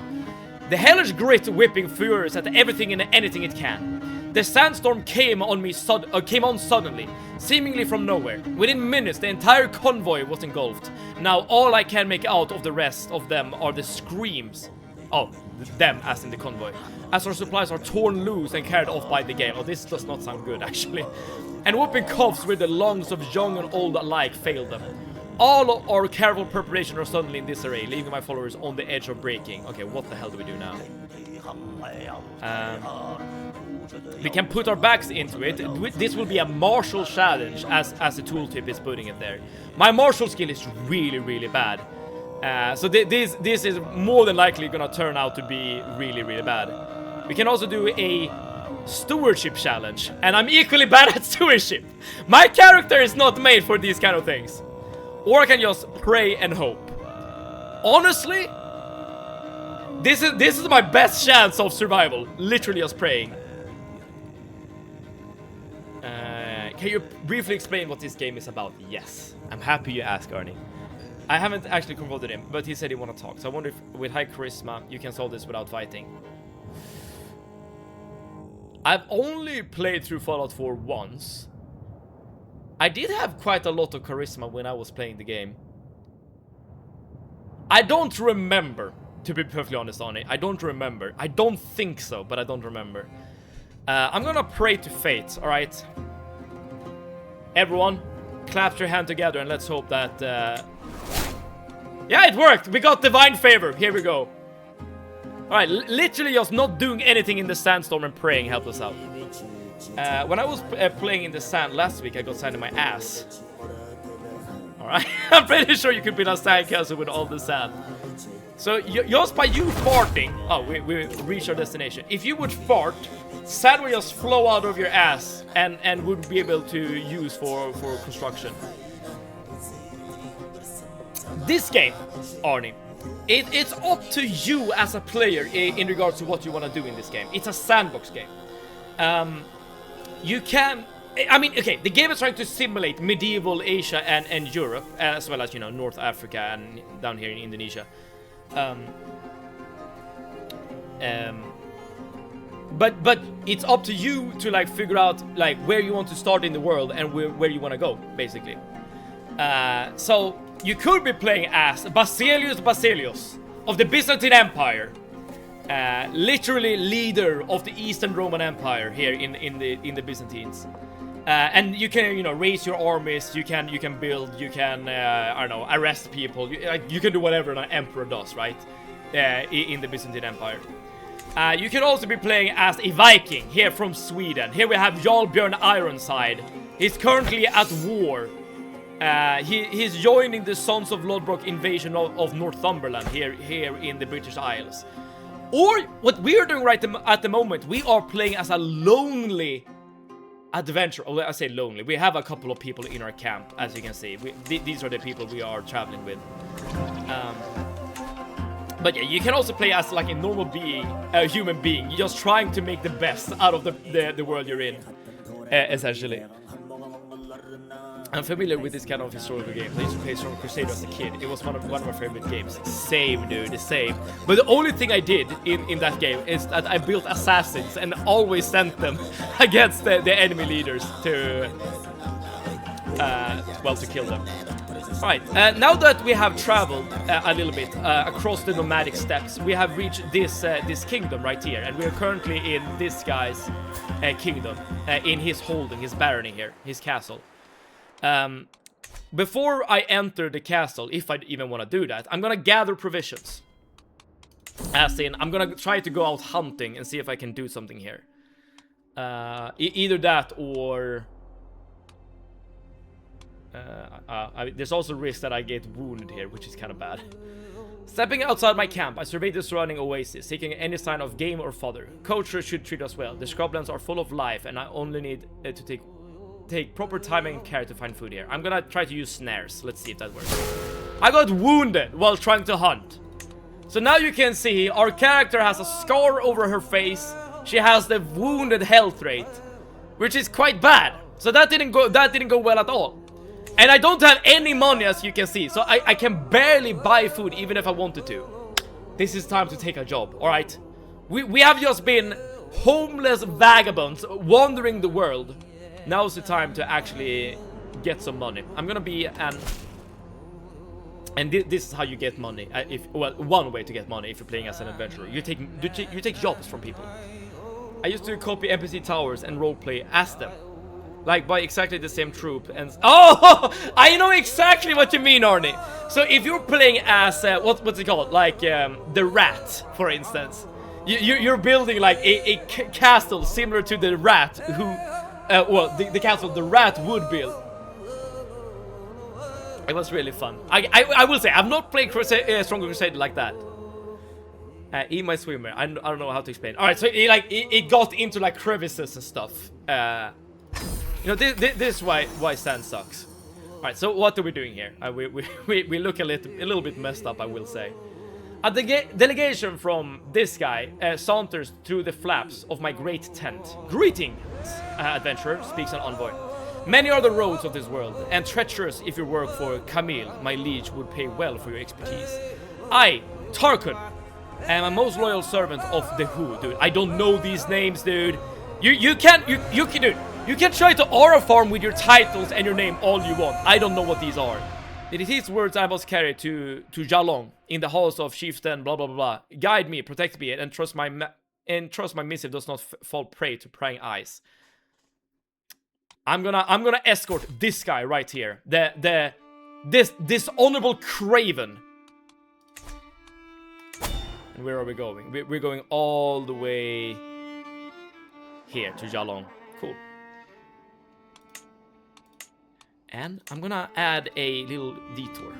The hellish grit whipping furious at everything and anything it can. The sandstorm came on suddenly, seemingly from nowhere. Within minutes, the entire convoy was engulfed. Now all I can make out of the rest of them are the screams. Oh, them as in the convoy. As our supplies are torn loose and carried off by the gale. Oh, this does not sound good, actually. And whooping coughs where the lungs of young and old alike failed them. All our careful preparation are suddenly in disarray, leaving my followers on the edge of breaking. Okay, what the hell do we do now? We can put our backs into it. This will be a martial challenge, as the tooltip is putting it there. My martial skill is really, really bad. So this is more than likely gonna turn out to be really, really bad. We can also do a stewardship challenge, and I'm equally bad at stewardship. My character is not made for these kind of things. Or I can just pray and hope. Honestly, this is my best chance of survival. Literally just praying. Can you briefly explain what this game is about? Yes. I'm happy you asked, Arnie. I haven't actually confronted him, but he said he wanted to talk. So I wonder if with high charisma you can solve this without fighting. I've only played through Fallout 4 once. I did have quite a lot of charisma when I was playing the game. I don't remember, to be perfectly honest, Arnie. I don't remember. I don't think so, but I don't remember. I'm gonna pray to fate, alright? Everyone, clap your hand together and let's hope that... Yeah, it worked! We got divine favor. Here we go. Alright, literally just not doing anything in the sandstorm and praying helped us out. When I was playing in the sand last week, I got sand in my ass. Alright, I'm pretty sure you could build a sandcastle with all the sand. So just by you farting, oh, we reach our destination. If you would fart, sand would just flow out of your ass and would be able to use for construction. This game, Arnie, it's up to you as a player in regards to what you want to do in this game. It's a sandbox game. You can, I mean, okay, the game is trying to simulate medieval Asia and Europe, as well as, you know, North Africa and down here in Indonesia. But it's up to you to like figure out like where you want to start in the world and where you want to go, basically. So you could be playing as Basilius of the Byzantine Empire, literally leader of the Eastern Roman Empire here in the Byzantines. And you can, you know, raise your armies, you can build, you can, I don't know, arrest people, you can do whatever an emperor does, right? In the Byzantine Empire. You can also be playing as a Viking here from Sweden. Here we have Jarl Björn Ironside. He's currently at war. He's joining the Sons of Lodbrok invasion of Northumberland here in the British Isles. Or what we're doing right at the moment, we are playing as a lonely adventure. Oh, I say lonely. We have a couple of people in our camp, as you can see. These are the people we are traveling with. But yeah, you can also play as like a normal being, a human being. You're just trying to make the best out of the world you're in, essentially. I'm familiar with this kind of historical games. I used to play some Crusader as a kid. It was one of my favorite games. Same, dude, same. But the only thing I did in that game is that I built assassins and always sent them against the enemy leaders to, well, to kill them. Alright, now that we have traveled a little bit across the nomadic steppes, we have reached this kingdom right here, and we are currently in this guy's kingdom, in his holding, his barony here, his castle. Before I enter the castle, if I even want to do that, I'm gonna gather provisions. As in, I'm gonna try to go out hunting and see if I can do something here. Either that or... there's also risk that I get wounded here, which is kind of bad. Stepping outside my camp, I survey the surrounding oasis, seeking any sign of game or fodder. Culture should treat us well. The scrublands are full of life, and I only need to take proper time and care to find food here. I'm gonna try to use snares. Let's see if that works. I got wounded while trying to hunt. So now you can see our character has a scar over her face. She has the wounded health rate, which is quite bad. So that didn't go well at all. And I don't have any money, as you can see, so I can barely buy food even if I wanted to. This is time to take a job, alright? We have just been homeless vagabonds wandering the world. Now's the time to actually get some money. I'm gonna be an... And this is how you get money. Well, one way to get money if you're playing as an adventurer. You take jobs from people. I used to copy NPC towers and roleplay as them. Like by exactly the same troop and... Oh! I know exactly what you mean, Arnie! So if you're playing as... what's it called? Like the rat, for instance. You're building like a castle similar to the rat who... well, the castle the rat would build. It was really fun. I will say, I've not played Stronger Crusader like that. Eat my swimmer. I don't know how to explain. Alright, so it got into like crevices and stuff. You know, this is why sand sucks. Alright, so what are we doing here? We look a little bit messed up, I will say. A delegation from this guy saunters through the flaps of my great tent. Greetings, adventurer, speaks an envoy. Many are the roads of this world, and treacherous if you work for Camille, my liege, would pay well for your expertise. I, Tarkun, am a most loyal servant of the Who, dude. I don't know these names, dude. You can, dude. You can try to aura farm with your titles and your name all you want. I don't know what these are. It is his words I must carry to Jalong in the halls of chieftain, blah blah blah blah. Guide me, protect me, and trust my missive does not fall prey to prying eyes. I'm gonna escort this guy right here. This honorable craven. And where are we going? We're going all the way here to Jalong. Cool. And I'm gonna add a little detour.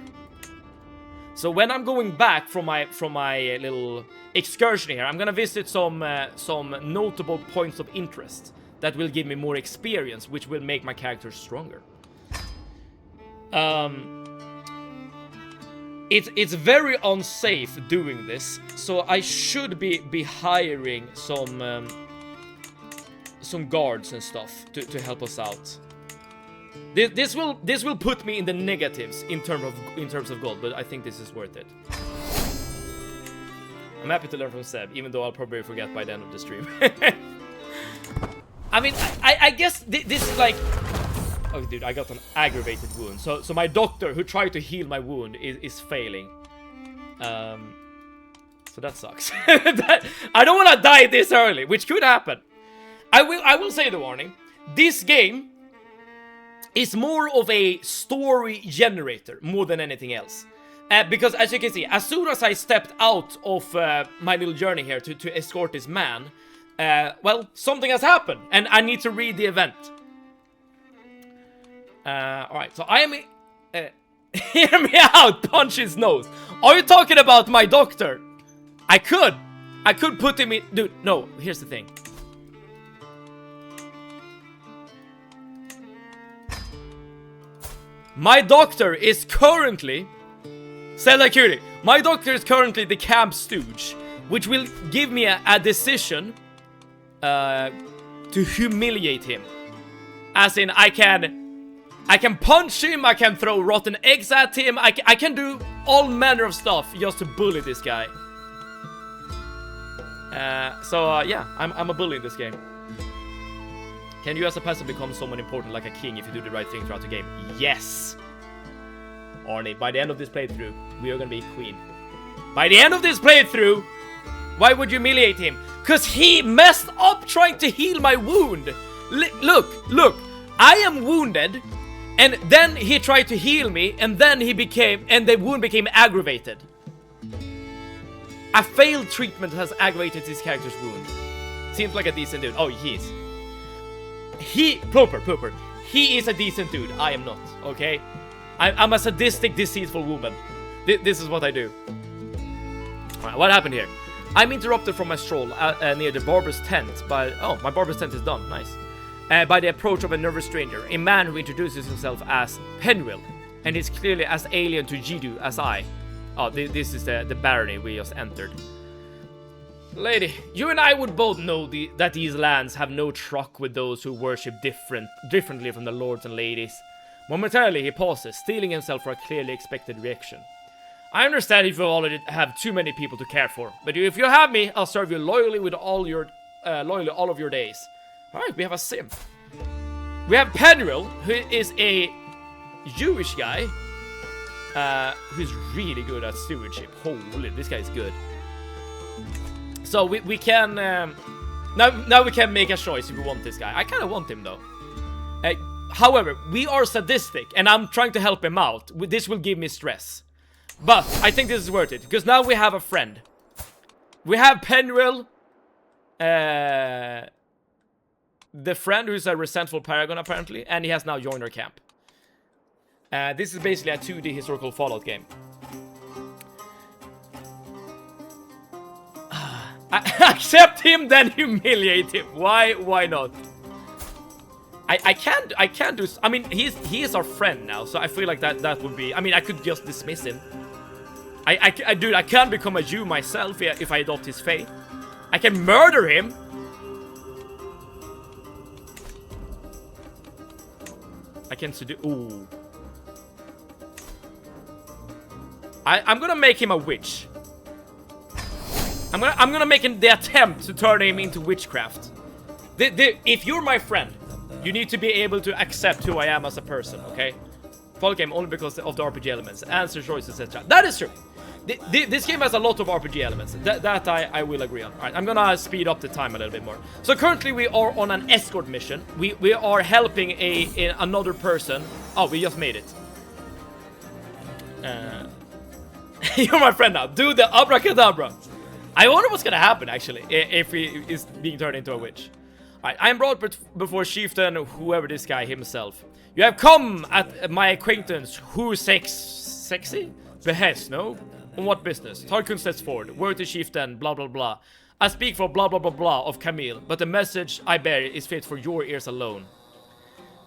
So when I'm going back from my little excursion here, I'm gonna visit some notable points of interest that will give me more experience, which will make my character stronger. It's very unsafe doing this, so I should be hiring some guards and stuff to help us out. This will put me in the negatives in terms of gold, but I think this is worth it. I'm happy to learn from Seb, even though I'll probably forget by the end of the stream. I mean, I guess this is like... Oh, dude, I got an aggravated wound. So my doctor, who tried to heal my wound, is failing. So that sucks. I don't want to die this early, which could happen. I will say the warning. This game is more of a story generator more than anything else. Because as you can see, as soon as I stepped out of my little journey here to escort this man, well, something has happened, and I need to read the event. Alright, so I am... hear me out, punch his nose. Are you talking about my doctor? I could put him in... Dude, no, here's the thing. My doctor is currently... Cutie. My doctor is currently the camp stooge, which will give me a decision to humiliate him. As in, I can punch him, I can throw rotten eggs at him, I can do all manner of stuff just to bully this guy. Yeah, I'm a bully in this game. Can you as a peasant become someone important like a king if you do the right thing throughout the game? Yes! Arnie, by the end of this playthrough, we are gonna be queen. By the end of this playthrough, why would you humiliate him? Cause he messed up trying to heal my wound! Look, I am wounded, and then he tried to heal me, and then the wound became aggravated. A failed treatment has aggravated his character's wound. Seems like a decent dude. Oh, he is. Pooper. He is a decent dude. I am not, okay? I'm a sadistic, deceitful woman. This is what I do. Alright, what happened here? I'm interrupted from my stroll near the barber's tent by... Oh, my barber's tent is done. Nice. By the approach of a nervous stranger, a man who introduces himself as Penwill, and is clearly as alien to Jidu as I. Oh, this is the barony we just entered. Lady, you and I would both know that these lands have no truck with those who worship differently from the lords and ladies. Momentarily, he pauses, steeling himself for a clearly expected reaction. I understand if you already have too many people to care for, but if you have me, I'll serve you loyally with all of your days. Alright, we have a sim. We have Penwill, who is a Jewish guy, who's really good at stewardship. Holy, this guy is good. So we can now we can make a choice if we want this guy. I kind of want him though. However, we are sadistic, and I'm trying to help him out. This will give me stress, but I think this is worth it because now we have a friend. We have Penwill, the friend who's a resentful paragon apparently, and he has now joined our camp. This is basically a 2D historical Fallout game. Accept him, then humiliate him. Why not? I can't do. I mean, he is our friend now, so I feel like that would be. I mean, I could just dismiss him. Dude, I can't become a Jew myself if I adopt his faith. I can murder him. I can seduce. Ooh. I'm gonna make him a witch. I'm gonna make the attempt to turn him into witchcraft. If you're my friend, you need to be able to accept who I am as a person, okay? Fall game only because of the RPG elements, answer choices, etc. That is true. This game has a lot of RPG elements. That I will agree on. Alright, I'm gonna speed up the time a little bit more. So currently we are on an escort mission. We are helping another person. Oh, we just made it. You're my friend now. Do the abracadabra. I wonder what's gonna happen actually if he is being turned into a witch. Alright, I am brought before chieftain, whoever this guy himself. You have come at my acquaintance, who sexy? Behest, no? On what business? Tarkun steps forward. Word to chieftain, blah blah blah. I speak for blah blah blah blah of Camille, but the message I bear is fit for your ears alone.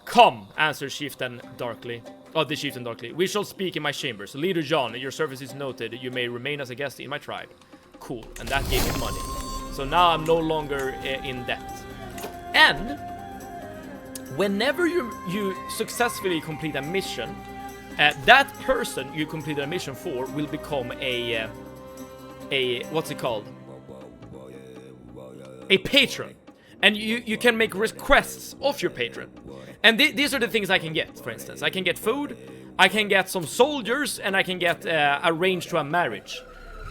Come, answers chieftain darkly. Oh, the chieftain darkly. We shall speak in my chambers. Leader John, your service is noted. You may remain as a guest in my tribe. Cool, and that gave me money. So now I'm no longer in debt. And whenever you successfully complete a mission, that person you completed a mission for will become a what's it called? A patron. And you can make requests of your patron. And these are the things I can get, for instance. I can get food, I can get some soldiers, and I can get arranged to a marriage.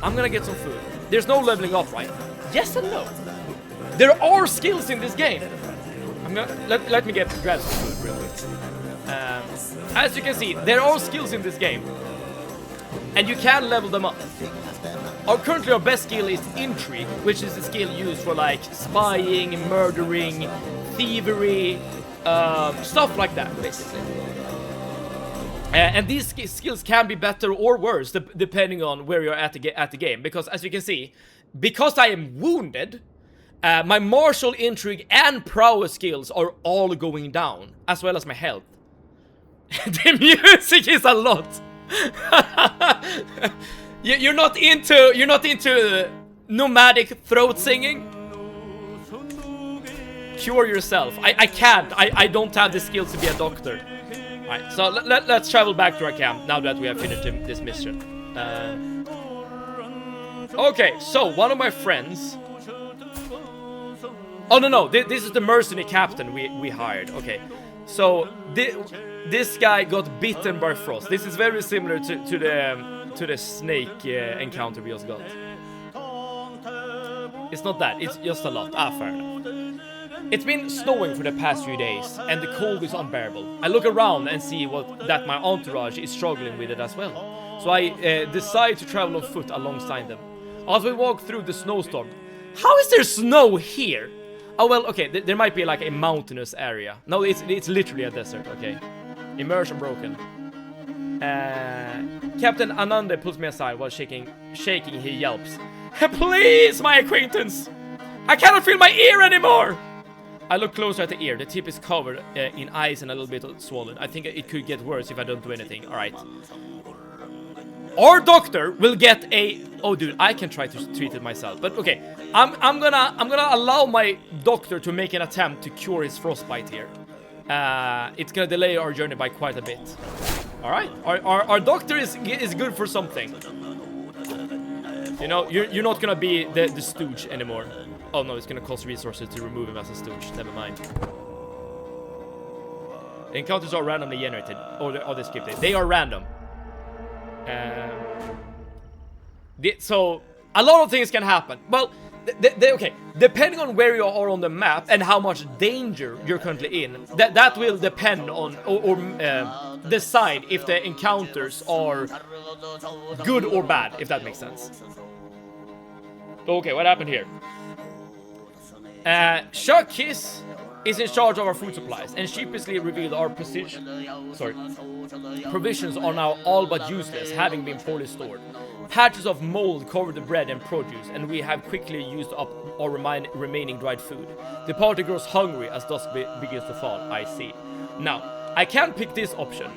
I'm gonna get some food. There's no leveling up, right? Yes and no. There are skills in this game. I'm gonna let me grab some food real quick. As you can see, there are skills in this game, and you can level them up. Currently our best skill is intrigue, which is the skill used for like spying, murdering, thievery, stuff like that, basically. And these skills can be better or worse depending on where you're at the game, because as you can see, because I am wounded, my martial, intrigue, and prowess skills are all going down, as well as my health. The music is a lot. You're not into nomadic throat singing? Cure yourself. I can't. I don't have the skills to be a doctor. Alright, so let's travel back to our camp now that we have finished this mission. Okay, so one of my friends... Oh, no, this is the mercenary captain we hired. Okay, so this guy got bitten by frost. This is very similar to the snake encounter we just got. It's not that, it's just a lot. Fair enough. It's been snowing for the past few days, and the cold is unbearable. I look around and see that my entourage is struggling with it as well. So I decide to travel on foot alongside them. As we walk through the snowstorm... How is there snow here? Oh, well, okay, there might be like a mountainous area. No, it's literally a desert, okay. Immersion broken. Captain Anande pulls me aside while shaking, he yelps. Please, my acquaintance! I cannot feel my ear anymore! I look closer at the ear. The tip is covered in ice and a little bit swollen. I think it could get worse if I don't do anything. Alright. Our doctor will get a... Oh, dude, I can try to treat it myself. But, okay. I'm gonna allow my doctor to make an attempt to cure his frostbite here. It's gonna delay our journey by quite a bit. Alright. Our doctor is good for something. You know, you're not gonna be the stooge anymore. Oh no, it's gonna cost resources to remove him as a stooge. Never mind. The encounters are randomly generated. Oh, they skipped it. They are random. So, a lot of things can happen. Well, okay. Depending on where you are on the map and how much danger you're currently in, that will depend on or decide if the encounters are good or bad, if that makes sense. Okay, what happened here? Shakis is in charge of our food supplies and sheepishly revealed our provisions are now all but useless, having been poorly stored. Patches of mold cover the bread and produce, and we have quickly used up our remaining dried food. The party grows hungry as dusk begins to fall. I see. Now, I can pick this option.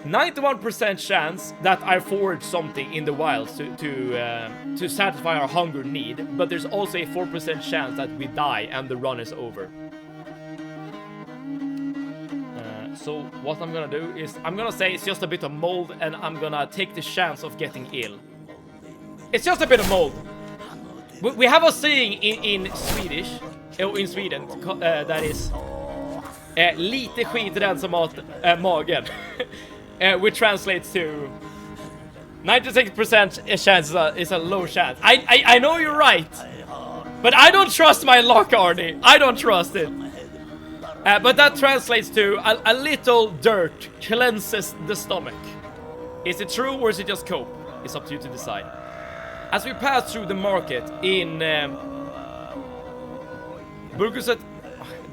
91% chance that I forage something in the wilds to satisfy our hunger need, but there's also a 4% chance that we die and the run is over. So what I'm gonna do is I'm gonna say it's just a bit of mold, and I'm gonna take the chance of getting ill. It's just a bit of mold. We have a saying in Swedish, in Sweden, that is lite skit rensar magen. Which translates to 96% chance is a low chance. I know you're right, but I don't trust my luck, Arnie. I don't trust it. But that translates to a little dirt cleanses the stomach. Is it true or is it just cope? It's up to you to decide. As we pass through the market in Burguset,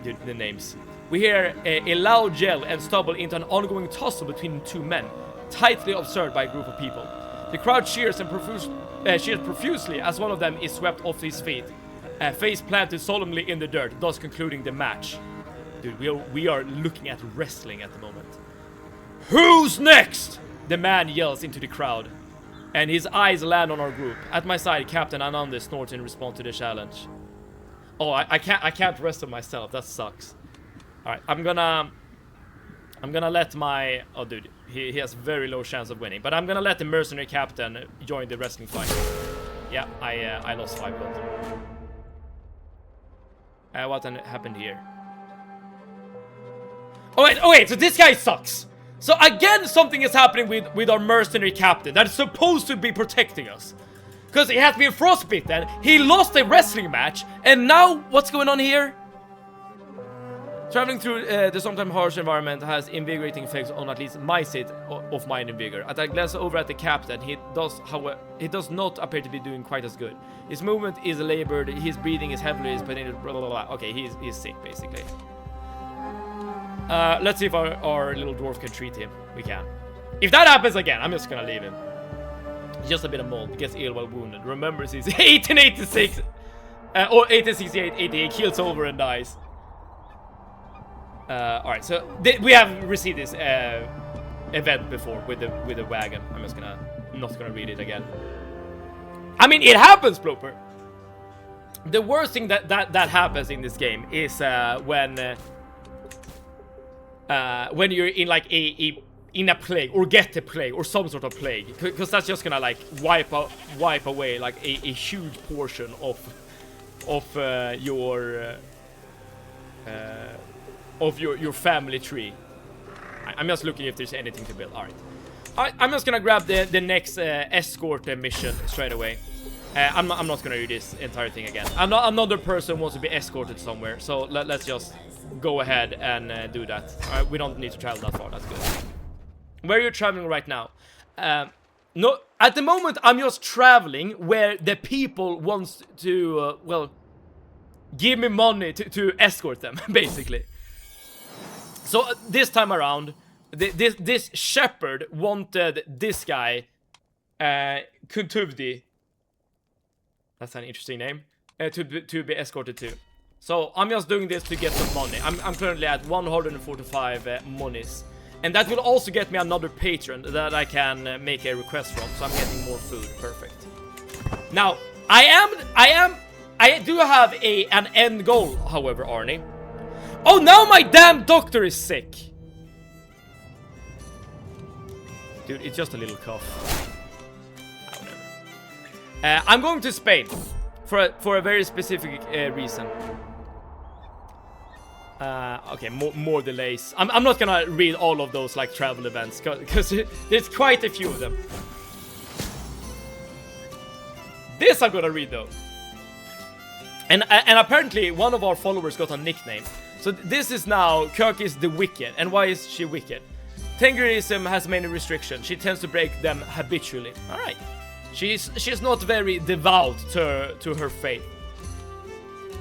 the names. We hear a loud yell and stumble into an ongoing tussle between two men. tightly observed by a group of people. The crowd cheers and cheers profusely as one of them is swept off his feet, face planted solemnly in the dirt, thus concluding the match. Dude, we are looking at wrestling at the moment. Who's next? The man yells into the crowd, and his eyes land on our group. At my side, Captain Ananda snorts in response to the challenge. Oh, I can't wrestle myself. That sucks. All right, I'm gonna let my... Oh, dude, he has very low chance of winning. But I'm gonna let the mercenary captain join the wrestling fight. Yeah, I lost 5 gold. What happened here? Oh wait, so this guy sucks. So again, something is happening with our mercenary captain that is supposed to be protecting us. Because he has been frostbitten, he lost a wrestling match, and now what's going on here? Traveling through the sometimes harsh environment has invigorating effects on at least my state of mind and vigor. As I glance over at the captain, he does not appear to be doing quite as good. His movement is labored, his breathing is heavily, his blah, blah, blah, blah. Okay, he's sick basically. Let's see if our little dwarf can treat him. We can. If that happens again, I'm just gonna leave him. Just a bit of mold, gets ill while wounded. Remembers his 1886 or 1868, 88, keels over and dies. Alright, so we have received this event before with the wagon. I'm just not gonna read it again. I mean, it happens, Bloper. The worst thing that happens in this game is when you're in like in a plague or get a plague or some sort of plague, because that's just gonna like wipe away like a huge portion of your family tree. I'm just looking if there's anything to build. All right, I'm just gonna grab the next escort mission straight away. I'm not gonna do this entire thing again. Another person wants to be escorted somewhere, so let's just go ahead and do that. All right, we don't need to travel that far. That's good. Where are you traveling right now? No, at the moment I'm just traveling where the people wants to well, give me money to escort them, basically. So this time around, this shepherd wanted this guy, Kuntuvdi. That's an interesting name. To be escorted to. So I'm just doing this to get some money. I'm currently at 145 monies, and that will also get me another patron that I can make a request from. So I'm getting more food. Perfect. Now I do have an end goal, however, Arnie. Oh, now my damn doctor is sick. Dude, it's just a little cough. Whatever. I'm going to Spain for a very specific reason. Okay, more delays. I'm not gonna read all of those like travel events because there's quite a few of them. This I'm gonna read though. And apparently one of our followers got a nickname. So this is now Kirk is the Wicked. And why is she wicked? Tengrism has many restrictions. She tends to break them habitually. All right. She's not very devout to her faith.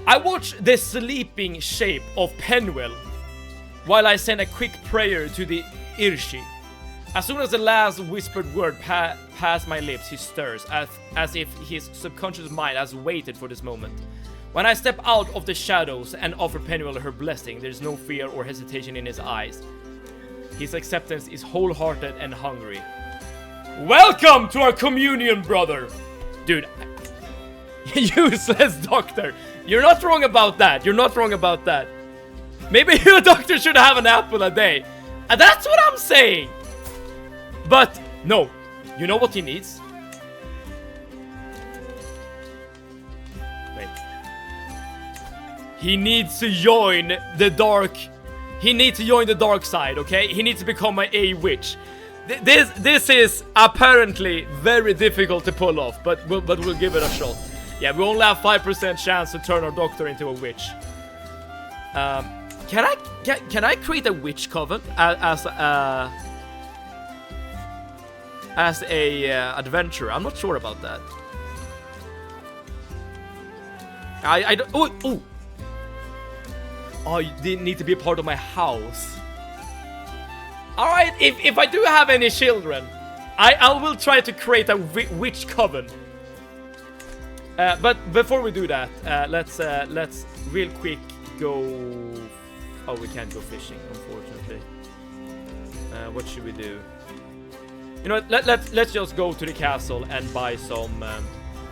I watch the sleeping shape of Penwell while I send a quick prayer to the Irshi. As soon as the last whispered word passed my lips, he stirs, as if his subconscious mind has waited for this moment. When I step out of the shadows and offer Penwell her blessing, there is no fear or hesitation in his eyes. His acceptance is wholehearted and hungry. Welcome to our communion, brother! Dude, useless doctor. You're not wrong about that. You're not wrong about that. Maybe your doctor should have an apple a day. And that's what I'm saying. But, no. You know what he needs? Wait. He needs to join the dark... He needs to join the dark side, okay? He needs to become a witch. This is apparently very difficult to pull off, but we'll give it a shot. Yeah, we only have 5% chance to turn our doctor into a witch. Can I create a witch coven as a adventurer? I'm not sure about that. I don't. Oh, you didn't need to be a part of my house. Alright, if I do have any children, I will try to create a witch coven. But before we do that, let's real quick go... Oh, we can't go fishing, unfortunately. What should we do? You know what, let's just go to the castle and buy some...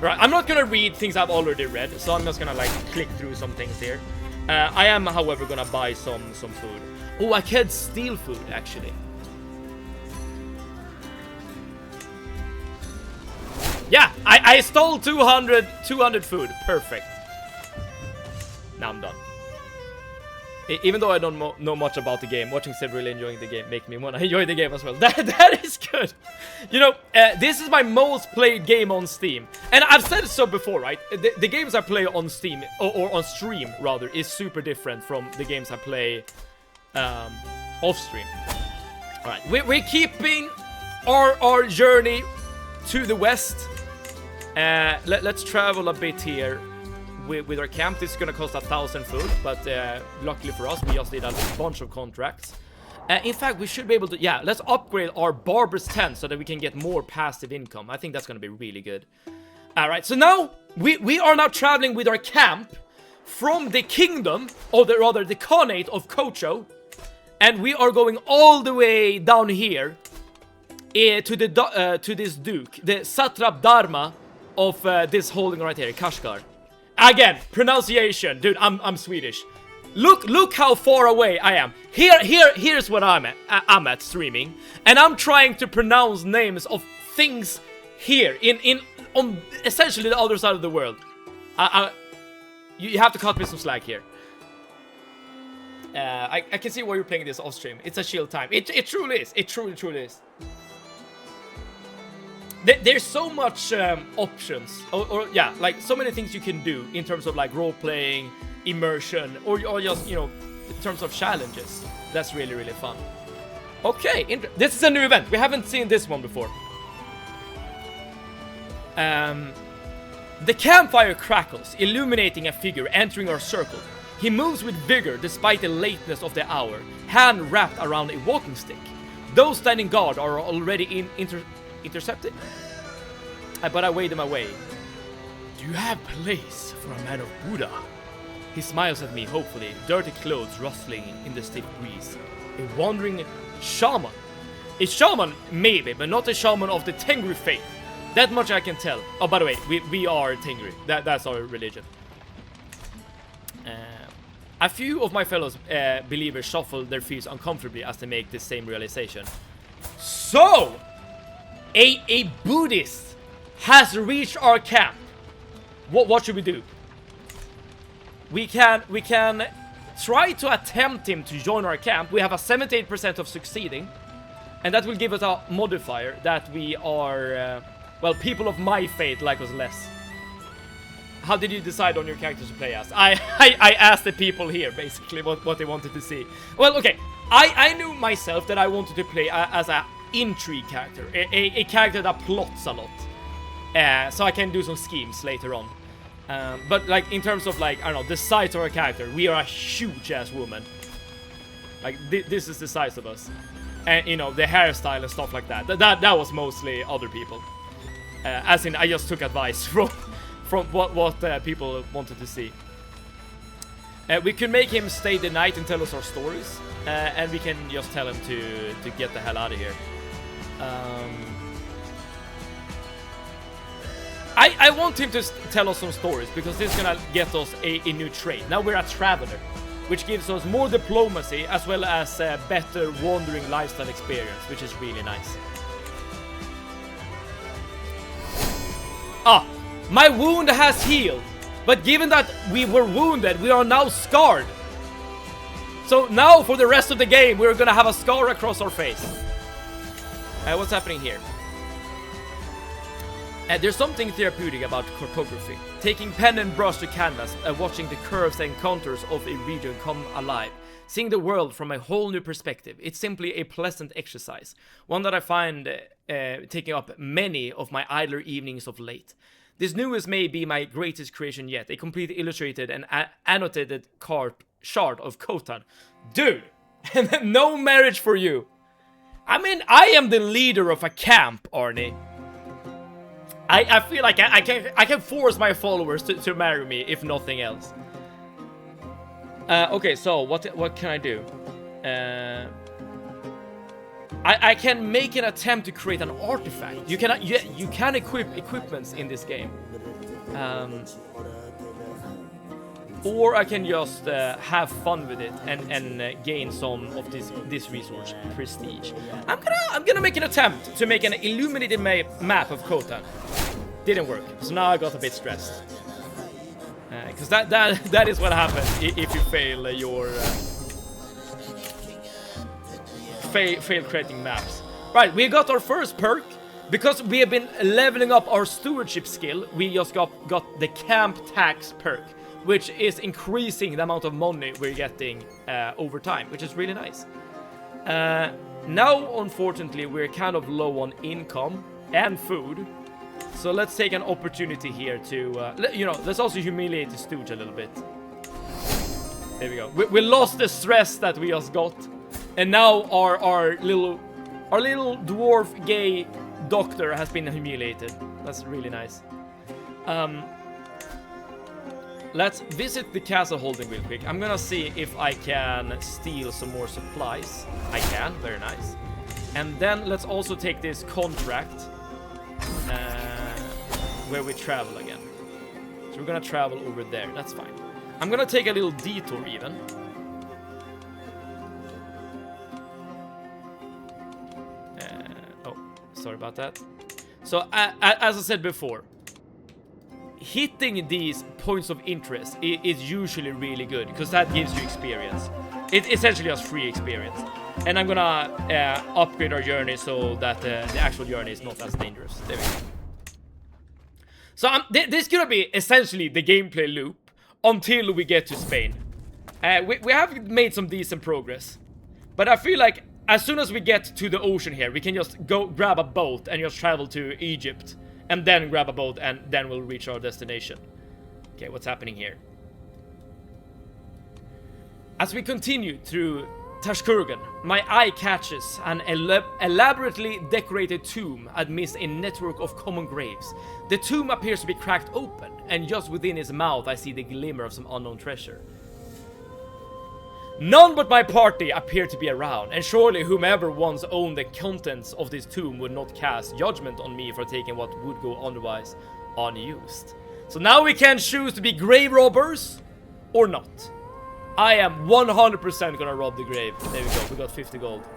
Right, I'm not gonna read things I've already read, so I'm just gonna like click through some things here. I am, however, gonna buy some food. Oh, I can steal food, actually. Yeah, I stole 200 food. Perfect. Now I'm done. Even though I don't know much about the game, watching Sid really enjoying the game make me want to enjoy the game as well. That is good. You know, this is my most played game on Steam. And I've said it so before, right? The games I play on Steam, or on stream, rather, is super different from the games I play off stream. Alright, we're keeping our journey to the west. Let's travel a bit here. With our camp. This is gonna cost 1,000 food, but luckily for us, we just did a bunch of contracts. In fact, we should be able to, yeah, let's upgrade our barber's tent so that we can get more passive income. I think that's gonna be really good. Alright, so now, we are now traveling with our camp from the kingdom, or rather the Khanate of Kocho, and we are going all the way down here to this duke, the Satrap Dharma of this holding right here, Kashgar. Again, pronunciation, dude. I'm Swedish. Look how far away I am. Here's what I'm at streaming, and I'm trying to pronounce names of things here on essentially the other side of the world. You have to cut me some slack here. I can see why you're playing this off stream. It's a chill time. It truly is. It truly is. There's so much options, or yeah, like so many things you can do in terms of like role-playing, immersion, or just, you know, in terms of challenges. That's really fun. Okay, this is a new event. We haven't seen this one before. The campfire crackles, illuminating a figure entering our circle. He moves with vigor despite the lateness of the hour, hand wrapped around a walking stick. Those standing guard are already intercepted, but I wave them away. Do you have place for a man of Buddha? He smiles at me hopefully, dirty clothes rustling in the stiff breeze. A wandering shaman. A shaman, maybe, but not a shaman of the Tengri faith. That much I can tell. Oh, by the way, we are Tengri. That's our religion. A few of my fellow believers shuffle their feet uncomfortably as they make the same realization. So, a Buddhist has reached our camp. What should we do? We can try to attempt him to join our camp. We have a 78% of succeeding, and that will give us a modifier that we are, well, people of my faith like us less. How did you decide on your characters to play as? I asked the people here basically what they wanted to see. Well, okay, I knew myself that I wanted to play as a intrigue character, a character that plots a lot, so I can do some schemes later on. But like in terms of like, I don't know, the size of our character, we are a huge ass woman. Like this is the size of us, and you know, the hairstyle and stuff like that. That was mostly other people. As in, I just took advice from what people wanted to see. We could make him stay the night and tell us our stories, and we can just tell him to get the hell out of here. I want him to tell us some stories, because this is gonna get us a new trait. Now we're a traveler, which gives us more diplomacy as well as a better wandering lifestyle experience, which is really nice. Ah, my wound has healed, but given that we were wounded, we are now scarred. So now for the rest of the game, we're gonna have a scar across our face. What's happening here? There's something therapeutic about cartography. Taking pen and brush to canvas and watching the curves and contours of a region come alive. Seeing the world from a whole new perspective. It's simply a pleasant exercise. One that I find taking up many of my idler evenings of late. This newest may be my greatest creation yet. A complete illustrated and annotated chart of Khotan. Dude! No marriage for you! I mean, I am the leader of a camp, Arnie. I feel like I can force my followers to marry me, if nothing else. Okay, so what can I do? I can make an attempt to create an artifact. You can equip equipments in this game. Or I can just have fun with it and gain some of this resource, prestige. I'm gonna make an attempt to make an illuminated map of Khotan. Didn't work, so now I got a bit stressed. Because that is what happens if you fail your fail creating maps. Right, we got our first perk. Because we have been leveling up our stewardship skill, we just got the camp tax perk, which is increasing the amount of money we're getting over time, which is really nice. Now, unfortunately, we're kind of low on income and food. So let's take an opportunity here to, let's also humiliate the stooge a little bit. There we go. We lost the stress that we just got. And now our little dwarf gay doctor has been humiliated. That's really nice. Let's visit the castle holding real quick. I'm gonna see if I can steal some more supplies. I can, very nice. And then let's also take this contract where we travel again. So we're gonna travel over there, that's fine. I'm gonna take a little detour even. Sorry about that. So, as I said before, hitting these points of interest is usually really good, because that gives you experience. It essentially has free experience. And I'm gonna upgrade our journey so that the actual journey is not as dangerous. There we go. So this is gonna be essentially the gameplay loop until we get to Spain. We have made some decent progress, but I feel like as soon as we get to the ocean here, we can just go grab a boat and just travel to Egypt, and then grab a boat, and then we'll reach our destination. Okay, what's happening here? As we continue through Tashkurgan, my eye catches an elaborately decorated tomb amidst a network of common graves. The tomb appears to be cracked open, and just within its mouth I see the glimmer of some unknown treasure. None but my party appear to be around, and surely whomever once owned the contents of this tomb would not cast judgment on me for taking what would go otherwise unused. So now we can choose to be grave robbers or not. I am 100% gonna rob the grave. There we go, we got 50 gold.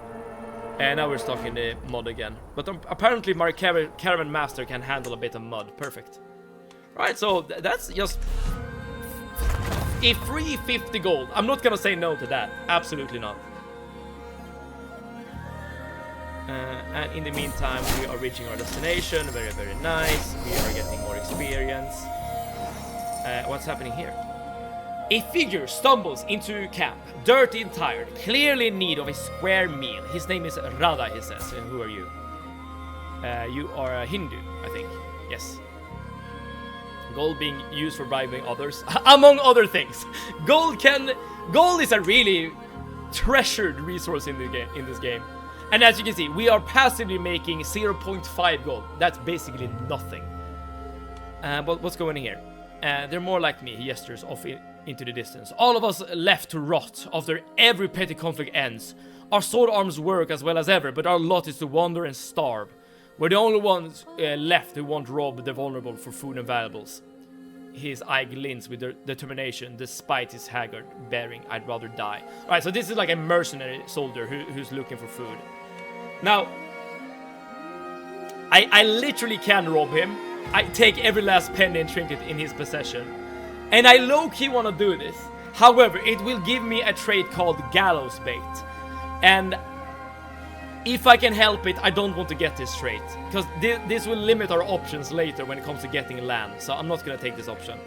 And now we're stuck in the mud again. But apparently my caravan master can handle a bit of mud. Perfect. Right, so that's just a free 50 gold. I'm not gonna say no to that. Absolutely not. And in the meantime, we are reaching our destination. Very, very nice. We are getting more experience. What's happening here? A figure stumbles into camp, dirty and tired, clearly in need of a square meal. His name is Radha, he says. And who are you? You are a Hindu, I think. Yes. Gold being used for bribing others, among other things. Gold is a really treasured resource in this game. And as you can see, we are passively making 0.5 gold. That's basically nothing. But what's going on here? They're more like me, he gestures off into the distance. All of us left to rot after every petty conflict ends. Our sword arms work as well as ever, but our lot is to wander and starve. We're the only ones left who won't rob the vulnerable for food and valuables. His eye glints with determination, despite his haggard bearing. I'd rather die. Alright, so this is like a mercenary soldier who's looking for food. Now, I literally can rob him. I take every last penny and trinket in his possession. And I low-key want to do this. However, it will give me a trait called Gallows Bait. And if I can help it, I don't want to get this trait, because this will limit our options later when it comes to getting land, so I'm not going to take this option.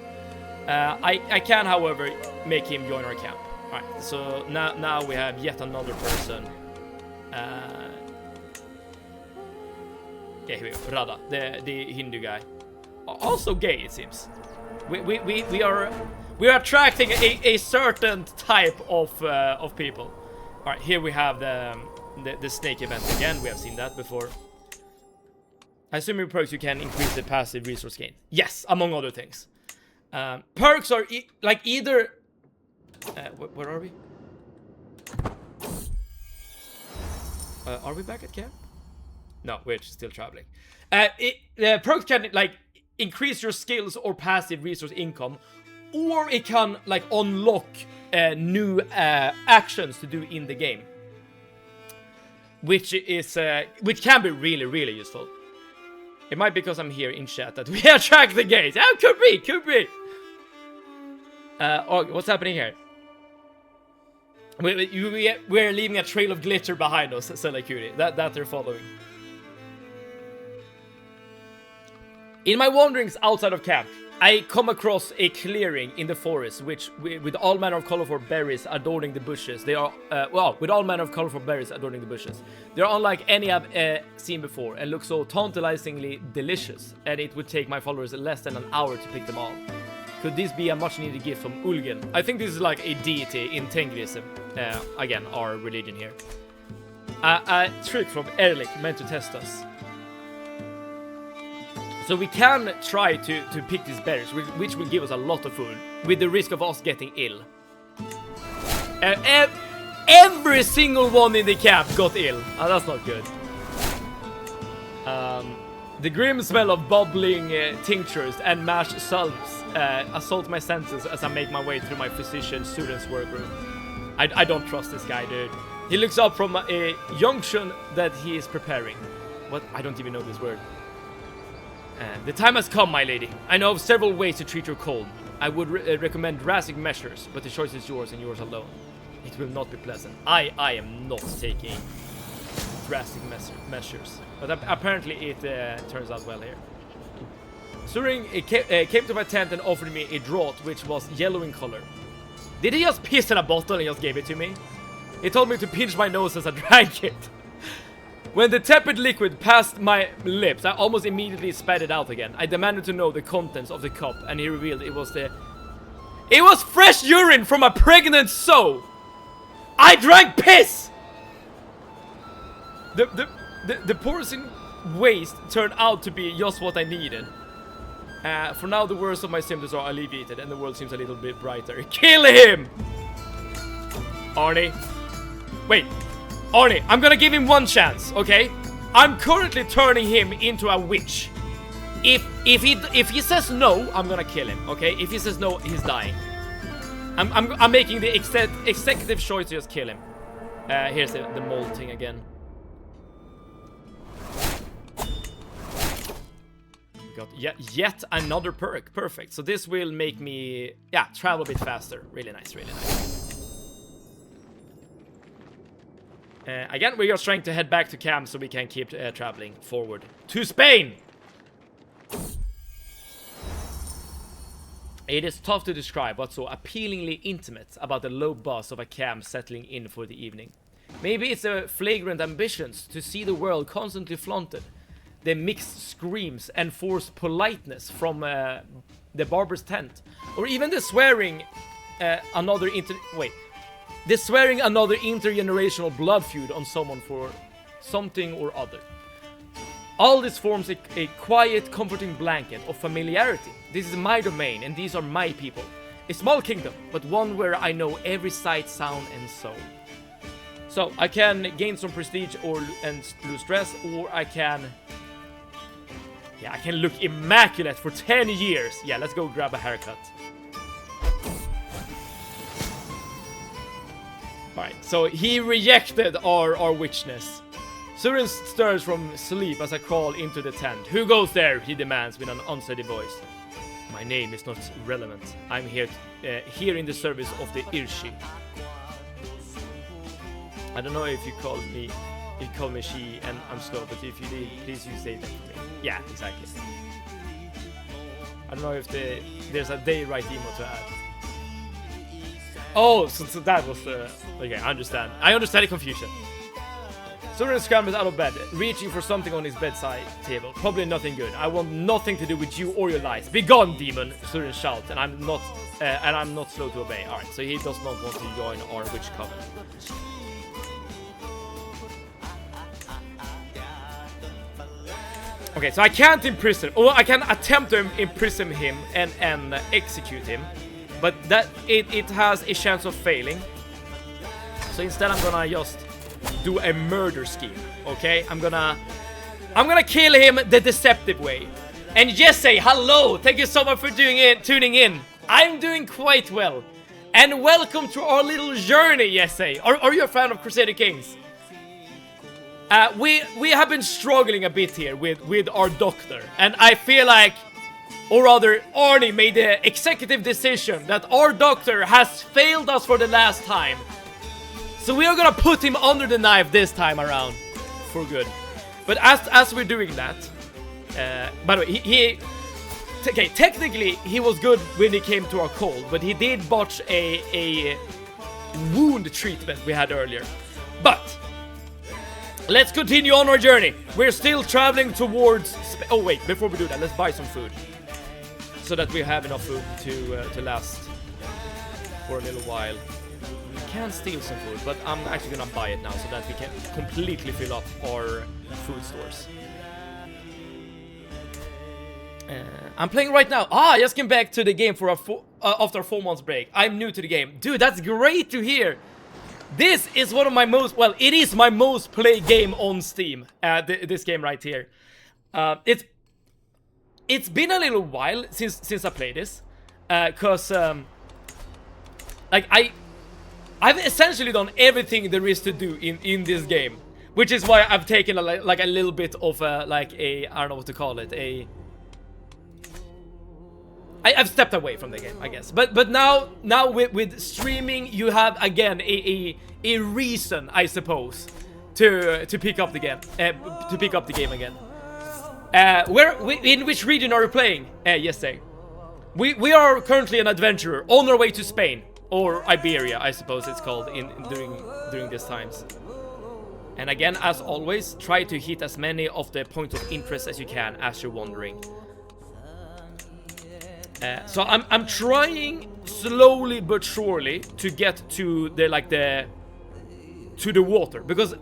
I can, however, make him join our camp. Alright, so now we have yet another person. Yeah, here we go, Radha, the Hindu guy. Also gay, it seems. We are attracting a certain type of people. Alright, here we have the snake event again. We have seen that before. I assume in perks you can increase the passive resource gain. Yes, among other things. Perks are like either... where are we? Are we back at camp? No, we're still traveling. Perks can like increase your skills or passive resource income, or it can like unlock new actions to do in the game, which can be really useful. It might be because I'm here in chat that we attract the gates. Oh, could be. Oh, what's happening here? We're leaving a trail of glitter behind us, Selakuri. That they're following. In my wanderings outside of camp, I come across a clearing in the forest, with all manner of colorful berries adorning the bushes. They are, with all manner of colorful berries adorning the bushes. They are unlike any I've seen before and look so tantalizingly delicious, and it would take my followers less than an hour to pick them all. Could this be a much needed gift from Ulgen? I think this is like a deity in Tengrism. Again, our religion here. A trick from Erlik meant to test us. So we can try to pick these berries, which will give us a lot of food, with the risk of us getting ill. Every single one in the camp got ill. That's not good. The grim smell of bubbling tinctures and mashed salves assault my senses as I make my way through my physician student's workroom. I don't trust this guy, dude. He looks up from a junction that he is preparing. What? I don't even know this word. The time has come, my lady. I know of several ways to treat your cold. I would recommend drastic measures, but the choice is yours and yours alone. It will not be pleasant. I am not taking drastic measures. But apparently it turns out well here. Suring came to my tent and offered me a draught which was yellow in color. Did he just piss in a bottle and just gave it to me? He told me to pinch my nose as I drank it. When the tepid liquid passed my lips, I almost immediately spat it out again. I demanded to know the contents of the cup, and he revealed it was fresh urine from a pregnant sow! I drank piss! The porcine waste turned out to be just what I needed. For now, the worst of my symptoms are alleviated, and the world seems a little bit brighter. Kill him! Arnie. Wait. Arnie, I'm gonna give him one chance, okay? I'm currently turning him into a witch. If he says no, I'm gonna kill him, okay? If he says no, he's dying. I'm making the executive choice to just kill him. Here's the molting again. Got yet another perk. Perfect. So this will make me travel a bit faster. Really nice, really nice. Again, we are trying to head back to camp so we can keep traveling forward to Spain. It is tough to describe what's so appealingly intimate about the low buzz of a camp settling in for the evening. Maybe it's the flagrant ambitions to see the world constantly flaunted, the mixed screams and forced politeness from the barber's tent, or even the swearing another intergenerational blood feud on someone for something or other. All this forms a quiet, comforting blanket of familiarity. This is my domain, and these are my people. A small kingdom, but one where I know every sight, sound, and soul. So, I can gain some prestige and lose stress, or I can look immaculate for 10 years. Yeah, let's go grab a haircut. Alright, so he rejected our witchness. Surin stirs from sleep as I crawl into the tent. Who goes there? He demands with an unsteady voice. My name is not relevant. I'm here in the service of the Irshi. I don't know if you call me she and I'm slow, but if you did, please you say that to me. Yeah, exactly. I don't know if there's a day right emo to add. Oh, so that was okay, I understand. I understand the confusion. Surin scrambles out of bed, reaching for something on his bedside table. Probably nothing good. I want nothing to do with you or your lies. Be gone, demon! Surin shouts, and I'm not slow to obey. Alright, so he does not want to join our witch coven. Okay, so I can't imprison, or I can attempt to imprison him and execute him, but that it has a chance of failing. So instead, I'm gonna just do a murder scheme. Okay, I'm gonna kill him the deceptive way. And Jesse, hello! Thank you so much for tuning in. I'm doing quite well, and welcome to our little journey, Jesse. Are you a fan of Crusader Kings? We have been struggling a bit here with our doctor, and I feel like, or rather, Arnie made the executive decision that our doctor has failed us for the last time. So we are gonna put him under the knife this time around, for good. But as we're doing that, by the way, okay, technically he was good when he came to our cold, but he did botch a wound treatment we had earlier. But let's continue on our journey. We're still traveling towards oh wait, before we do that, let's buy some food, so that we have enough food to last for a little while. We can steal some food, but I'm actually gonna buy it now so that we can completely fill up our food stores. I'm playing right now. I just came back to the game for after a 4 months break. I'm new to the game. Dude, that's great to hear. This is one of my most, well, it is my most played game on Steam. This game right here. It's been a little while since I played this, cause like I've essentially done everything there is to do in this game, which is why I've taken a little bit of like a, I don't know what to call it, I've stepped away from the game, I guess. But now with streaming, you have again a reason, I suppose, to pick up the game, again. In which region are you playing? Yes, we are currently an adventurer on our way to Spain, or Iberia, I suppose it's called during these times. And again, as always, try to hit as many of the points of interest as you can as you're wandering. So I'm trying slowly but surely to get to the water, because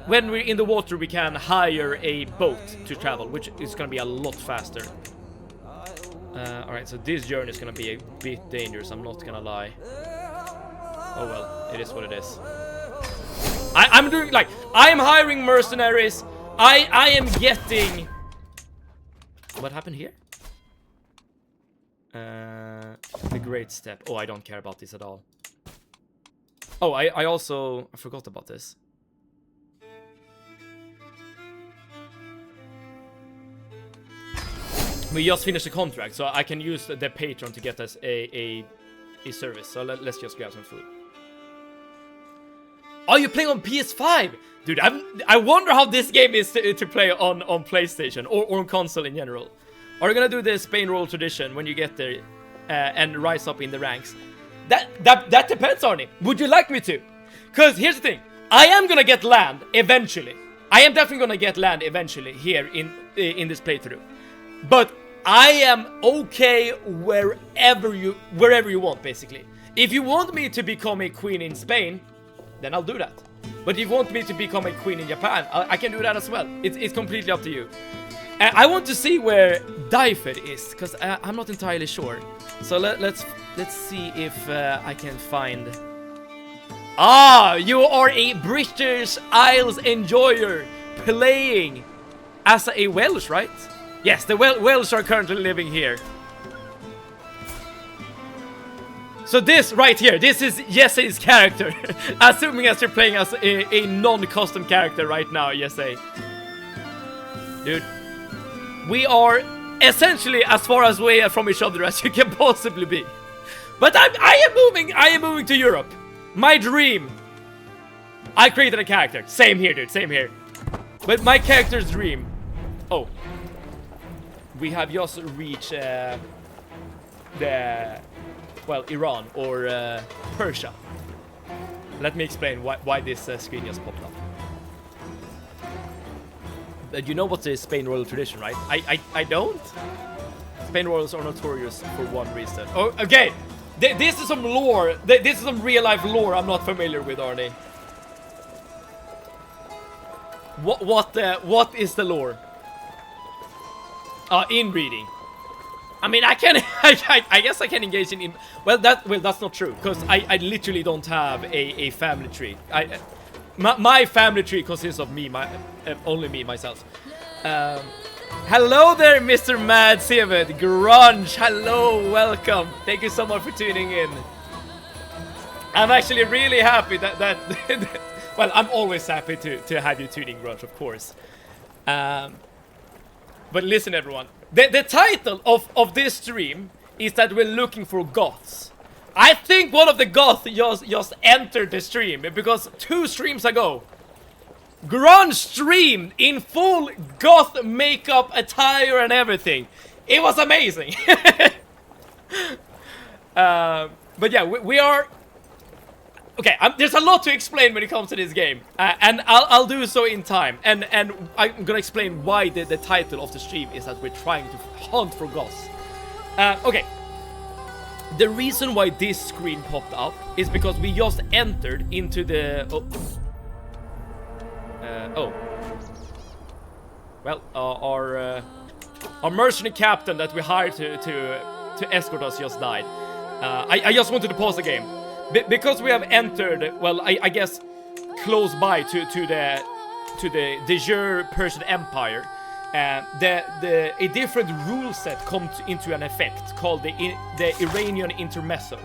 when we're in the water we can hire a boat to travel, which is gonna be a lot faster. Alright, so this journey is gonna be a bit dangerous, I'm not gonna lie. Oh well, it is what it is. I'm doing, like, I am hiring mercenaries. I am getting... What happened here? The great step. Oh, I don't care about this at all. Oh, I also... I forgot about this. We just finished the contract, so I can use the Patreon to get us a service. So let's just grab some food. Oh, you playing on PS5? Dude, I wonder how this game is to play on PlayStation or on console in general. Are you gonna do the Spain roll tradition when you get there and rise up in the ranks? That depends, Arnie. Would you like me to? Because here's the thing. I am gonna get land eventually. I am definitely gonna get land eventually here in this playthrough. But I am okay wherever you want, basically. If you want me to become a queen in Spain, then I'll do that. But if you want me to become a queen in Japan, I can do that as well. It's completely up to you. I want to see where Dyfed is, because I'm not entirely sure. So let's see if I can find... Ah, you are a British Isles enjoyer playing as a Welsh, right? Yes, the Welsh are currently living here. So this right here, this is Jesse's character. Assuming as you're playing as a non-custom character right now, Jesse. Dude, we are essentially as far away from each other as you can possibly be. But I am moving to Europe. My dream. I created a character. Same here, dude, same here. But my character's dream. Oh. We have just reached Iran or Persia. Let me explain why this screen just popped up. You know what's the Spain royal tradition, right? I don't? Spain royals are notorious for one reason. Oh, okay! This is some lore. This is some real-life lore I'm not familiar with, Arnie. What is the lore? Inbreeding. I mean, I can. I guess I can engage in. Well, that's not true, because I literally don't have a family tree. My family tree consists of me, only me, myself. Hello there, Mr. Mad Seven Grunge. Hello, welcome. Thank you so much for tuning in. I'm actually really happy that well, I'm always happy to have you tuning, Grunge, of course. But listen, everyone. The title of this stream is that we're looking for Goths. I think one of the Goths just entered the stream, because 2 streams ago, Grunge streamed in full Goth makeup, attire, and everything. It was amazing. But yeah, we are... Okay, there's a lot to explain when it comes to this game, and I'll do so in time. And I'm gonna explain why the title of the stream is that we're trying to hunt for Goths. Okay, the reason why this screen popped up is because we just entered into the... Well, our mercenary captain that we hired to escort us just died. I just wanted to pause the game. Because we have entered, well, I guess, close by to the de jure Persian Empire, a different rule set comes into an effect called the Iranian Intermezzo.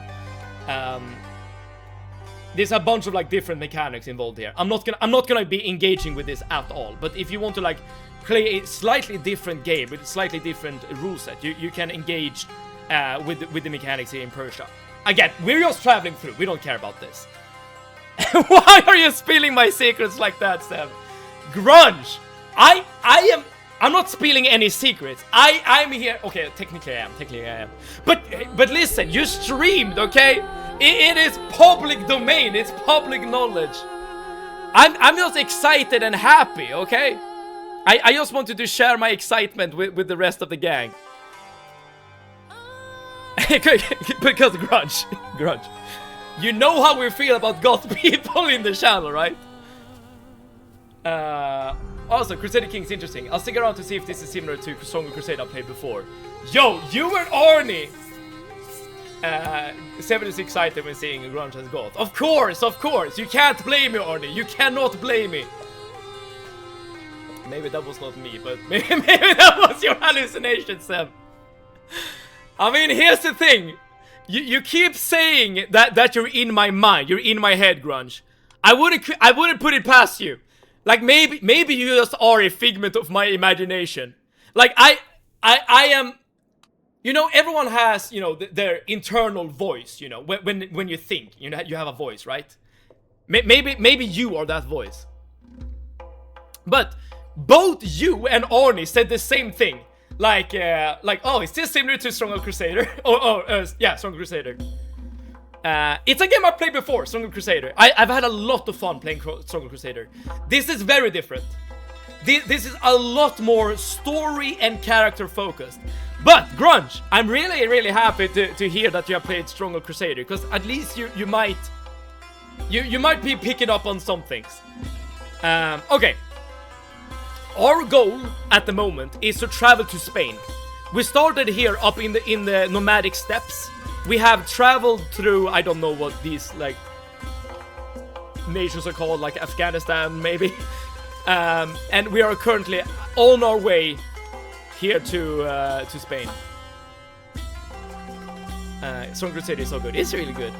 There's a bunch of like different mechanics involved here. I'm not gonna be engaging with this at all. But if you want to like play a slightly different game with a slightly different rule set, you can engage with the mechanics here in Persia. Again, we're just traveling through. We don't care about this. Why are you spilling my secrets like that, Sam? Grunge! I'm not spilling any secrets. I'm here. Okay, technically I am. But listen, you streamed, okay? It is public domain. It's public knowledge. I'm just excited and happy, okay? I just wanted to share my excitement with the rest of the gang. Because Grunge. You know how we feel about Goth people in the channel, right? Also, Crusader King's interesting. I'll stick around to see if this is similar to Song of Crusader I played before. Yo, you and Arnie! 76 excited when seeing Grunge as Goth. Of course! You can't blame me, Arnie. You cannot blame me. Maybe that was not me, but maybe that was your hallucination, Sam. I mean, here's the thing. You keep saying that you're in my mind, you're in my head, Grunge. I wouldn't put it past you. Like maybe you just are a figment of my imagination. Like I am. You know, everyone has, you know, their internal voice. You know, when you think, you know, you have a voice, right? Maybe you are that voice. But both you and Arnie said the same thing. Like, oh, is this similar to Strong of Crusader? Yeah, Strong of Crusader. It's a game I played before, Strong of Crusader. I've had a lot of fun playing Strong of Crusader. This is very different. This is a lot more story and character focused. But, Grunge, I'm really, really happy to hear that you have played Strong of Crusader, because at least you might be picking up on some things. Okay. Our goal at the moment is to travel to Spain. We started here up in the nomadic steppes. We have traveled through, I don't know what these like nations are called, like Afghanistan maybe. And we are currently on our way here to Spain. Song Crusader is so good. It's really good.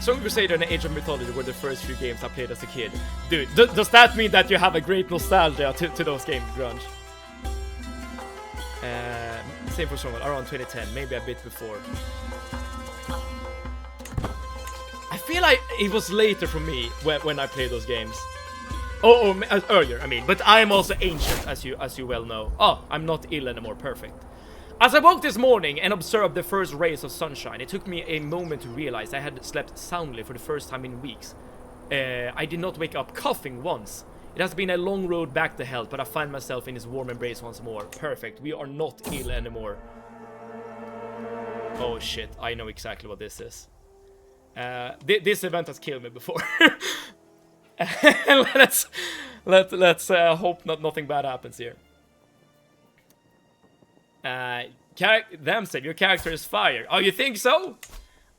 Song Crusader and Age of Mythology were the first few games I played as a kid. Dude, does that mean that you have a great nostalgia to those games, Grunge? Same for Stronghold, around 2010, maybe a bit before. I feel like it was later for me when I played those games. Earlier, I mean. But I am also ancient, as you well know. Oh, I'm not ill anymore, perfect. As I woke this morning and observed the first rays of sunshine, it took me a moment to realize I had slept soundly for the first time in weeks. I did not wake up coughing once. It has been a long road back to health, but I find myself in his warm embrace once more. Perfect, we are not ill anymore. Oh shit, I know exactly what this is. This event has killed me before. let's hope nothing bad happens here. Damson, your character is fire. Oh, you think so?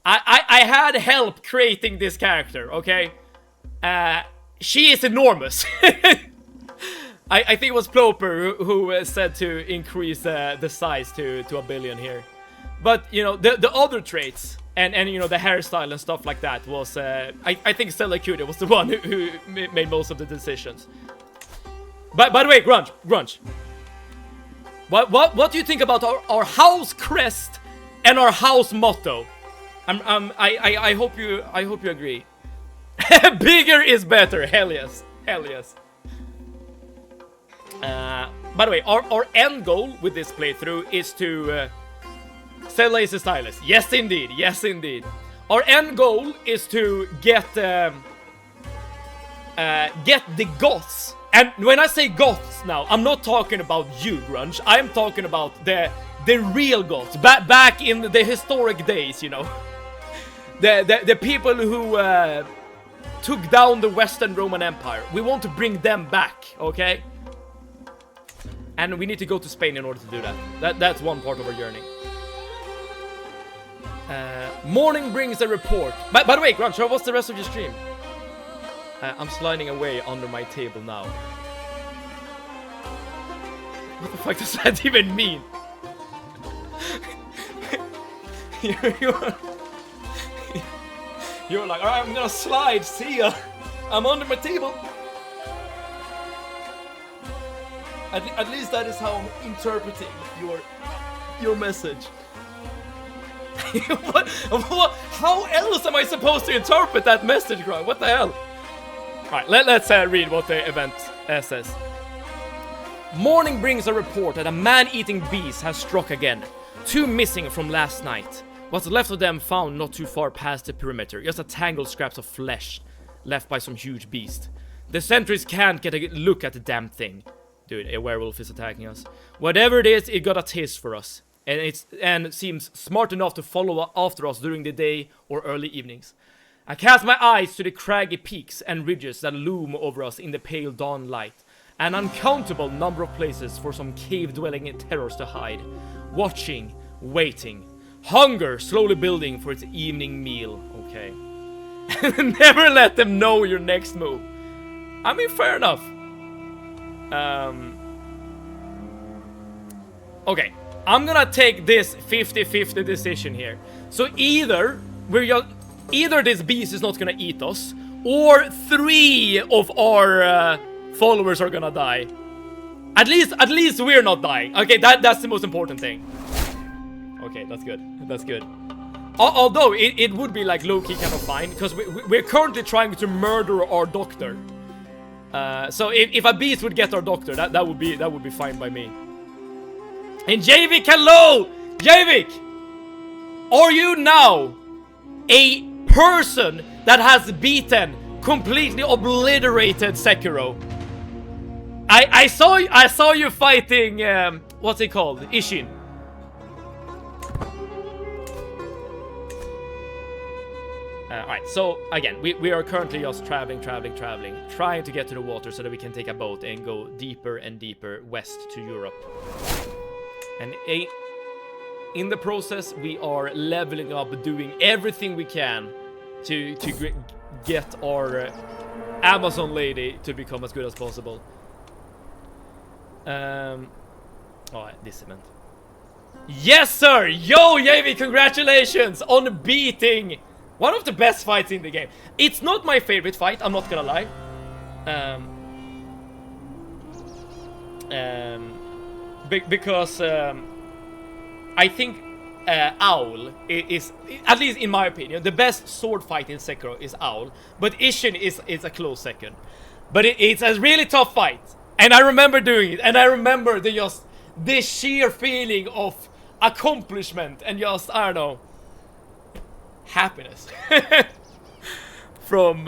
I had help creating this character, okay? She is enormous. I think it was Ploper who said to increase the size to 1 billion here. But, you know, the other traits, and you know, the hairstyle and stuff like that was, I think Stella Cutie was the one who made most of the decisions. By the way, Grunge. What do you think about our house crest and our house motto? I hope you agree. Bigger is better. Hell yes. By the way, our end goal with this playthrough is to sell laser stylus. Yes, indeed. Our end goal is to get the Goths. And when I say Goths now, I'm not talking about you, Grunge. I'm talking about the real Goths, back in the historic days, you know. The people who took down the Western Roman Empire. We want to bring them back, okay? And we need to go to Spain in order to do that. That's one part of our journey. Morning brings a report. By the way, Grunge, what's the rest of your stream? I'm sliding away under my table now. What the fuck does that even mean? You're like, alright, I'm gonna slide, see ya. I'm under my table. At least that is how I'm interpreting your message. what? How else am I supposed to interpret that message, Grung? What the hell? Alright, let's read what the event says. Morning brings a report that a man-eating beast has struck again. 2 missing from last night. What's left of them found not too far past the perimeter. Just a tangled scraps of flesh left by some huge beast. The sentries can't get a look at the damn thing. Dude, a werewolf is attacking us. Whatever it is, it got a taste for us. And seems smart enough to follow after us during the day or early evenings. I cast my eyes to the craggy peaks and ridges that loom over us in the pale dawn light. An uncountable number of places for some cave-dwelling terrors to hide. Watching, waiting. Hunger slowly building for its evening meal. Okay. Never let them know your next move. I mean, fair enough. Okay. I'm gonna take this 50-50 decision here. So either this beast is not gonna eat us, or 3 of our followers are gonna die. At least we're not dying. Okay, that's the most important thing. Okay, that's good. Although it would be like low-key kind of fine, because we're currently trying to murder our doctor. So if a beast would get our doctor, that would be fine by me. And Javik, hello! Javik! Are you now a person that has beaten, completely obliterated Sekiro? I saw you fighting, what's it called? Ishin. Alright, so again, we are currently just traveling, trying to get to the water so that we can take a boat and go deeper and deeper west to Europe. And in the process, we are leveling up, doing everything we can to get our Amazon lady to become as good as possible. Oh, this event. Yes, sir! Yo, Yavi, congratulations on beating one of the best fights in the game. It's not my favorite fight, I'm not gonna lie. Because I think Owl is, at least in my opinion, the best sword fight in Sekiro is Owl. But Ishin is a close second. But it's a really tough fight. And I remember doing it. And I remember the sheer feeling of accomplishment and just, I don't know, happiness from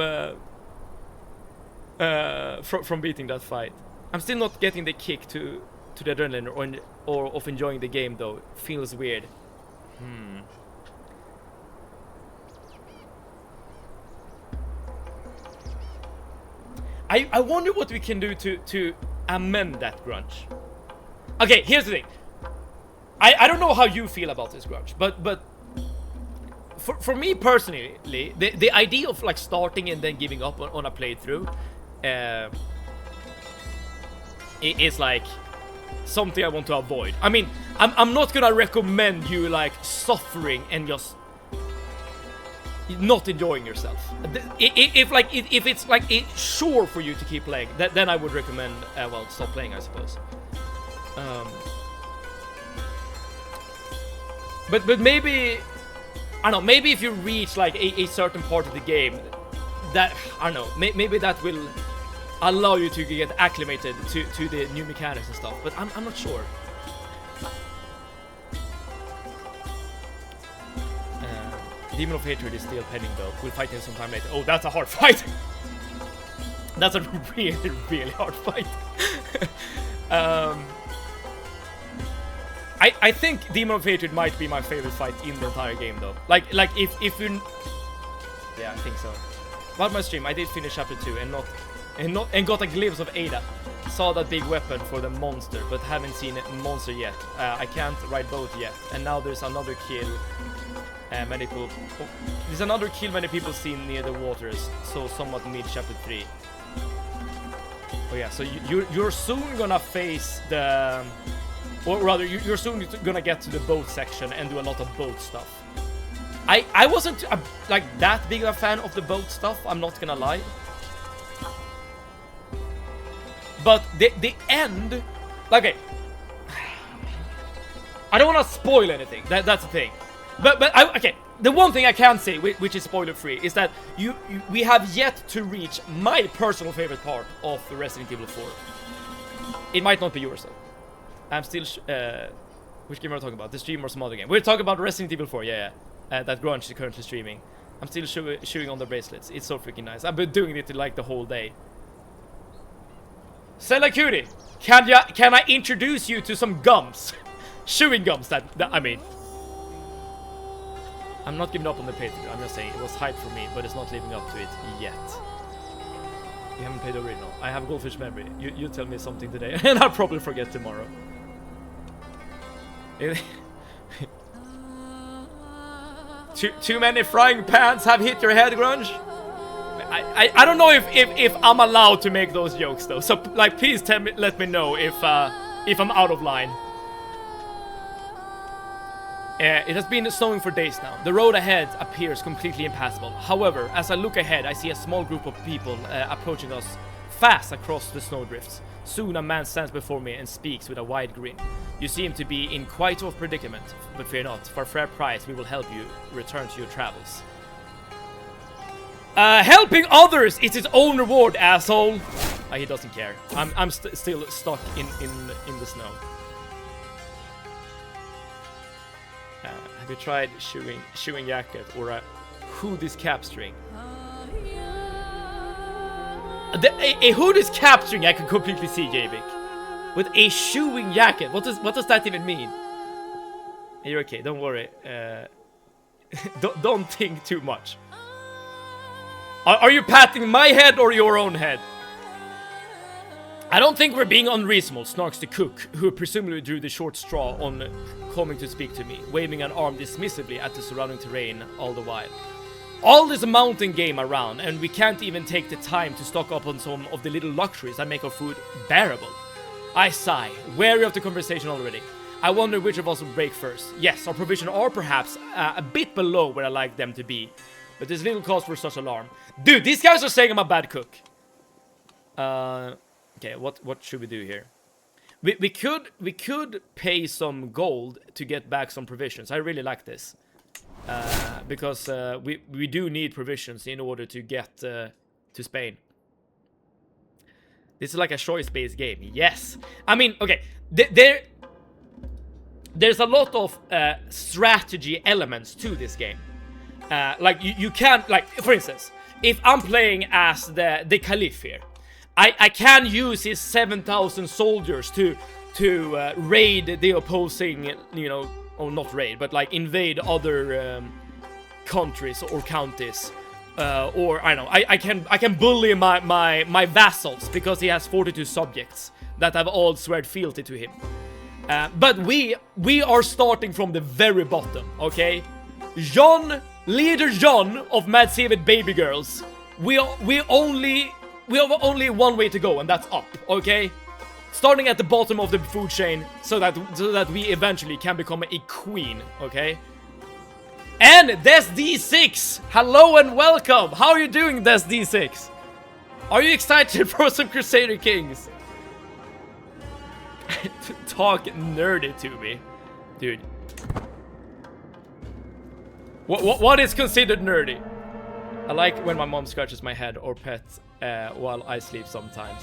beating that fight. I'm still not getting the kick to the adrenaline or of enjoying the game though. It feels weird. I wonder what we can do to amend that, Grunge. Okay, here's the thing. I don't know how you feel about this, Grudge, but for me personally, the idea of like starting and then giving up on a playthrough is like something I want to avoid. I mean, I'm not gonna recommend you like suffering and just not enjoying yourself. If it's like it's sure for you to keep playing, then I would recommend well, stop playing, I suppose. But maybe, I don't know, maybe if you reach like a certain part of the game, that, I don't know, maybe that will allow you to get acclimated to the new mechanics and stuff, but I'm not sure. Demon of Hatred is still pending though. We'll fight him sometime later. Oh, that's a hard fight! That's a really, really hard fight. I think Demon of Hatred might be my favorite fight in the entire game though. Like if you... Yeah, I think so. About my stream, I did finish chapter 2 and got a glimpse of Ada. Saw that big weapon for the monster, but haven't seen a monster yet. I can't ride boat yet. And now there's another kill. There's another kill many people seen near the waters, so somewhat mid chapter 3. Oh yeah, so you're soon gonna face the... Or rather, you're soon gonna get to the boat section and do a lot of boat stuff. I wasn't like that big of a fan of the boat stuff, I'm not gonna lie. But the end... Okay. I don't wanna spoil anything, that's the thing. But okay, the one thing I can say, which is spoiler free, is that we have yet to reach my personal favorite part of the Resident Evil 4. It might not be yours though. I'm still which game are we talking about? The stream or some other game? We're talking about Resident Evil 4, yeah. That Grunge is currently streaming. I'm still chewing on the bracelets. It's so freaking nice. I've been doing it like the whole day. Sella Cutie, can I introduce you to some gums? Chewing gums, that I mean. I'm not giving up on the playthrough, I'm just saying, it was hype for me, but it's not living up to it yet. You haven't played the original. I have goldfish memory. You tell me something today, and I'll probably forget tomorrow. Too many frying pans have hit your head, Grunge? I don't know if I'm allowed to make those jokes, though, so, like, please let me know if I'm out of line. It has been snowing for days now. The road ahead appears completely impassable. However, as I look ahead, I see a small group of people approaching us fast across the snowdrifts. Soon a man stands before me and speaks with a wide grin. You seem to be in quite a predicament, but fear not. For a fair price, we will help you return to your travels. Helping others is its own reward, asshole! He doesn't care. I'm still stuck in the snow. Have you tried shoeing jacket or a hoodie's cap string? A hoodie's cap string I can completely see, Javik. With a shoeing jacket, what does that even mean? You're okay, don't worry. Don't think too much. Are you patting my head or your own head? I don't think we're being unreasonable, snarks the cook, who presumably drew the short straw on coming to speak to me, waving an arm dismissively at the surrounding terrain all the while. All this mountain game around, and we can't even take the time to stock up on some of the little luxuries that make our food bearable. I sigh, wary of the conversation already. I wonder which of us will break first. Yes, our provisions are perhaps a bit below where I like them to be, but there's little cause for such alarm. Dude, these guys are saying I'm a bad cook. Okay, what should we do here? We could pay some gold to get back some provisions. I really like this. Because we do need provisions in order to get to Spain. This is like a choice-based game. Yes. I mean, okay, there's a lot of strategy elements to this game. Like you can't, like, for instance, if I'm playing as the Caliph here, I can use his 7,000 soldiers to raid the opposing, you know, or not raid, but like invade other countries or counties, or I don't know, I can bully my vassals because he has 42 subjects that have all swear fealty to him. But we are starting from the very bottom, okay? Leader John of Mad Saved Baby Girls. We have only one way to go, and that's up, okay? Starting at the bottom of the food chain, so that we eventually can become a queen, okay? And Des D6, hello and welcome. How are you doing, Des D6? Are you excited for some Crusader Kings? Talk nerdy to me, dude. What is considered nerdy? I like when my mom scratches my head or pets while I sleep sometimes.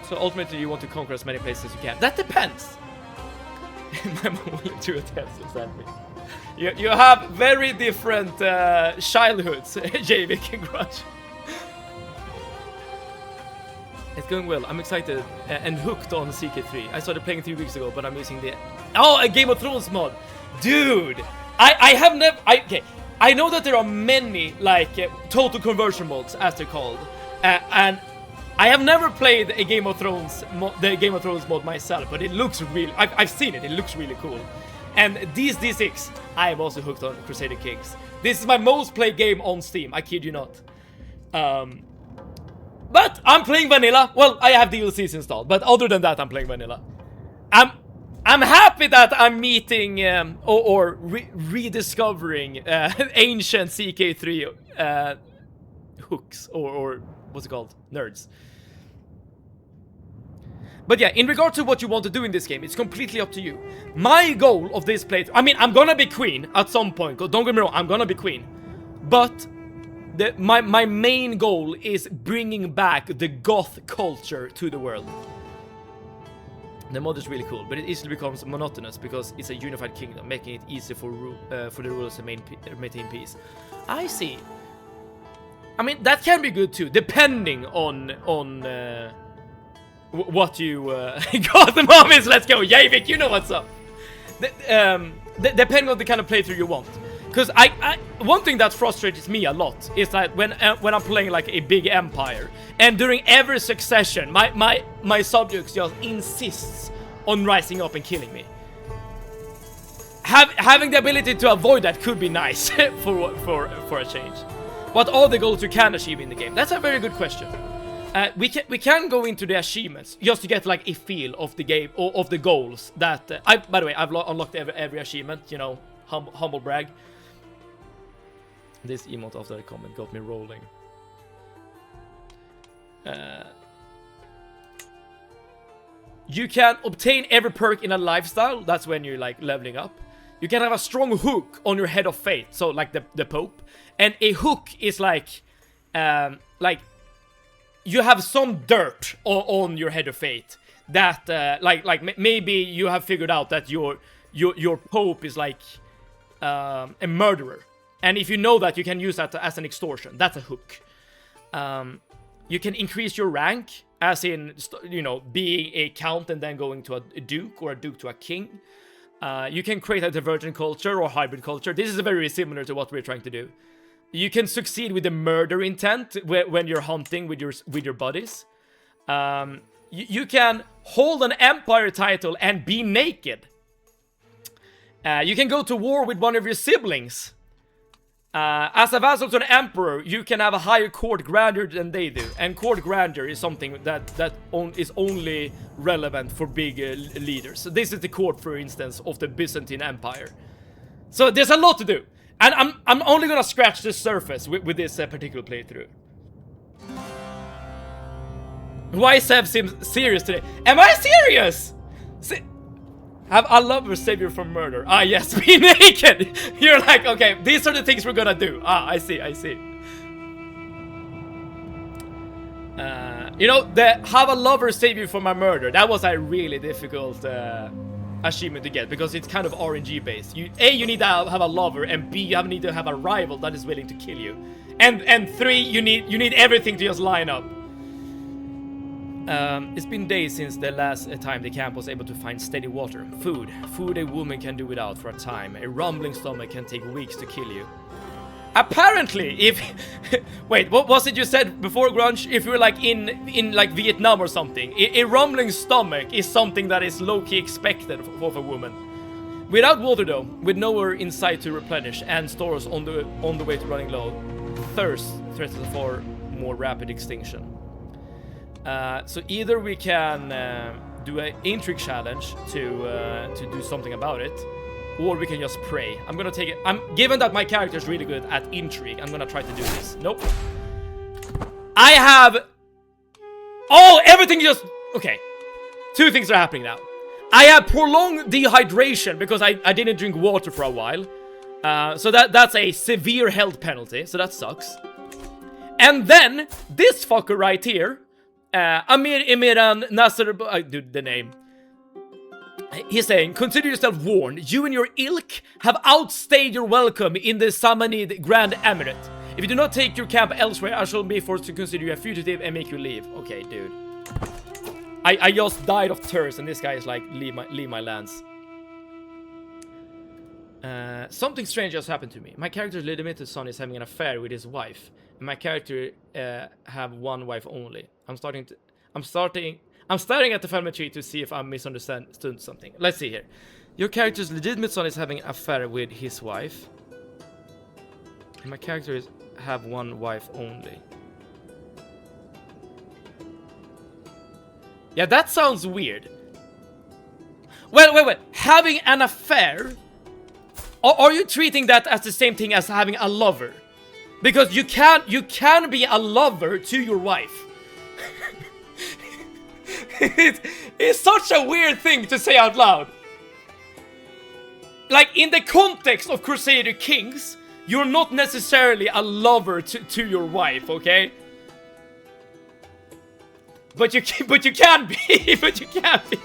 So ultimately you want to conquer as many places as you can. That depends. My mom will do a test, exactly. You have very different childhoods, Javik and Grudge. It's going well. I'm excited and hooked on CK3. I started playing 3 weeks ago, but I'm using the... Oh, a Game of Thrones mod! Dude! I have never... Okay, I know that there are many, like, total conversion mods, as they're called. And I have never played a Game of Thrones the Game of Thrones mod myself, but it looks really... I've seen it. It looks really cool. And these D6, I am also hooked on Crusader Kings. This is my most played game on Steam. I kid you not. But I'm playing vanilla. Well, I have DLCs installed, but other than that, I'm playing vanilla. I'm happy that I'm meeting or rediscovering ancient CK3 hooks or what's it called? Nerds. But yeah, in regard to what you want to do in this game, it's completely up to you. My goal of this playthrough, I mean, I'm gonna be queen at some point. Don't get me wrong, I'm gonna be queen. But my main goal is bringing back the Goth culture to the world. The mod is really cool, but it easily becomes monotonous because it's a unified kingdom, making it easy for the rulers to maintain peace. I see. I mean, that can be good too, depending on what you got the mommies. Let's go, Javik. You know what's up. Depending on the kind of playthrough you want. Because one thing that frustrates me a lot is that when I'm playing like a big empire, and during every succession, my subjects just insists on rising up and killing me. Having the ability to avoid that could be nice for a change. What are the goals you can achieve in the game? That's a very good question. We can go into the achievements just to get like a feel of the game or of the goals that by the way, I've unlocked every achievement. You know, humble brag. This emote after the comment got me rolling. You can obtain every perk in a lifestyle. That's when you're like leveling up. You can have a strong hook on your head of fate, so like the Pope. And a hook is like you have some dirt on your head of fate that like maybe you have figured out that your Pope is like a murderer. And if you know that, you can use that as an extortion. That's a hook. You can increase your rank, as in, you know, being a count and then going to a duke, or a duke to a king. You can create a divergent culture or hybrid culture. This is very similar to what we're trying to do. You can succeed with the murder intent when you're hunting with your buddies. You can hold an empire title and be naked. You can go to war with one of your siblings. As a vassal to an emperor, you can have a higher court grandeur than they do. And court grandeur is something that is only relevant for big leaders. So this is the court, for instance, of the Byzantine Empire. So there's a lot to do. And I'm only gonna scratch the surface with this particular playthrough. Why Sev seems serious today? Am I serious? Have a lover save you from murder. Ah, yes, be naked. You're like, okay, these are the things we're gonna do. Ah, I see. You know, the have a lover save you from a murder. That was a really difficult achievement to get because it's kind of RNG based. You need to have a lover, and B, you need to have a rival that is willing to kill you, and 3, you need everything to just line up. It's been days since the last time the camp was able to find steady water. Food a woman can do without for a time. A rumbling stomach can take weeks to kill you. Apparently, if wait, what was it you said before, Grunge? If you're like in like Vietnam or something, a rumbling stomach is something that is low-key expected of a woman. Without water though, with nowhere in sight to replenish and stores on the way to running low, thirst threatens for more rapid extinction. So either we can do an intrigue challenge to do something about it, or we can just pray. I'm gonna take it. Given that my character is really good at intrigue, I'm gonna try to do this. Nope. I have... Oh, everything just... Okay. Two things are happening now. I have prolonged dehydration because I didn't drink water for a while. So that's a severe health penalty, so that sucks. And then, this fucker right here, Amir Imiran Nasser... dude, the name. He's saying, consider yourself warned. You and your ilk have outstayed your welcome in the Samanid Grand Emirate. If you do not take your camp elsewhere, I shall be forced to consider you a fugitive and make you leave. Okay, dude. I just died of thirst, and this guy is like, leave my lands. Something strange just happened to me. My character's legitimate son is having an affair with his wife. And my character have one wife only. I'm staring at the family tree to see if I misunderstood something. Let's see here. Your character's legitimate son is having an affair with his wife. And my character have one wife only. Yeah, that sounds weird. Wait. Having an affair? Are you treating that as the same thing as having a lover? Because you can be a lover to your wife. It's such a weird thing to say out loud. Like, in the context of Crusader Kings, you're not necessarily a lover to your wife, okay? But you can be. But you can be.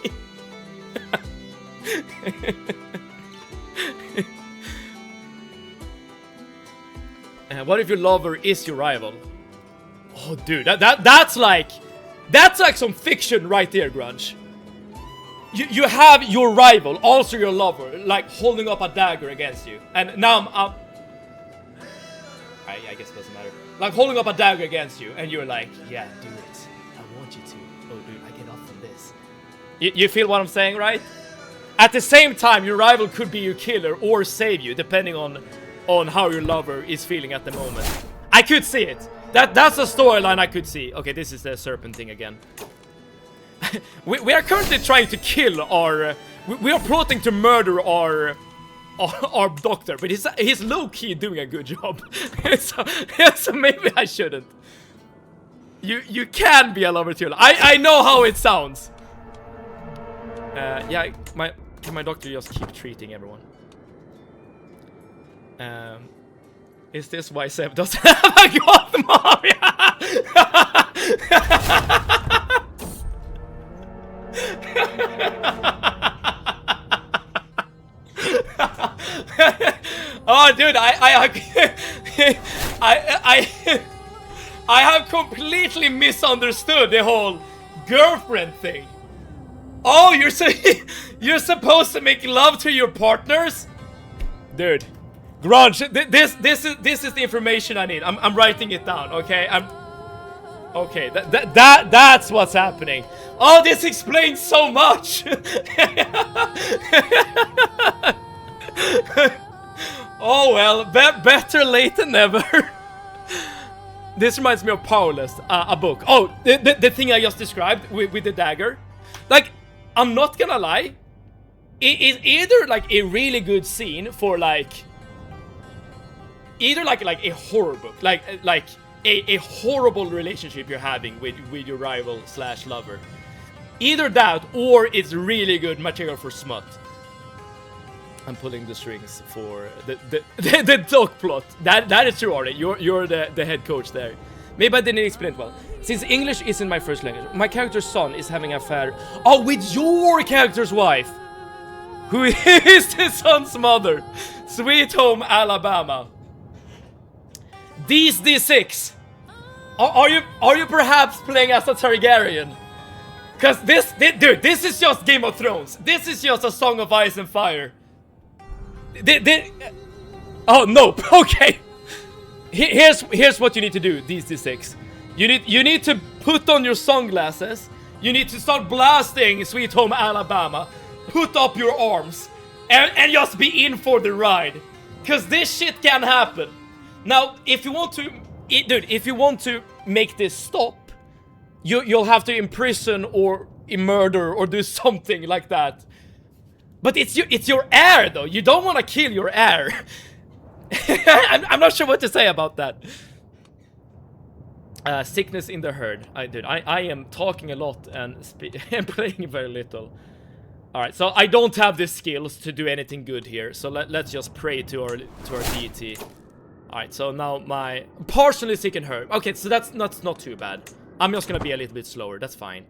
What if your lover is your rival? Oh, dude, that's like some fiction right there, Grunge. You have your rival, also your lover, like holding up a dagger against you, and now I'm I guess it doesn't matter. Like holding up a dagger against you, and you're like, yeah, do it. I want you to. Oh, dude, I get off from this. You feel what I'm saying, right? At the same time, your rival could be your killer or save you, depending on how your lover is feeling at the moment. I could see it. That's a storyline I could see. Okay, this is the serpent thing again. we are currently trying to kill our... we are plotting to murder our doctor, but he's low-key doing a good job. so maybe I shouldn't. You can be a lover too. I know how it sounds. Yeah, can my doctor just keep treating everyone? Is this why Seb doesn't have a goth mom? Oh, dude, I have completely misunderstood the whole girlfriend thing. Oh, you're supposed to make love to your partners, dude. Grunge, this is the information I need. I'm writing it down, okay? Okay, that's what's happening. Oh, this explains so much. Oh well, better late than never. This reminds me of Powerless, a book. Oh, the thing I just described with the dagger. Like, I'm not gonna lie, it is either like a really good scene for like. Either like a horror book, like a horrible relationship you're having with your rival / lover. Either that, or it's really good material for smut. I'm pulling the strings for the dog plot. That is true, Artie. You're the head coach there. Maybe I didn't explain it well. Since English isn't my first language, my character's son is having an affair. Oh, with your character's wife, who is the son's mother. Sweet Home Alabama. These D6. Are you perhaps playing as a Targaryen? Cause dude, this is just Game of Thrones. This is just a Song of Ice and Fire. Oh no, okay. Here's what you need to do, D6. You need to put on your sunglasses. You need to start blasting Sweet Home Alabama. Put up your arms and just be in for the ride. Cause this shit can happen. Now, if you want to, if you want to make this stop, you'll have to imprison or murder or do something like that. But it's your heir though. You don't want to kill your heir. I'm not sure what to say about that. Sickness in the herd. I am talking a lot and playing very little. Alright, so I don't have the skills to do anything good here. So let's just pray to our deity. Alright, so now my partially sickened herd. Okay, so that's not too bad. I'm just gonna be a little bit slower. That's fine.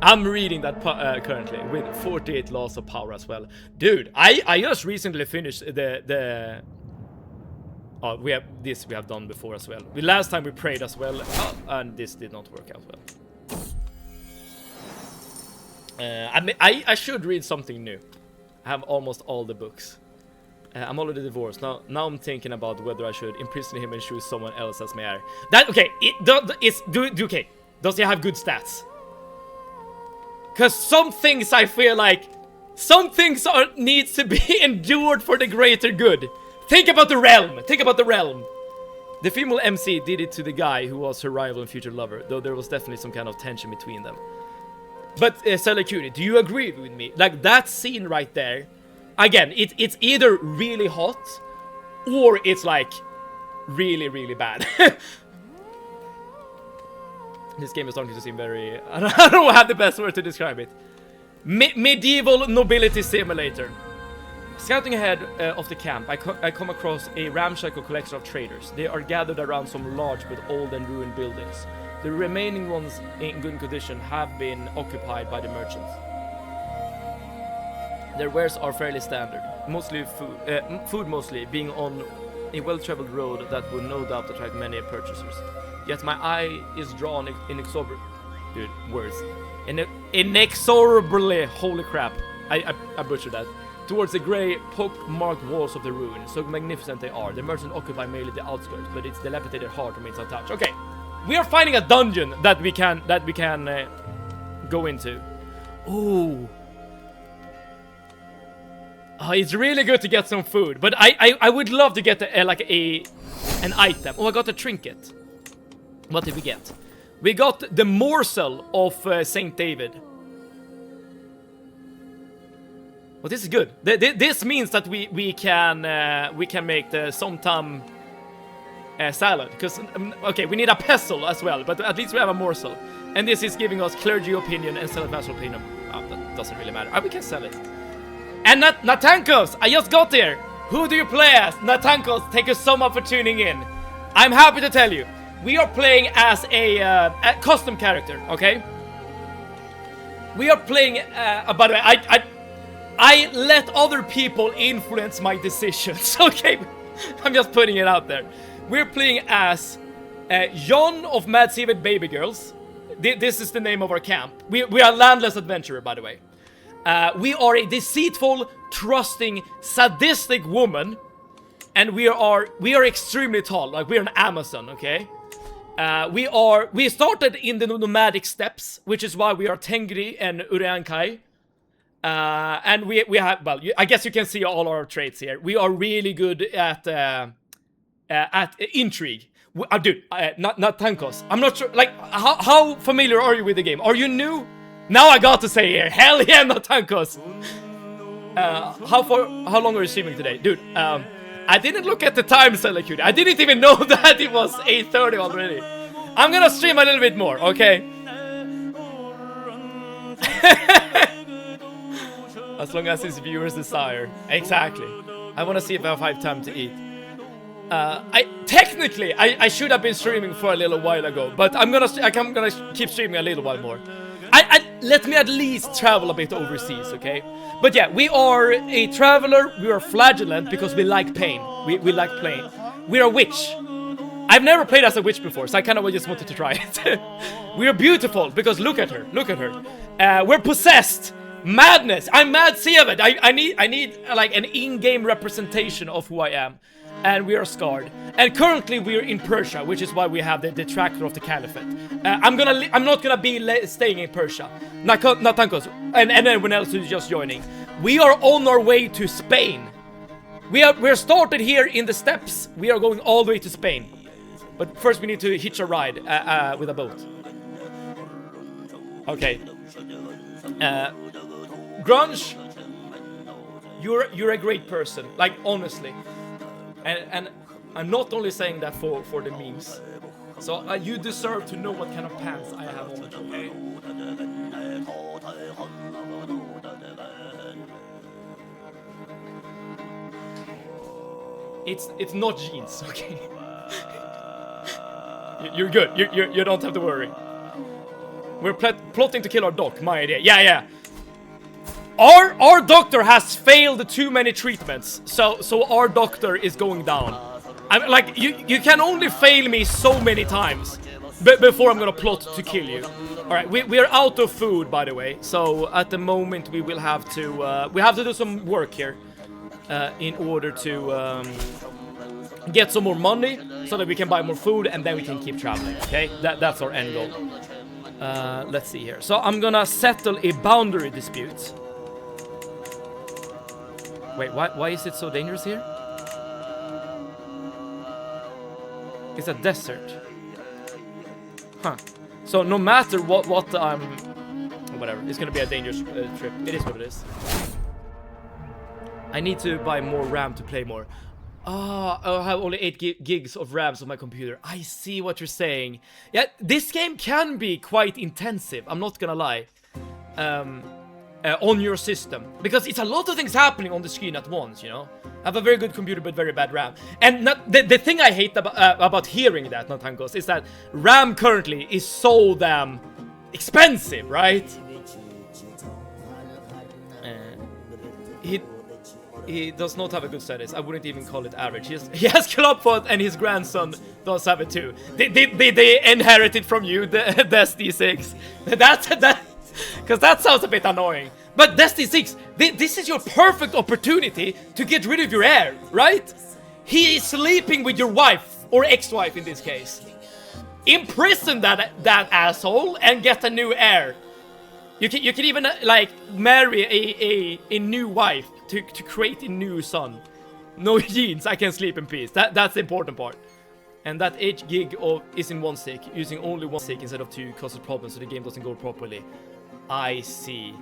I'm reading that currently with 48 laws of power as well. Dude, I just recently finished the oh, we have done before as well. The last time we prayed as well, and this did not work out well. I should read something new. I have almost all the books. I'm already divorced. Now I'm thinking about whether I should imprison him and choose someone else as my heir. That okay? Okay. Does he have good stats? Cause some things I feel like, some things needs to be endured for the greater good. Think about the realm. Think about the realm. The female MC did it to the guy who was her rival and future lover, though there was definitely some kind of tension between them. But Cutie, do you agree with me? Like that scene right there. Again, it's either really hot or it's like really, really bad. This game is starting to seem very... I don't have the best word to describe it. Medieval nobility simulator. Scouting ahead of the camp, I come across a ramshackle collection of traders. They are gathered around some large but old and ruined buildings. The remaining ones in good condition have been occupied by the merchants. Their wares are fairly standard, mostly food mostly, being on a well-traveled road that would no doubt attract many purchasers. Yet my eye is drawn inexorably, dude, words, inexorably, holy crap, I butchered that, towards the grey, pock-marked walls of the ruin. So magnificent they are. The merchants occupy mainly the outskirts, but its dilapidated heart remains untouched. Okay, we are finding a dungeon that we can go into. Ooh. Oh, it's really good to get some food, but I would love to get an item. Oh, I got a trinket. What did we get? We got the morsel of Saint David. Well, this is good. This means that we can make the somtam salad. Because okay, we need a pestle as well, but at least we have a morsel. And this is giving us clergy opinion and salad master opinion. Oh, that doesn't really matter. We can sell it. And Natankos, I just got here. Who do you play as? Natankos, thank you so much for tuning in. I'm happy to tell you, we are playing as a custom character, okay? We are playing, by the way, I let other people influence my decisions, okay? I'm just putting it out there. We're playing as John of Mad Seated Baby Girls. This is the name of our camp. We are a landless adventurer, by the way. We are a deceitful, trusting, sadistic woman. And we are extremely tall, like we're an Amazon, okay? We started in the nomadic steppes, which is why we are Tengri and Uriankai. And we have, well, I guess you can see all our traits here. We are really good at intrigue. Dude, not Tankos. I'm not sure, like, how familiar are you with the game? Are you new? Now I got to say here, hell yeah, not Tankos. How long are you streaming today? Dude, I didn't look at the time, Cute. I didn't even know that it was 8:30 already. I'm gonna stream a little bit more, okay? As long as his viewers desire. Exactly. I wanna see if I have time to eat. Technically, I should have been streaming for a little while ago, but I'm gonna keep streaming a little while more. Let me at least travel a bit overseas, okay? But yeah, we are a traveler, we are flagellant because we like pain. We like pain. We're a witch. I've never played as a witch before, so I kind of just wanted to try it. We are beautiful because look at her, look at her. We're possessed. Madness. I'm Mad Seated. I need like an in-game representation of who I am. and we are scarred. And currently we are in Persia, which is why we have the detractor of the caliphate. I'm not gonna be staying in Persia. Natankos and everyone else who's just joining. We are on our way to Spain. We're started here in the steppes. We are going all the way to Spain. But first we need to hitch a ride with a boat. Okay. Grunge, you're a great person, like honestly, and I'm not only saying that for the memes. So you deserve to know what kind of pants I have on. Okay. It's not jeans, okay. You're good. You don't have to worry. We're plotting to kill our doc. My idea. Yeah. Our doctor has failed too many treatments, so our doctor is going down. I'm like, you can only fail me so many times before I'm gonna plot to kill you. All right, we're out of food, by the way. So at the moment we will have to do some work here in order to get some more money so that we can buy more food and then we can keep traveling. Okay, that's our end goal. Let's see here. So I'm gonna settle a boundary dispute. Wait, why is it so dangerous here? It's a desert. Huh. So no matter what whatever, it's gonna be a dangerous trip. It is what it is. I need to buy more RAM to play more. I have only 8 gigs of RAMs on my computer. I see what you're saying. Yeah, this game can be quite intensive, I'm not gonna lie. On your system. Because it's a lot of things happening on the screen at once, you know? I have a very good computer but very bad RAM. And the thing I hate about hearing that, Natankos, is that RAM currently is so damn expensive, right? He does not have a good status. I wouldn't even call it average. He has Clubfoot and his grandson does have it too. They inherited from you the Destiny 6. Because that sounds a bit annoying. But Destiny 6, this is your perfect opportunity to get rid of your heir, right? He is sleeping with your wife, or ex-wife in this case. Imprison that asshole and get a new heir. You can even like marry a new wife to create a new son. No genes, I can sleep in peace. That's the important part. And that 8 gig is in 1 stick. Using only 1 stick instead of 2 causes problems so the game doesn't go properly. I see.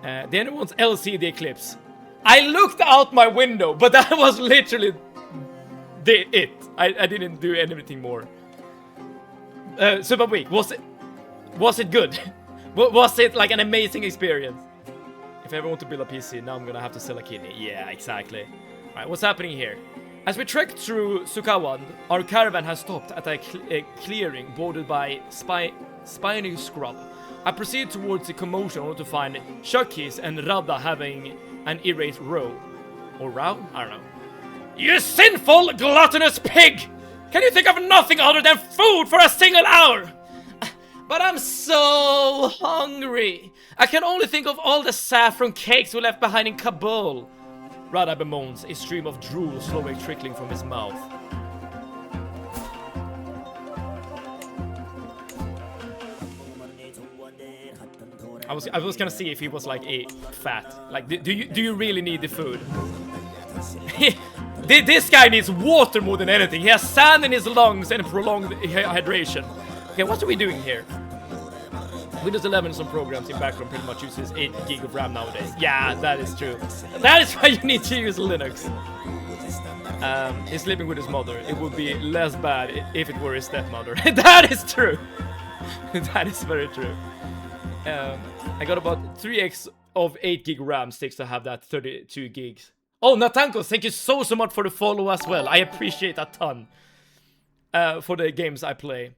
Then it wants LC the Eclipse. I looked out my window, but that was literally it. I didn't do anything more. Super Week, was it good? Was it like an amazing experience? If I ever want to build a PC, now I'm gonna have to sell a kidney. Yeah, exactly. Alright, what's happening here? As we trek through Sukawan, our caravan has stopped at a clearing bordered by spiny scrub. I proceed towards the commotion in order to find Shukis and Radha having an irate row. Or row? I don't know. You sinful, gluttonous pig! Can you think of nothing other than food for a single hour? But I'm so hungry. I can only think of all the saffron cakes we left behind in Kabul. Radha bemoans, a stream of drool slowly trickling from his mouth. I was gonna see if he was like a fat. Like, do you really need the food? This guy needs water more than anything. He has sand in his lungs and prolonged hydration. Okay, what are we doing here? Windows 11 and some programs in background pretty much uses 8 gig of RAM nowadays. Yeah, that is true. That is why you need to use Linux. He's sleeping with his mother. It would be less bad if it were his stepmother. That is true. That is very true. I got about 3x of 8 gig RAM sticks to have that 32 gigs. Oh, Natankos, thank you so much for the follow as well. I appreciate a ton for the games I play.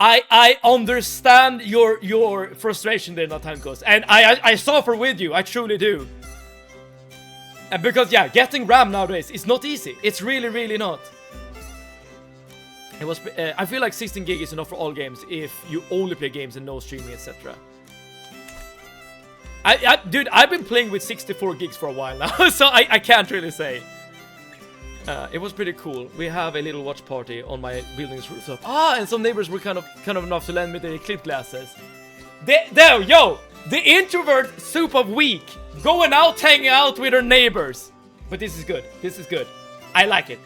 I understand your frustration there, Natankos, and I suffer with you. I truly do. And because yeah, getting RAM nowadays is not easy. It's really not. It was. I feel like 16 gig is enough for all games if you only play games and no streaming, etc. Dude, I've been playing with 64 gigs for a while now, so I can't really say. It was pretty cool. We have a little watch party on my building's rooftop. And some neighbors were kind of enough to lend me the clip glasses. Yo, the introvert soup of week, going out, hanging out with her neighbors. But this is good. This is good. I like it.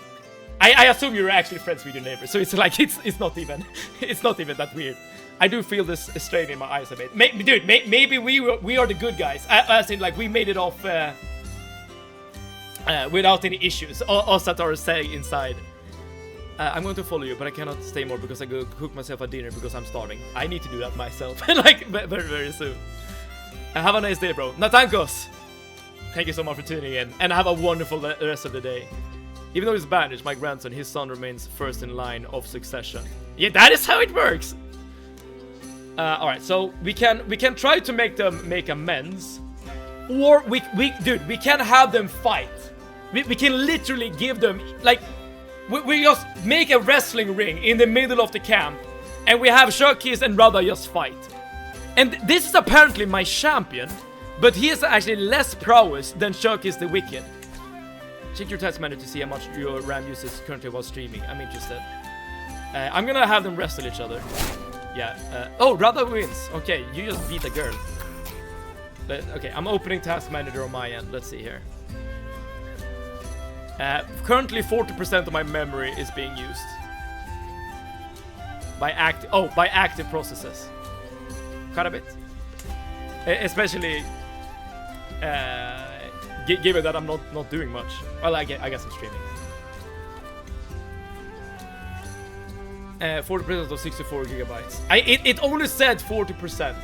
I assume you're actually friends with your neighbors, so it's like it's not even that weird. I do feel this strain in my eyes a bit. Maybe we are the good guys. As in, like, we made it off without any issues. Us that are staying inside. I'm going to follow you, but I cannot stay more because I go cook myself a dinner because I'm starving. I need to do that myself, like, very, very soon. Have a nice day, bro. Natankos! Thank you so much for tuning in, and have a wonderful rest of the day. Even though he's banished, my grandson, his son remains first in line of succession. Yeah, that is how it works! Alright, so we can try to make them make amends. Or we can have them fight. We can literally give them, like, we just make a wrestling ring in the middle of the camp, and we have Shirkis and Rada just fight. And this is apparently my champion, but he is actually less prowess than Shirkis the Wicked. Check your task manager to see how much your RAM uses currently while streaming. I'm interested. I'm gonna have them wrestle each other. Yeah. Oh, Rada wins. Okay, you just beat a girl. Okay, I'm opening task manager on my end. Let's see here. Currently 40% of my memory is being used by active processes. Quite a bit, especially given that I'm not doing much. Well, I guess I'm streaming. 40% of 64 gigabytes. It only said 40%.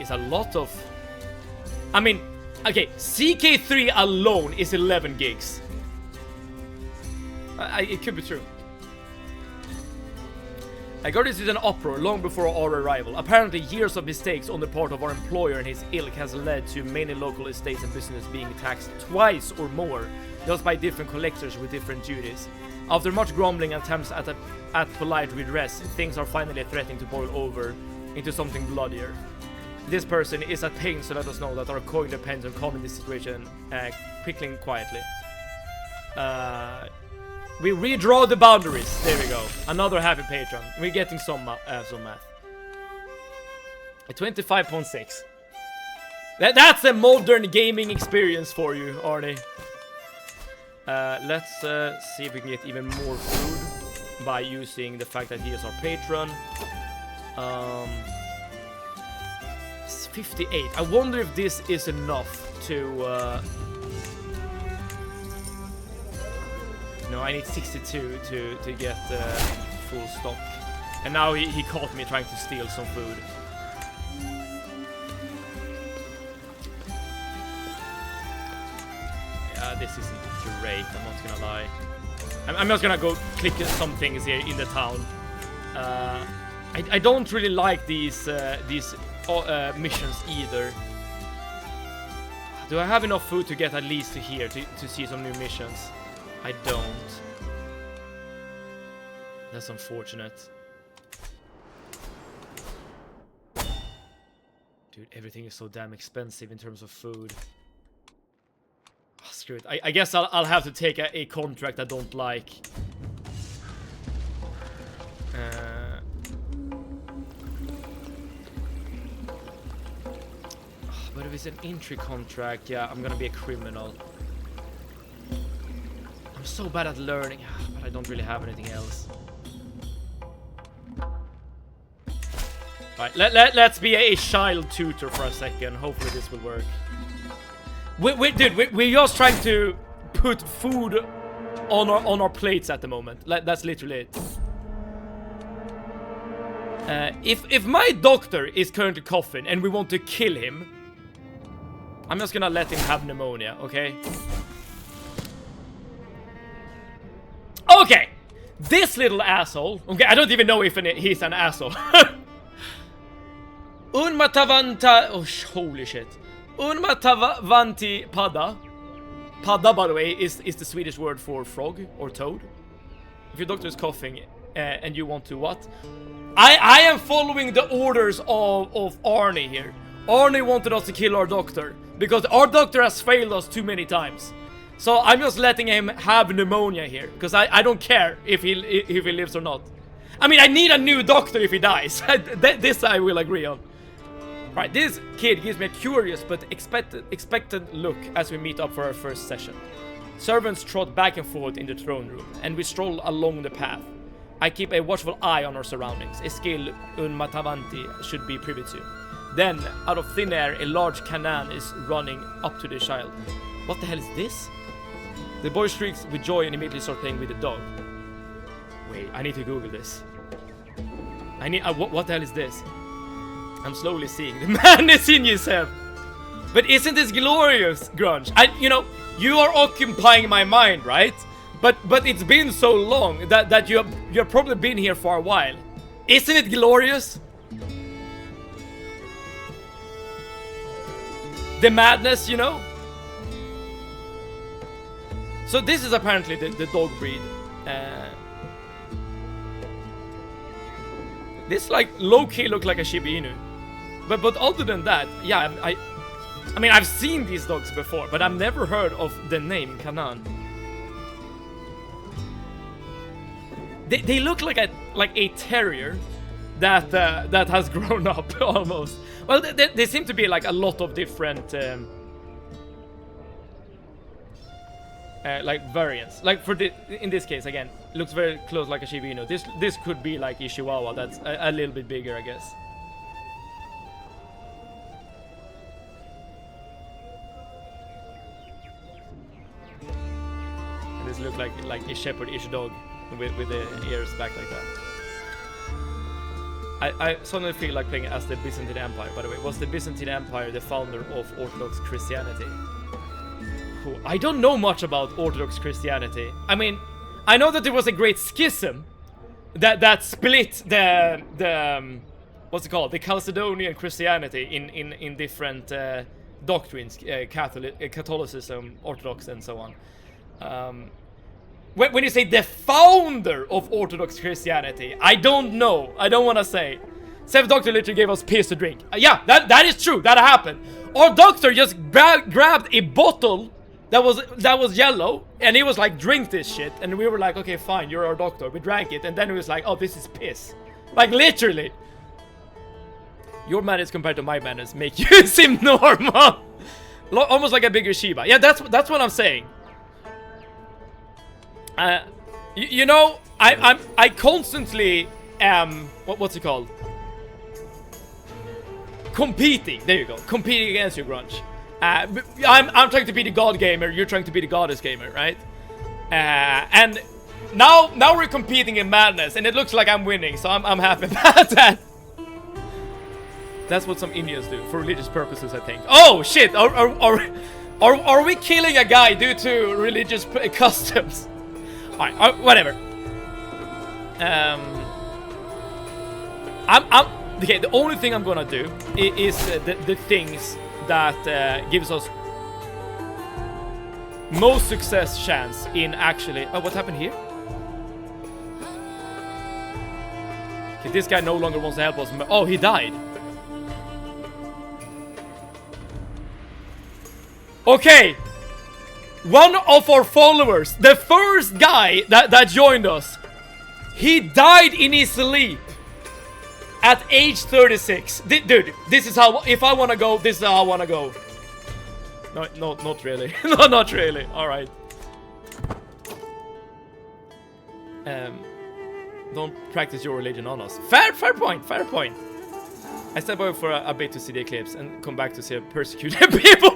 It's a lot of. I mean, okay, CK3 alone is 11 gigs. It could be true. I got this in an uproar long before our arrival. Apparently, years of mistakes on the part of our employer and his ilk has led to many local estates and businesses being taxed twice or more, just by different collectors with different duties. After much grumbling and attempts at polite redress, things are finally threatening to boil over into something bloodier. This person is at pains to let us know that our coin depends on calming this situation quickly and quietly. We redraw the boundaries. There we go. Another happy patron. We're getting some math. A 25.6. That's a modern gaming experience for you, Arnie. Let's see if we can get even more food by using the fact that he is our patron. It's 58. I wonder if this is enough to... No, I need 62 to get full stock. And now he caught me trying to steal some food. Yeah, this isn't great, I'm not gonna lie. I'm just gonna go click some things here in the town. I don't really like these missions either. Do I have enough food to get at least to here to see some new missions? I don't. That's unfortunate. Dude, everything is so damn expensive in terms of food. Oh, screw it. I guess I'll have to take a contract I don't like. But if it's an entry contract, yeah, I'm gonna be a criminal. I'm so bad at learning, but I don't really have anything else. Right, let's be a child tutor for a second. Hopefully this will work. We're just trying to put food on our plates at the moment. That's literally it. If my doctor is currently coughing and we want to kill him, I'm just gonna let him have pneumonia, okay? Okay! This little asshole... Okay, I don't even know if he's an asshole. Unmatavanta... Oh, holy shit. Unmatavanti pada. Pada, by the way, is the Swedish word for frog or toad. If your doctor is coughing and you want to what? I am following the orders of Arnie here. Arnie wanted us to kill our doctor because our doctor has failed us too many times. So I'm just letting him have pneumonia here because I don't care if he lives or not. I mean, I need a new doctor if he dies. This I will agree on. Right, this kid gives me a curious but expectant look as we meet up for our first session. Servants trot back and forth in the throne room, and we stroll along the path. I keep a watchful eye on our surroundings, a skill Unmatavanti should be privy to. Then, out of thin air, a large cannon is running up to the child. What the hell is this? The boy shrieks with joy and immediately starts playing with the dog. Wait, I need to Google this. What the hell is this? I'm slowly seeing the madness in yourself. But isn't this glorious, Grunge? You are occupying my mind, right? But it's been so long that you've probably been here for a while. Isn't it glorious? The madness, you know? So this is apparently the dog breed. This like low-key look like a Shiba Inu. But other than that, yeah, I mean I've seen these dogs before, but I've never heard of the name Kanan. They look like a terrier that has grown up almost. Well, they seem to be like a lot of different like variants. Like in this case again, looks very close like a Shiba Inu. This could be like a Chihuahua that's a little bit bigger, I guess. And this looks like a shepherd-ish dog with the ears back like that. I suddenly feel like playing as the Byzantine Empire. By the way, was the Byzantine Empire the founder of Orthodox Christianity? I don't know much about Orthodox Christianity. I mean, I know that there was a great schism that split the what's it called? The Chalcedonian Christianity in different doctrines, Catholicism, Orthodox, and so on. When you say the founder of Orthodox Christianity, I don't know. I don't want to say. Seventh Doctor literally gave us piss to drink. Yeah, that is true. That happened. Our doctor just grabbed a bottle that was yellow, and he was like, drink this shit. And we were like, okay, fine, you're our doctor. We drank it, and then he was like, oh, this is piss. Like, literally. Your manners compared to my manners make you seem normal. Almost like a bigger Shiba. Yeah, that's what I'm saying. You know, I constantly am what's it called? Competing. There you go. Competing against you, Grunge. I'm trying to be the god gamer. You're trying to be the goddess gamer, right? And now we're competing in madness, and it looks like I'm winning, so I'm happy about that. That's what some Indians do for religious purposes, I think. Oh shit! Are we killing a guy due to religious customs? Alright, whatever. Okay, the only thing I'm gonna do is the things that gives us most success chance in actually... Oh, what happened here? Okay, this guy no longer wants to help us. Oh, he died. Okay. One of our followers, the first guy that joined us, he died in his sleep at age 36. Dude, this is how, if I want to go, this is how I want to go. No, not really. No, not really. All right. Don't practice your religion on us. Fair point, fair point. I step away for a bit to see the eclipse and come back to see persecuted people.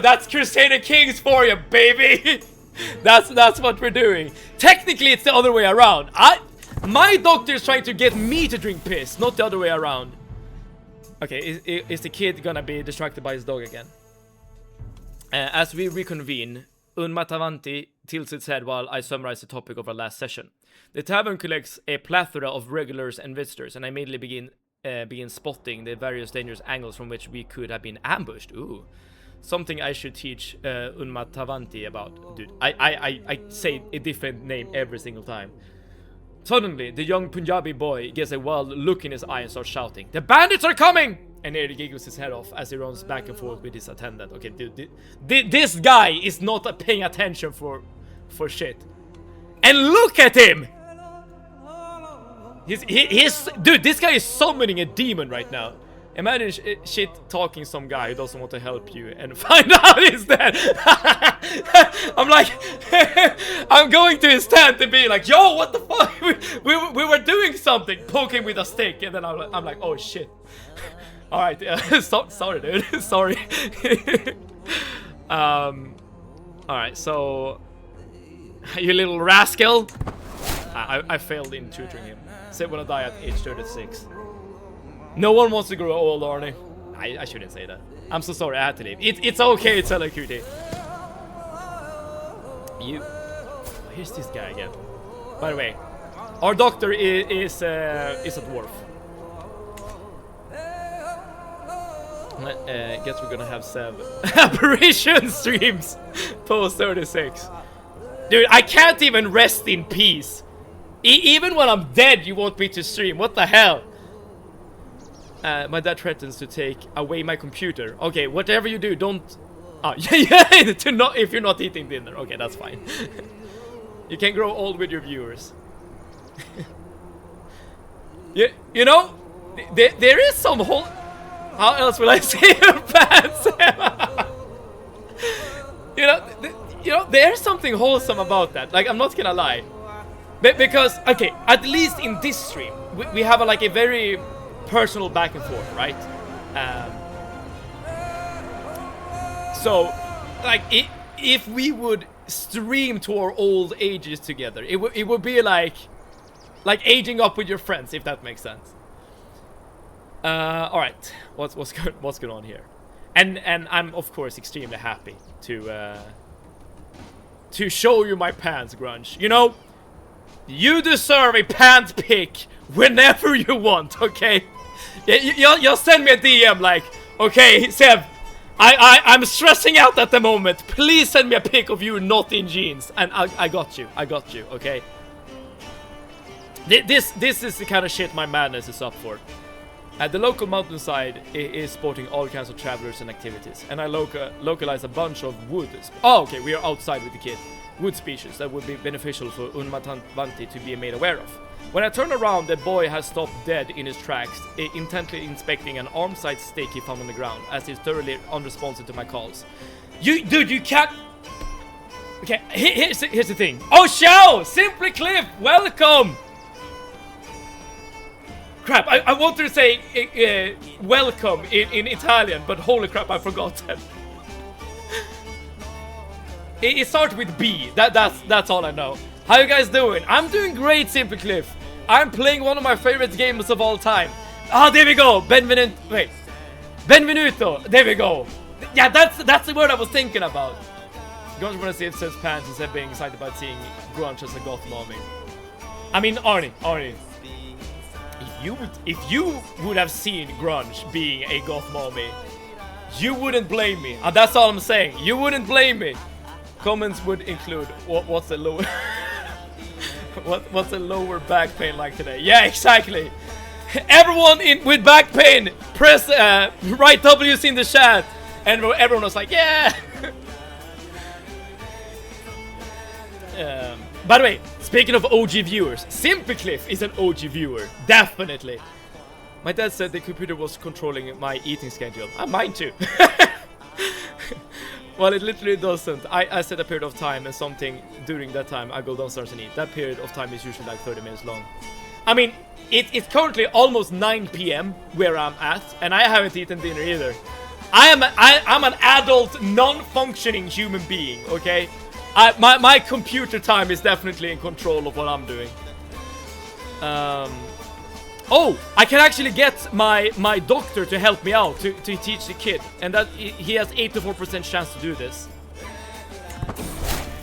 That's Crusader Kings for you, baby. That's what we're doing. Technically, it's the other way around. My doctor is trying to get me to drink piss, not the other way around. Okay, is the kid gonna be distracted by his dog again? As we reconvene, Unmatavanti tilts its head while I summarize the topic of our last session. The tavern collects a plethora of regulars and visitors, and I immediately begin spotting the various dangerous angles from which we could have been ambushed. Ooh. Something I should teach Unmatavanti about. Dude, I say a different name every single time. Suddenly, the young Punjabi boy gets a wild look in his eye and starts shouting, "The bandits are coming!" And Eddie giggles his head off as he runs back and forth with his attendant. Okay, dude, this guy is not paying attention for shit. And look at him! He's dude, this guy is summoning a demon right now. Imagine shit talking some guy who doesn't want to help you and find out he's dead. I'm like, I'm going to his tent and be like, yo, what the fuck? We were doing something, poking with a stick, and then I'm like, oh shit. All right, sorry, dude, sorry. All right, so you little rascal. I failed in tutoring him. Said when I die at age 36. No one wants to grow old, Arnie. I shouldn't say that. I'm so sorry, I had to leave. It's okay, it's Cutie. You... Here's this guy again. By the way, our doctor is a dwarf. Guess we're gonna have some apparition streams post 36. Dude, I can't even rest in peace. Even when I'm dead, you want me to stream. What the hell? My dad threatens to take away my computer. Okay, whatever you do, don't... Oh, yeah, to not, if you're not eating dinner. Okay, that's fine. You can grow old with your viewers. You know, there is some whole... How else will I say your pants? you know, there's something wholesome about that. Like, I'm not gonna lie. Because, okay, at least in this stream, we have like a very personal back and forth, right? So, like, if we would stream to our old ages together, it would be like aging up with your friends, if that makes sense. All right, what's going on here? And I'm of course extremely happy to show you my pants, Grunge. You know, you deserve a pants pic whenever you want, okay? You'll send me a DM like, okay, Seb, I'm stressing out at the moment. Please send me a pic of you not in jeans, and I got you, okay? This is the kind of shit my madness is up for. The local mountainside is sporting all kinds of travelers and activities, and I localize a bunch of wood. Oh, okay, we are outside with the kid. Wood species that would be beneficial for Unmatavanti to be made aware of. When I turn around, the boy has stopped dead in his tracks, intently inspecting an arm-sized stick he found on the ground, as he's thoroughly unresponsive to my calls. Dude, you can't... Okay, here's the thing. Oh, Shao! Simply Cliff, welcome! Crap, I wanted to say welcome in Italian, but holy crap, I forgot that. It starts with B. That's all I know. How you guys doing? I'm doing great, Simply Cliff. I'm playing one of my favorite games of all time. Ah, there we go. Benvenuto. There we go. Yeah, that's the word I was thinking about. Grunge wanna see if says pants instead of being excited about seeing Grunge as a goth mommy. I mean, Arnie. If you would have seen Grunge being a goth mommy, you wouldn't blame me. That's all I'm saying. You wouldn't blame me. Comments would include what's the lower what's the lower back pain like today? Yeah, exactly. Everyone with back pain, press write W's in the chat, and everyone was like, yeah. By the way, speaking of OG viewers, Simply Cliff is an OG viewer, definitely. My dad said the computer was controlling my eating schedule. Mine too. Well, it literally doesn't. I set a period of time and something during that time I go downstairs and eat. That period of time is usually like 30 minutes long. I mean, it's currently almost 9 PM where I'm at, and I haven't eaten dinner either. I'm an adult, non-functioning human being, okay? My computer time is definitely in control of what I'm doing. Oh, I can actually get my doctor to help me out to teach the kid, and that he has 84% chance to do this.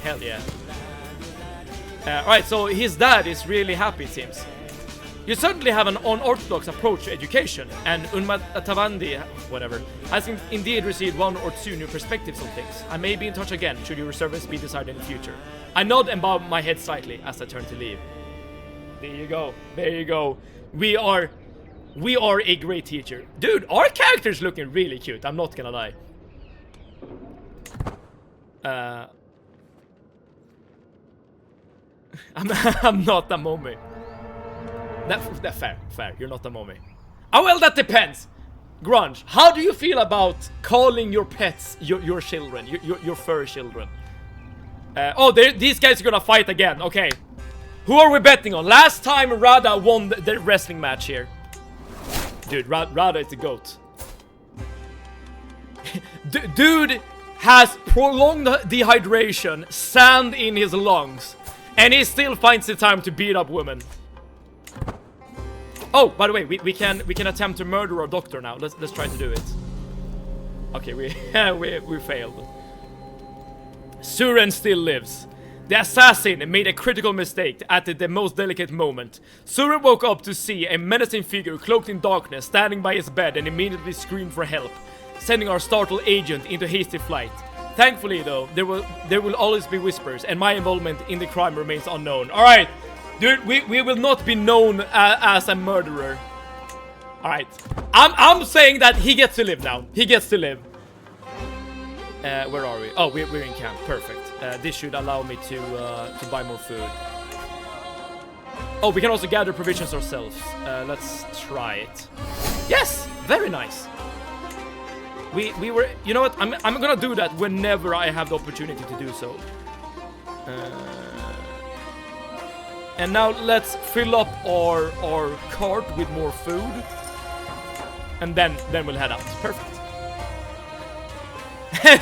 Hell yeah. Alright, so his dad is really happy, it seems. You certainly have an unorthodox approach to education, and Unmatavandi, whatever, has indeed received 1 or 2 new perspectives on things. I may be in touch again, should your service be decided in the future. I nod and bow my head slightly as I turn to leave. There you go. There you go. We are a great teacher. Dude, our character's looking really cute, I'm not gonna lie. I'm not a mommy. That fair. You're not a mommy. Oh well, that depends. Grunge, how do you feel about calling your pets your children, your fur children? These guys are gonna fight again. Okay, who are we betting on? Last time Rada won the wrestling match here. Dude, Rada is the GOAT. Dude has prolonged dehydration, sand in his lungs, and he still finds the time to beat up women. Oh, by the way, we can attempt to murder our doctor now. Let's try to do it. Okay, we failed. Suren still lives. The assassin made a critical mistake at the most delicate moment. Suren woke up to see a menacing figure cloaked in darkness standing by his bed and immediately screamed for help, sending our startled agent into hasty flight. Thankfully, though, there will always be whispers, and my involvement in the crime remains unknown. All right. Dude, we will not be known as a murderer. Alright. I'm saying that he gets to live now. He gets to live. Where are we? Oh, we're in camp. Perfect. This should allow me to buy more food. Oh, we can also gather provisions ourselves. Let's try it. Yes! Very nice. We were... You know what? I'm gonna do that whenever I have the opportunity to do so. And now let's fill up our cart with more food. And then we'll head out. Perfect.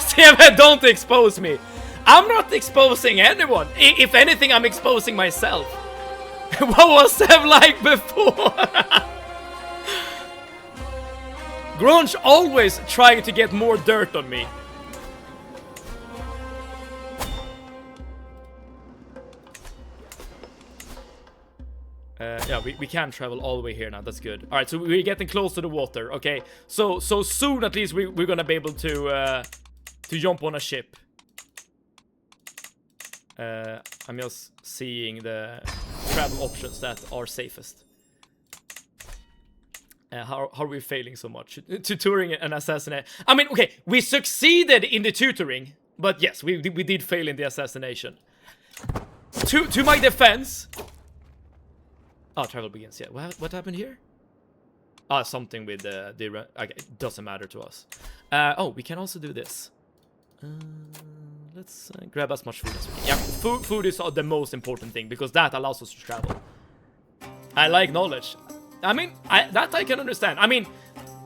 Steve, don't expose me. I'm not exposing anyone. If anything, I'm exposing myself. What was Sev like before? Grunge always trying to get more dirt on me. Yeah, we can travel all the way here now. That's good. All right, so we're getting close to the water. Okay, so soon at least we're gonna be able to jump on a ship. I'm just seeing the travel options that are safest. How are we failing so much? Tutoring an assassination. I mean, okay, we succeeded in the tutoring, but yes, we did fail in the assassination. To my defense. Oh, travel begins. Yeah, what happened here? Ah, something with the okay, it doesn't matter to us. Oh, we can also do this. Let's grab as much food as we can. Yeah, food is the most important thing because that allows us to travel. I like knowledge. I mean, that I can understand. I mean,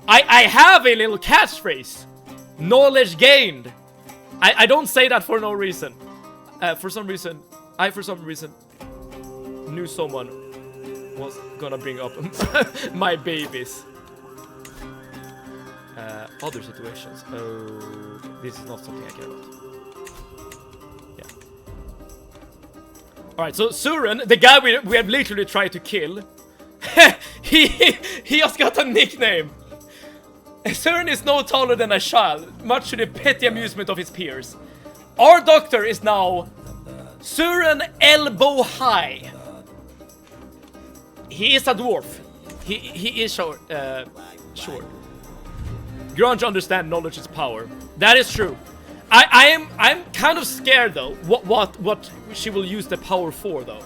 I have a little catchphrase. Knowledge gained. I don't say that for no reason. For some reason knew someone was gonna bring up my babies. Other situations. Oh, this is not something I care about. Yeah. Alright, so Suren, the guy we have literally tried to kill, he just got a nickname. Suren is no taller than a child, much to the petty amusement of his peers. Our doctor is now Suren Elbow High. He is a dwarf. He is short. Short. Grunge understand knowledge is power. That is true. I'm kind of scared though. What she will use the power for though.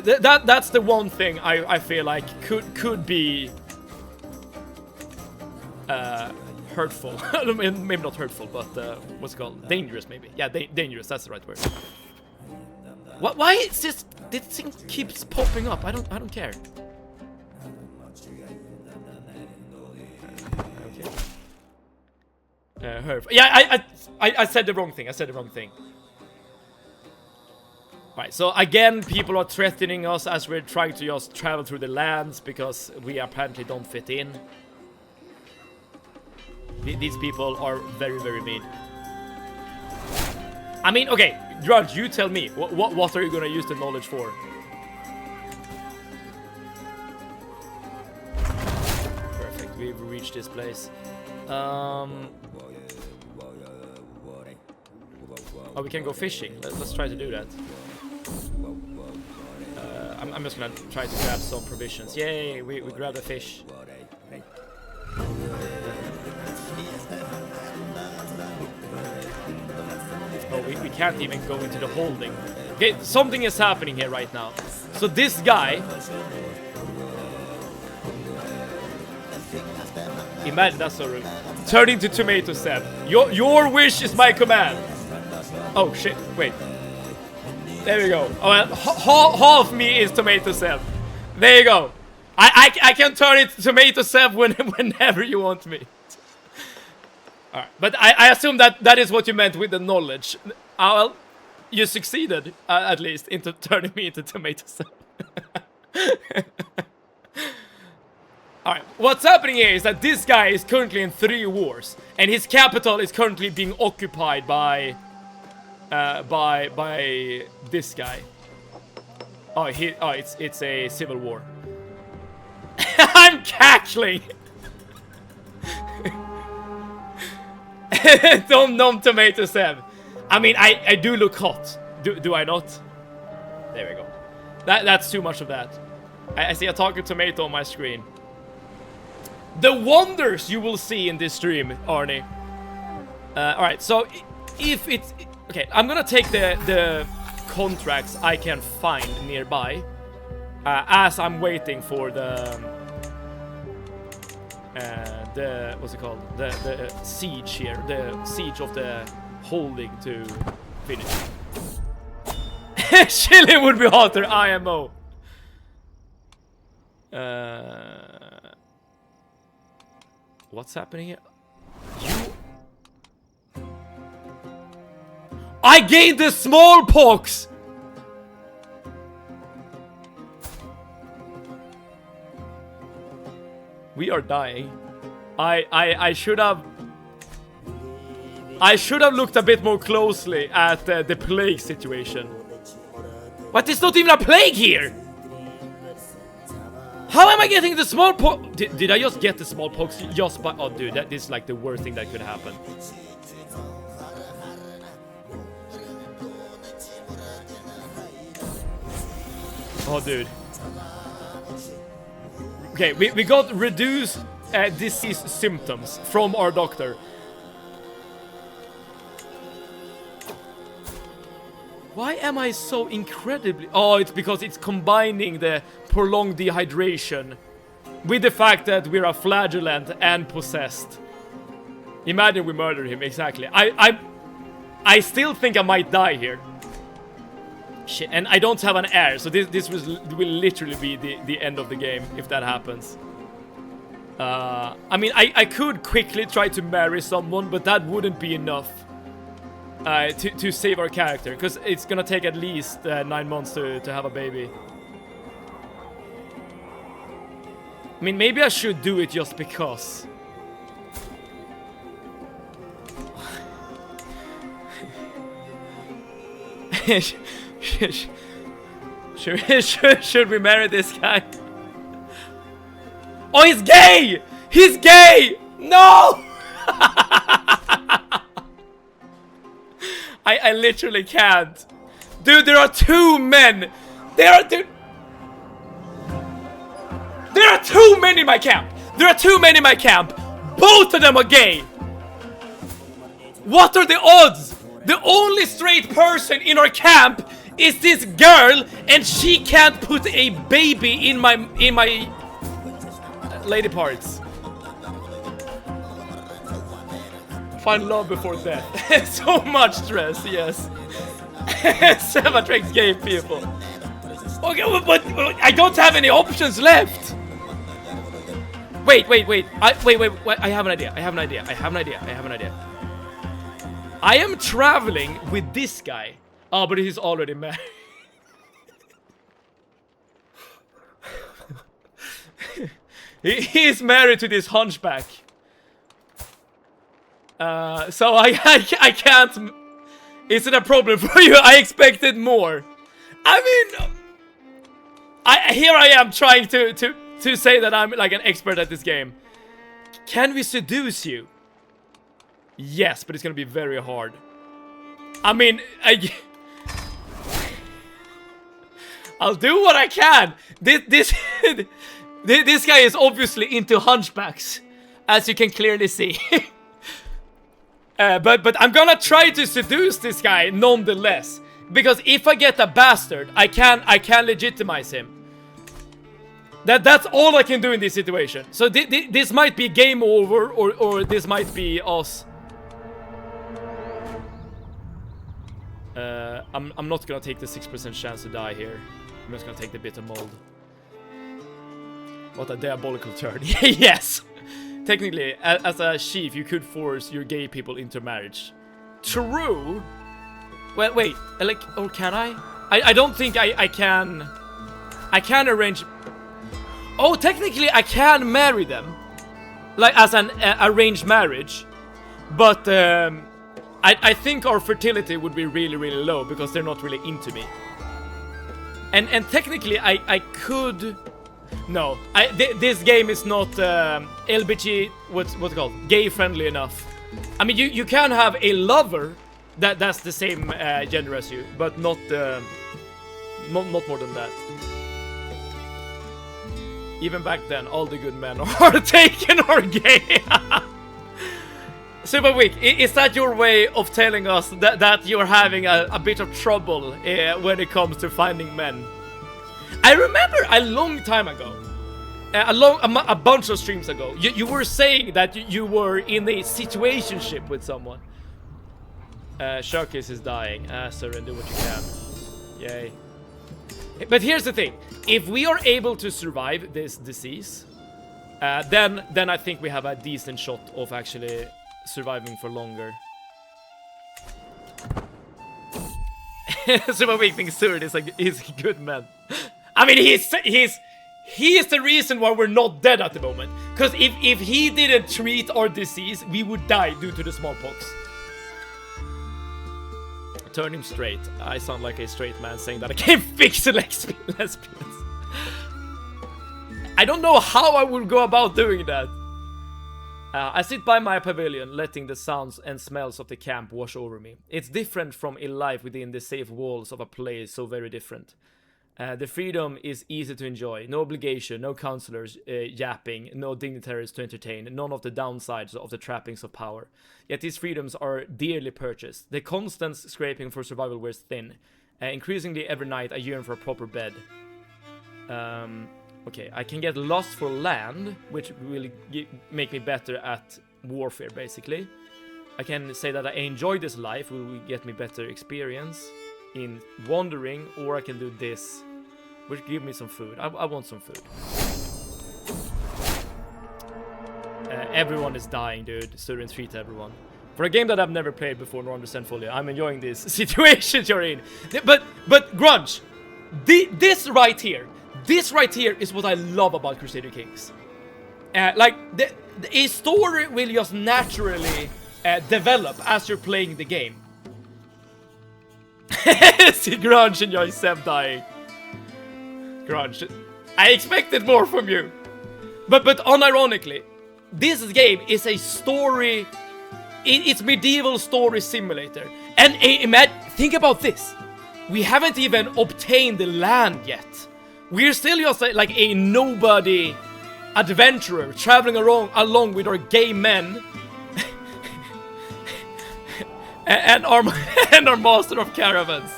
That's the one thing I feel like could be hurtful. Maybe not hurtful, but what's it called? Dangerous maybe. Yeah, dangerous. That's the right word. Why is this thing keeps popping up? I don't care. Okay. Yeah, I said the wrong thing. Right, so again, people are threatening us as we're trying to just travel through the lands because we apparently don't fit in. These people are very, very mean. I mean, okay, Grudge, you tell me. What are you gonna use the knowledge for? reach this place. Oh, we can go fishing. Let's try to do that. I'm just gonna try to grab some provisions. Yay, we grabbed a fish. Oh, we can't even go into the holding. Okay, something is happening here right now. So this guy... Imagine, that's so rude. Turn into Tomato Seb. Your wish is my command. Oh shit, wait. There we go. Oh, well, half me is Tomato Seb. There you go. I can turn it to Tomato Seb whenever you want me. Alright, but I assume that is what you meant with the knowledge. Well, you succeeded, at least, into turning me into Tomato Seb. Alright, what's happening here is that this guy is currently in 3 wars, and his capital is currently being occupied by this guy. Oh, it's a civil war. I'm cackling. Don't Tomato Seb. I mean, I do look hot. Do I not? There we go. That's too much of that. I see a talking tomato on my screen. The wonders you will see in this stream, Arnie. Alright, so if it's... Okay, I'm gonna take the contracts I can find nearby. As I'm waiting for the what's it called? The siege here. The siege of the holding to finish. Chile would be hotter, IMO. What's happening here? I gained the smallpox! We are dying. I should have looked a bit more closely at the plague situation. But there's not even a plague here! How am I getting the smallpox? Did I just get the smallpox just by... Oh, dude, that is like the worst thing that could happen. Oh, dude. Okay, we got reduced disease symptoms from our doctor. Why am I so incredibly... Oh, it's because it's combining the prolonged dehydration with the fact that we're a flagellant and possessed. Imagine we murder him, exactly. I still think I might die here. Shit, and I don't have an heir, so this will literally be the end of the game if that happens. I mean, I could quickly try to marry someone, but that wouldn't be enough to save our character, because it's gonna take at least 9 months to have a baby. I mean, maybe I should do it just because. Should we marry this guy? Oh, he's gay! He's gay! No! I literally can't. Dude, there are 2 men. There are too many in my camp. There are too many in my camp. Both of them are gay. What are the odds? The only straight person in our camp is this girl, and she can't put a baby in my lady parts. Find love before death. So much stress, yes. Seb attracts gay people. Okay, but I don't have any options left. Wait. Wait, I have an idea. I have an idea. I am traveling with this guy. Oh, but he's already married. He is married to this hunchback. So I can't. Is it a problem for you? I expected more. I mean, here I am trying to say that I'm like an expert at this game. Can we seduce you? Yes, but it's gonna be very hard. I mean, I'll do what I can. This guy is obviously into hunchbacks, as you can clearly see. But I'm gonna try to seduce this guy nonetheless, because if I get a bastard, I can legitimize him. That's all I can do in this situation. So this might be game over, or this might be us. I'm not gonna take the 6% chance to die here. I'm just gonna take the bitter mold. What a diabolical turn. Yes! Technically, as a chief, you could force your gay people into marriage. True! Well, wait, like, or can I? I don't think I can... I can arrange... Oh, technically I can marry them. Like, as an arranged marriage. But, I think our fertility would be really, really low, because they're not really into me. And technically, I could... No, this game is not LBG, what's it called? Gay friendly enough. I mean, you can have a lover that's the same gender as you, but not more than that. Even back then, all the good men are taken or gay. Super Weak, is that your way of telling us that you're having a bit of trouble when it comes to finding men? I remember a long time ago, a bunch of streams ago, you were saying that you were in a situationship with someone. Sharkis is dying. Sir, and do what you can. Yay. But here's the thing. If we are able to survive this disease, then I think we have a decent shot of actually surviving for longer. Super Weak thinks Surin is a good man. I mean, he is the reason why we're not dead at the moment. Because if he didn't treat our disease, we would die due to the smallpox. Turn him straight. I sound like a straight man saying that I can't fix lesbians. I don't know how I would go about doing that. I sit by my pavilion, letting the sounds and smells of the camp wash over me. It's different from a life within the safe walls of a place, so very different. The freedom is easy to enjoy. No obligation, no counselors yapping, no dignitaries to entertain, none of the downsides of the trappings of power. Yet these freedoms are dearly purchased. The constant scraping for survival wears thin. Increasingly every night I yearn for a proper bed. Okay, I can get lost for land, which will make me better at warfare, basically. I can say that I enjoy this life, which will get me better experience in wandering, or I can do this, which give me some food. I want some food. Everyone is dying, dude. Surin, treat everyone. For a game that I've never played before nor understand fully, I'm enjoying these situations you're in. But Grunge, this right here is what I love about Crusader Kings. Like, a story will just naturally develop as you're playing the game. See Grunge enjoys Seb dying. Grunge, I expected more from you. But unironically, this game is a story. It's medieval story simulator. And think about this. We haven't even obtained the land yet. We're still just like a nobody adventurer traveling along with our gay men. and our master of caravans.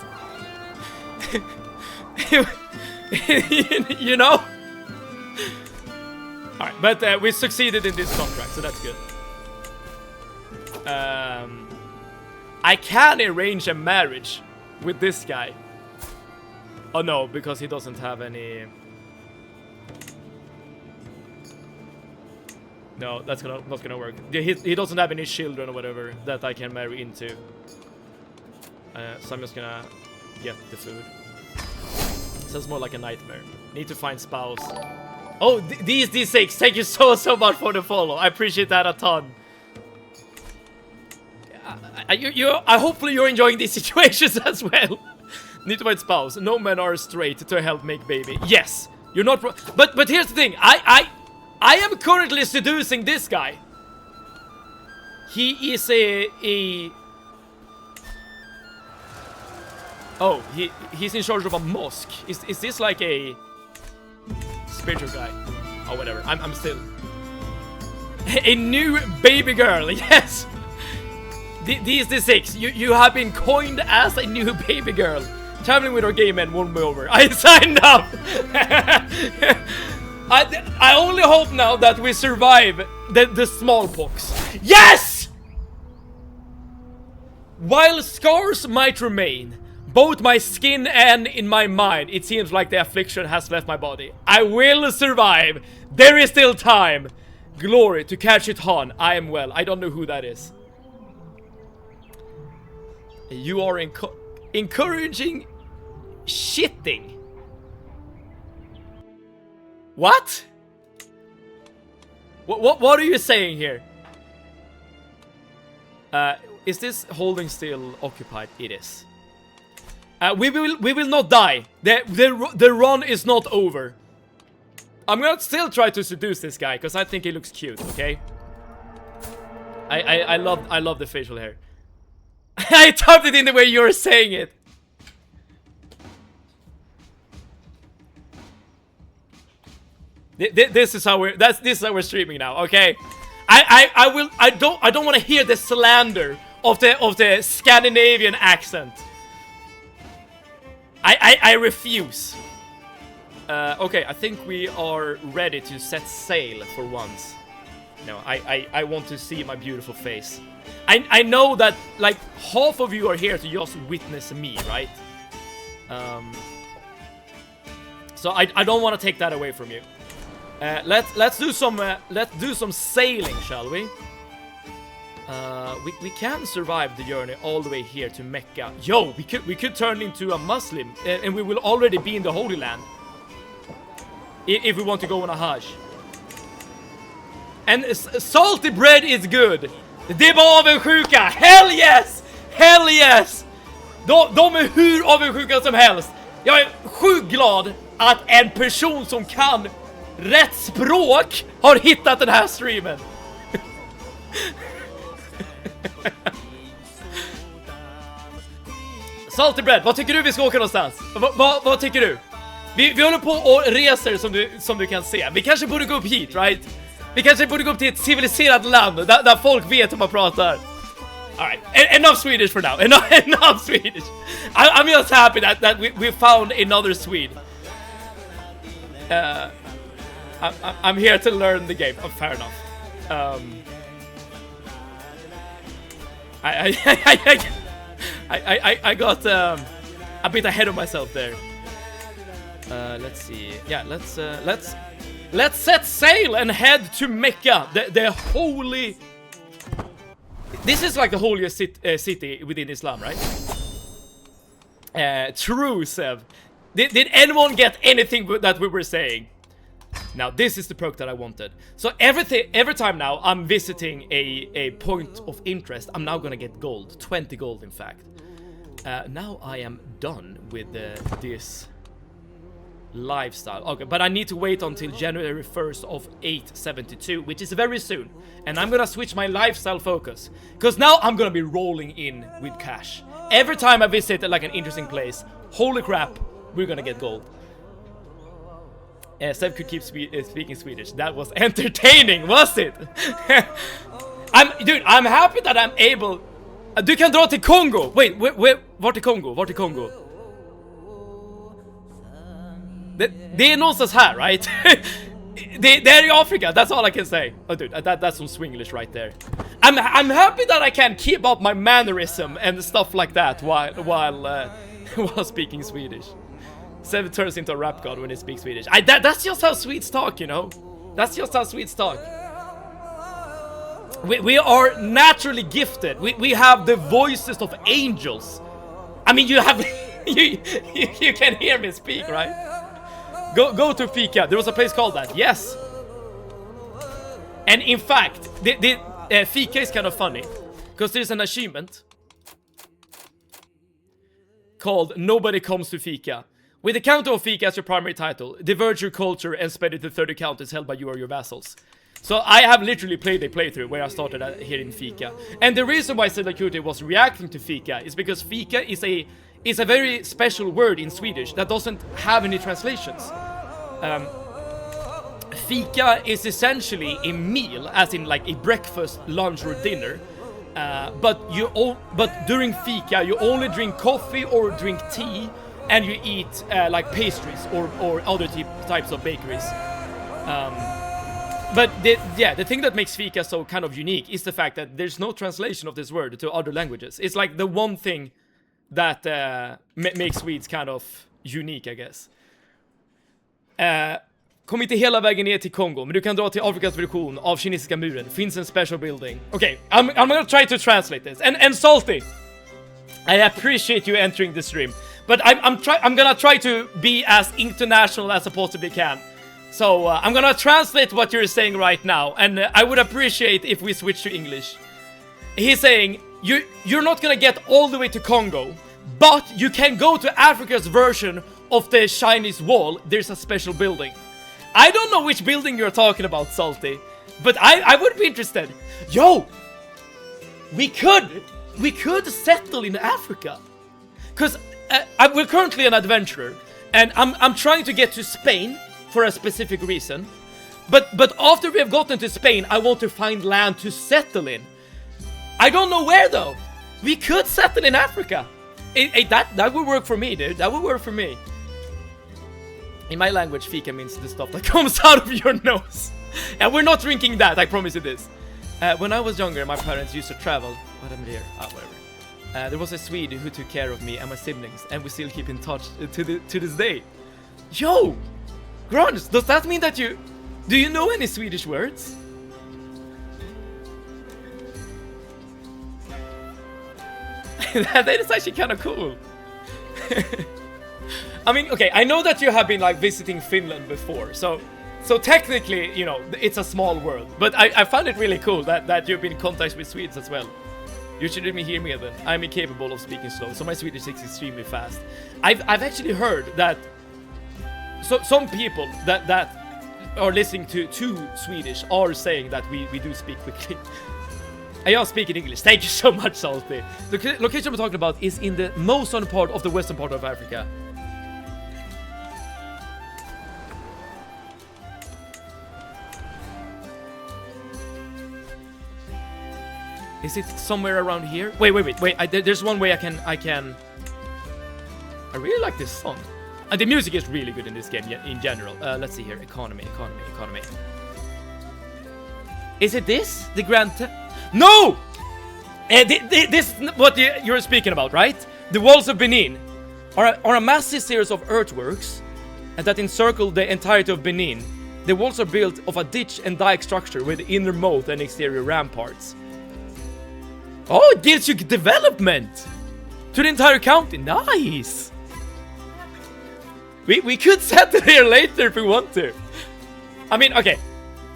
You know? Alright, but we succeeded in this contract, so that's good. I can arrange a marriage with this guy. Oh no, because he doesn't have any... No, that's not gonna work. He doesn't have any children or whatever that I can marry into. So I'm just gonna get the food. Sounds more like a nightmare. Need to find spouse. Oh, these D6. Thank you so much for the follow. I appreciate that a ton. Hopefully you're enjoying these situations as well. Need to find spouse. No men are straight to help make baby. Yes, you're not. But here's the thing. I am currently seducing this guy. He is a oh, he's in charge of a mosque. Is this like a spiritual guy? Oh, whatever. I'm still a new baby girl. Yes. These the 6. You have been coined as a new baby girl. Traveling with our gay men won me over. I signed up. I only hope now that we survive the smallpox. Yes! While scars might remain, both my skin and in my mind, it seems like the affliction has left my body. I will survive. There is still time. Glory to catch it on. I am well. I don't know who that is. You are encouraging shitting. What? What are you saying here? Is this holding still occupied? It is. We will not die. The run is not over. I'm gonna still try to seduce this guy because I think he looks cute. Okay. I love the facial hair. I typed it in the way you're saying it. This is how we're streaming now. Okay. I don't want to hear the slander of the Scandinavian accent. I refuse. Okay, I think we are ready to set sail for once. No, I want to see my beautiful face. I know that like half of you are here to just witness me, right? So I don't want to take that away from you. Let's do some sailing, shall we? We can survive the journey all the way here to Mecca. Yo, we could turn into a Muslim, and we will already be in the Holy Land. If we want to go on a Hajj. And salty bread is good. Det var avundsjuka. Hell yes! Hell yes! De är hur avundsjuka som helst. Jag är sjukt glad att en person som kan rätt språk har hittat den här streamen. Salty bread, vad tycker du vi ska åka någonstans? Vad tycker du? Vi håller på och reser som du kan se. Vi kanske borde gå upp hit, right? Vi kanske borde gå upp till ett civiliserat land där folk vet hur man pratar. Alright, enough Swedish for now. Enough Swedish. I'm just happy that we found another Swede. I'm here to learn the game. Oh, fair enough. I got a bit ahead of myself there. Let's see. Yeah, let's set sail and head to Mecca, the holy. This is like the holiest city within Islam, right? True, Sev. Did anyone get anything that we were saying? Now this is the perk that I wanted. So every time now I'm visiting a point of interest, I'm now gonna get gold, 20 gold in fact. Now I am done with this lifestyle. Okay, but I need to wait until January 1st of 872, which is very soon. And I'm gonna switch my lifestyle focus, because now I'm gonna be rolling in with cash. Every time I visit like an interesting place, holy crap, we're gonna get gold. Sev could keep speaking Swedish. That was entertaining, was it? I'm happy that I'm able. Du kan dra till Kongo. Wait, vart är Kongo? Vart är Kongo? Det är någonstans här, right? det är i Afrika. That's all I can say. Oh, dude, that's some Swinglish right there. I'm happy that I can keep up my mannerism and stuff like that while speaking Swedish. Sev turns into a rap god when he speaks Swedish. That's just how Swedes talk, you know. That's just how Swedes talk. We are naturally gifted. We have the voices of angels. I mean, you have you can hear me speak, right? Go to Fika. There was a place called that. Yes. And in fact, the Fika is kind of funny because there's an achievement called Nobody Comes to Fika, With the Count of Fika as your primary title, diverge your culture and spread it to 30 counties held by you or your vassals. So I have literally played a playthrough where I started here in Fika. And the reason why Sedakute was reacting to Fika is because Fika is a very special word in Swedish that doesn't have any translations. Fika is essentially a meal, as in like a breakfast, lunch, or dinner. But during Fika you only drink coffee or drink tea, and you eat like pastries or other types of bakeries. But the thing that makes Fika so kind of unique is the fact that there's no translation of this word to other languages. It's like the one thing that makes Swedes kind of unique, I guess. Kom inte hela vägen ner till Kongo, men du kan dra till Afrikas version av kinesiska muren. Finns en special building. Okay, I'm gonna try to translate this. And Salty, I appreciate you entering the stream, but I'm gonna try to be as international as I possibly can. So I'm gonna translate what you're saying right now, and I would appreciate if we switch to English. He's saying, you're not gonna get all the way to Congo, but you can go to Africa's version of the Chinese wall. There's a special building. I don't know which building you're talking about, Salty, but I would be interested. Yo, we could settle in Africa, cause we're currently an adventurer, and I'm trying to get to Spain for a specific reason. But after we have gotten to Spain, I want to find land to settle in. I don't know where though. We could settle in Africa. That would work for me, dude. That would work for me. In my language, fika means the stuff that comes out of your nose. And we're not drinking that, I promise you this. When I was younger, my parents used to travel. What happened here? Whatever. There was a Swede who took care of me and my siblings, and we still keep in touch to this day. Yo! Grunge, does that mean that do you know any Swedish words? That is actually kind of cool. I mean, okay, I know that you have been like visiting Finland before, so technically, you know, it's a small world. But I found it really cool that you've been in contact with Swedes as well. You should hear me then. I'm incapable of speaking slow, so my Swedish is extremely fast. I've actually heard that some people that are listening to Swedish are saying that we do speak quickly. I am speaking English. Thank you so much, Salty. The location we're talking about is in the most southern part of the western part of Africa. Is it somewhere around here? Wait. There's one way I can. I really like this song. And the music is really good in this game in general. Let's see here. Economy. Is it this? The Grand... No! This is what you're speaking about, right? The walls of Benin are a massive series of earthworks that encircle the entirety of Benin. The walls are built of a ditch and dike structure with inner moat and exterior ramparts. Oh, it gives you development to the entire county. Nice! We could settle here later if we want to. I mean, okay.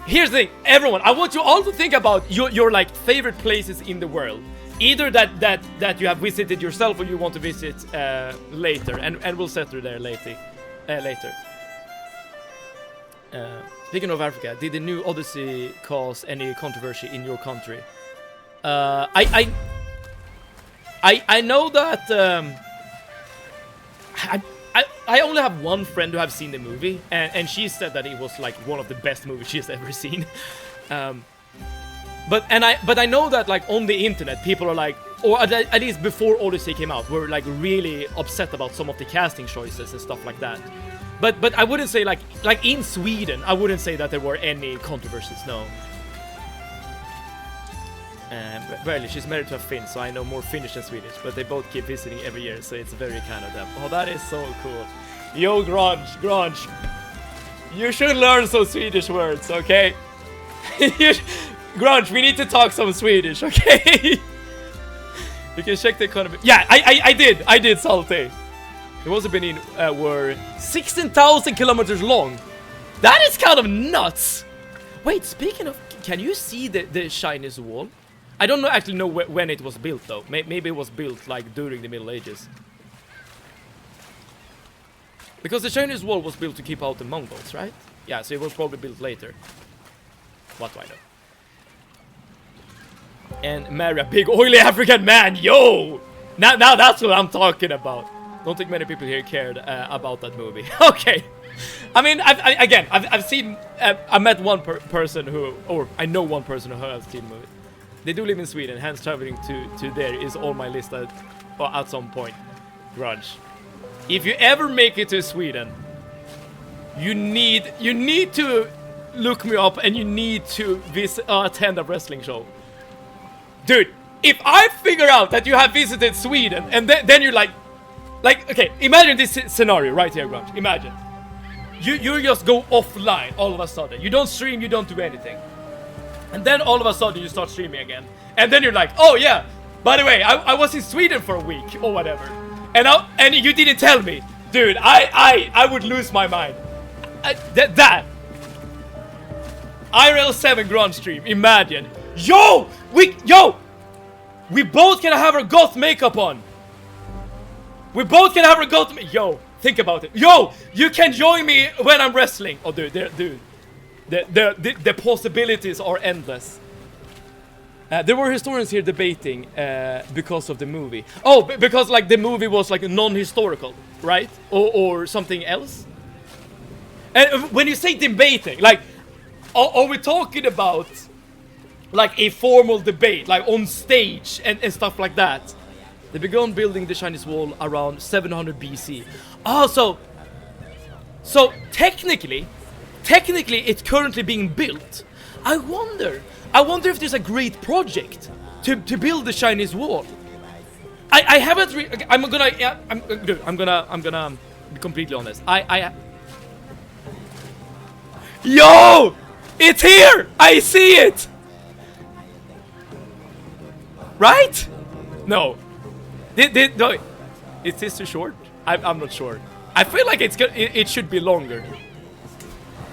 Here's the thing, everyone. I want you all to think about your like favorite places in the world. Either that you have visited yourself or you want to visit later, and we'll settle there later. Speaking of Africa, did the new Odyssey cause any controversy in your country? I know that I only have one friend who have seen the movie, and she said that it was like one of the best movies she's ever seen. But I know that like on the internet people are like, or at least before Odyssey came out, were like really upset about some of the casting choices and stuff like that. But I wouldn't say like in Sweden, I wouldn't say that there were any controversies. No. Barely, she's married to a Finn, so I know more Finnish than Swedish, but they both keep visiting every year, so it's very kind of them. Oh, that is so cool. Yo, Grunge. You should learn some Swedish words, okay? Grunge, we need to talk some Swedish, okay? You can check the economy. Yeah, I did, Salty. It was Benin were 16,000 kilometers long. That is kind of nuts. Wait, speaking of, can you see the Chinese wall? I don't actually know when it was built though. Maybe it was built like during the Middle Ages. Because the Chinese wall was built to keep out the Mongols, right? Yeah, so it was probably built later. What do I know? And marry a big oily African man, yo! Now that's what I'm talking about. Don't think many people here cared about that movie. Okay. I mean, I've seen, I met one person who, or I know one person who has seen the movie. They do live in Sweden, hence traveling to there is on my list at some point. Grudge. If you ever make it to Sweden, you need to look me up and you need to attend a wrestling show. Dude, if I figure out that you have visited Sweden and then you're like, okay, imagine this scenario right here, Grudge. Imagine. You just go offline all of a sudden. You don't stream, you don't do anything. And then all of a sudden you start streaming again. And then you're like, oh yeah, by the way, I was in Sweden for a week or whatever. And you didn't tell me. Dude, I would lose my mind. That. IRL 7 Grand stream, imagine. Yo! We both can have our goth makeup on. We both can have our goth Yo, think about it. Yo, you can join me when I'm wrestling. Oh, dude. The possibilities are endless. There were historians here debating because of the movie. Oh, because like the movie was like non-historical, right? Or something else. And when you say debating, like, are we talking about like a formal debate, like on stage and stuff like that? They began building the Chinese wall around 700 BC. Oh, so technically it's currently being built. I wonder if there's a great project to build the Chinese wall. I haven't I'm gonna be completely honest. Yo! It's here! I see it! Right? No. No. Is this too short? I'm not sure. I feel like it should be longer.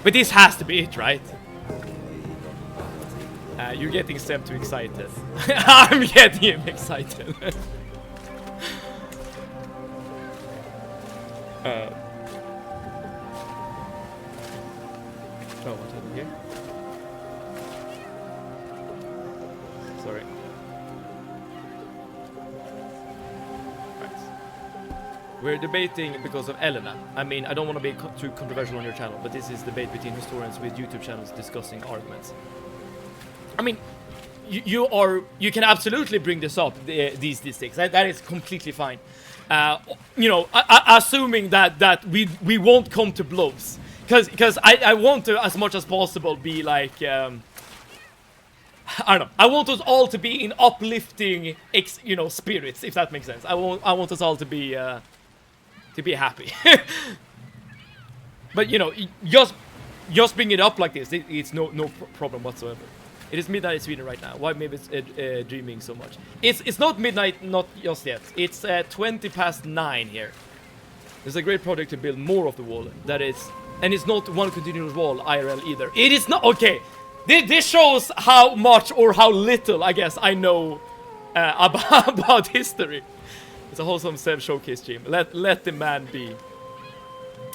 But this has to be it, right? You're getting Sam too excited. I'm getting him excited. Oh, what's happening here? Sorry. Right. We're debating because of Elena. I mean, I don't want to be too controversial on your channel, but this is debate between historians with YouTube channels discussing arguments. I mean, you can absolutely bring this up, these things. That is completely fine. You know, assuming that we won't come to blows. Because I want to, as much as possible, be like, I don't know. I want us all to be in uplifting, spirits, if that makes sense. I want us all to be happy. But just bring it up like this. It's no problem whatsoever. It is midnight in Sweden right now. Why maybe it's dreaming so much? It's not midnight, not just yet. It's 20 past 9 here. There's a great project to build more of the wall. That is. And it's not one continuous wall IRL either. It is not. Okay, this shows how much or how little, I guess, I know about history. It's a wholesome Sev showcase stream. Let the man be.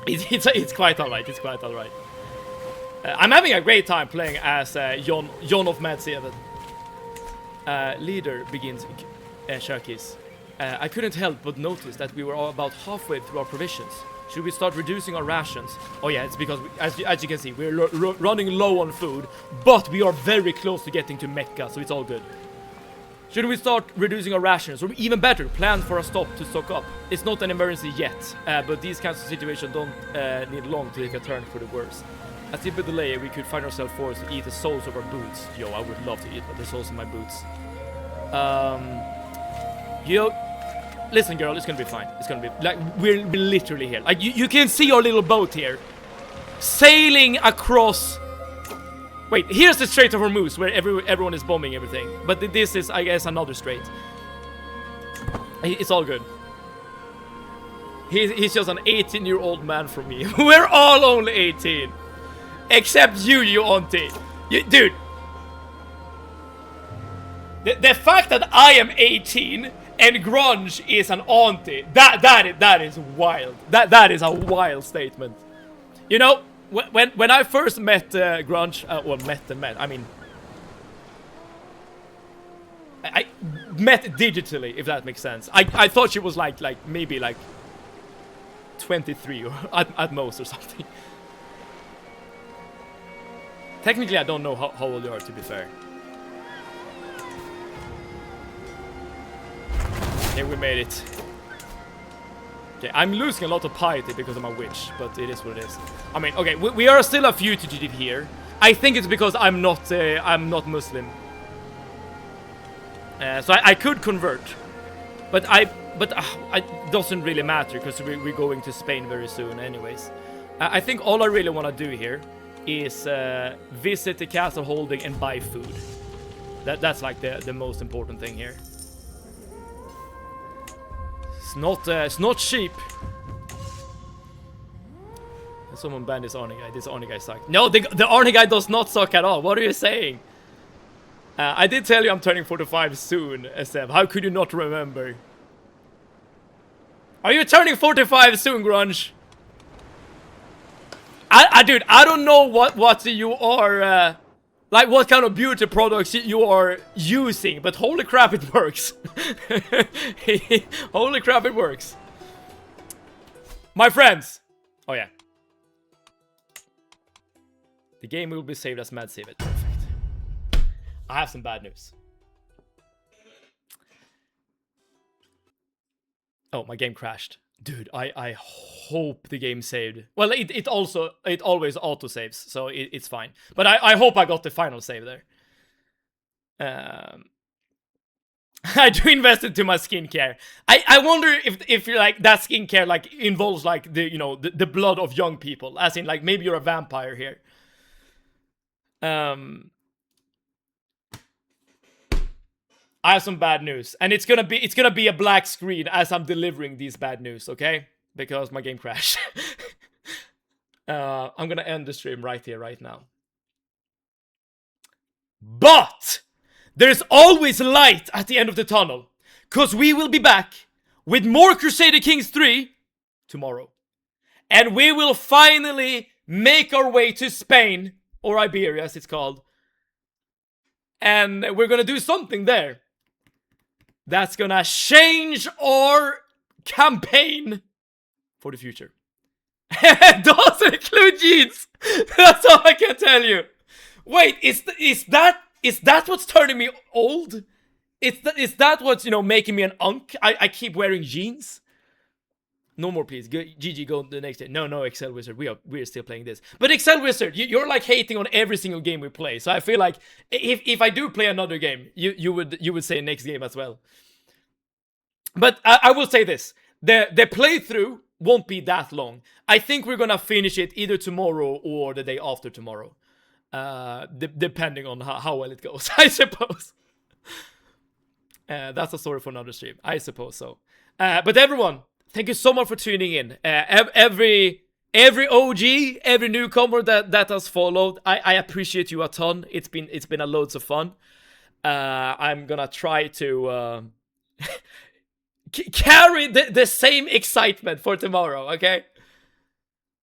It's quite alright. It's quite alright. I'm having a great time playing as John of Mad 7. Leader begins showcase. I couldn't help but notice that we were about halfway through our provisions. Should we start reducing our rations? Oh yeah, it's because, as you can see, we're running low on food, but we are very close to getting to Mecca, so it's all good. Should we start reducing our rations? Or even better, plan for a stop to stock up? It's not an emergency yet, but these kinds of situations don't need long to take a turn for the worse. As if with delay, we could find ourselves forced to eat the soles of our boots. Yo, I would love to eat the soles of my boots. Listen, girl, it's gonna be fine. It's gonna be like we're literally here. Like you can see our little boat here, sailing across. Wait, here's the Strait of Hormuz where everyone is bombing everything. But this is, I guess, another strait. It's all good. He's just an 18-year-old man from me. We're all only 18, except you auntie. Dude, the fact that I am 18. and grunge is an auntie. That is wild. That is a wild statement. You know, when I first met grunge, well, met. I mean, I met digitally, if that makes sense. I thought she was like maybe like 23 or at most or something. Technically, I don't know how old you are, to be fair. Okay, we made it. Okay, I'm losing a lot of piety because I'm a witch, but it is what it is. I mean, okay, we are still a fugitive here. I think it's because I'm not Muslim. So I could convert, but it doesn't really matter because we're going to Spain very soon, anyways. I think all I really want to do here is visit the castle holding and buy food. That's like the most important thing here. It's not cheap. Someone banned this Arnie guy. This Arnie guy sucks. No, the Arnie guy does not suck at all. What are you saying? I did tell you I'm turning 45 soon, Seb. How could you not remember? Are you turning 45 soon, Grunge? Dude, I don't know what you are, like what kind of beauty products you are using, but holy crap, it works. Holy crap, it works. My friends. Oh yeah. The game will be saved as Mad Save It. Perfect. I have some bad news. Oh, my game crashed. Dude, I hope the game saved. Well, it always auto saves, so it's fine. But I hope I got the final save there. I do invest into my skincare. I wonder if you're like that skincare like involves like the blood of young people, as in like maybe you're a vampire here. I have some bad news, and it's gonna be a black screen as I'm delivering these bad news, okay? Because my game crashed. I'm gonna end the stream right here, right now. But there's always light at the end of the tunnel, cause we will be back with more Crusader Kings 3 tomorrow, and we will finally make our way to Spain, or Iberia as it's called, and we're gonna do something there that's gonna change our campaign for the future. It doesn't include jeans. That's all I can tell you. Wait, is that what's turning me old? Is that what's making me an unk? I keep wearing jeans. No more, please. GG, go the next day. No, Excel Wizard. We're still playing this. But Excel Wizard, you're like hating on every single game we play. So I feel like if I do play another game, you would say next game as well. But I will say this: the playthrough won't be that long. I think we're gonna finish it either tomorrow or the day after tomorrow, depending on how well it goes. I suppose. That's a story for another stream. I suppose so. But everyone, thank you so much for tuning in. Every OG, every newcomer that has followed, I appreciate you a ton. It's been a loads of fun. I'm gonna try to carry the same excitement for tomorrow. Okay.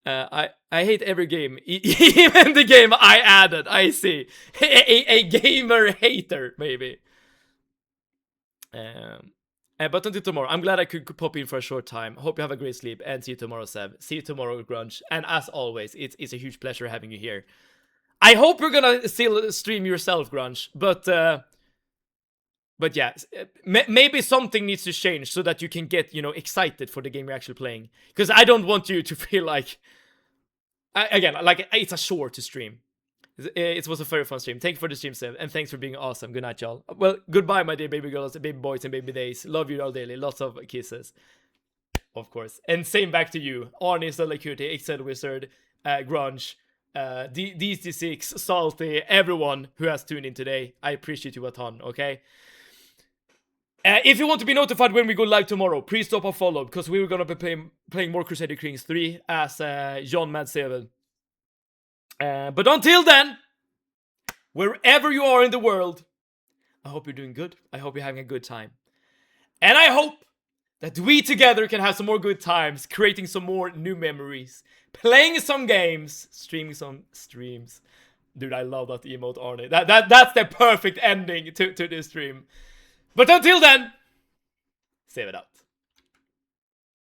I hate every game, even the game I added. I see a gamer hater maybe. But until tomorrow, I'm glad I could pop in for a short time. Hope you have a great sleep, and see you tomorrow, Seb. See you tomorrow, Grunge. And as always, it's a huge pleasure having you here. I hope you're gonna still stream yourself, Grunge. But yeah, maybe something needs to change so that you can get excited for the game you're actually playing. Because I don't want you to feel like, again, like it's a chore to stream. It was a very fun stream. Thank you for the stream, Seb, and thanks for being awesome. Good night, y'all. Well, goodbye, my dear baby girls, baby boys, and baby days. Love you all daily. Lots of kisses, of course. And same back to you, Arnie, Cutie, Excel Wizard, Grunge, DT6, Salty, everyone who has tuned in today. I appreciate you a ton. Okay. If you want to be notified when we go live tomorrow, please stop or follow, because we were gonna be playing more Crusader Kings 3 as John Mad7. But until then, wherever you are in the world, I hope you're doing good. I hope you're having a good time. And I hope that we together can have some more good times, creating some more new memories, playing some games, streaming some streams. Dude, I love that emote, Arne. That's the perfect ending to this stream. But until then, save it out.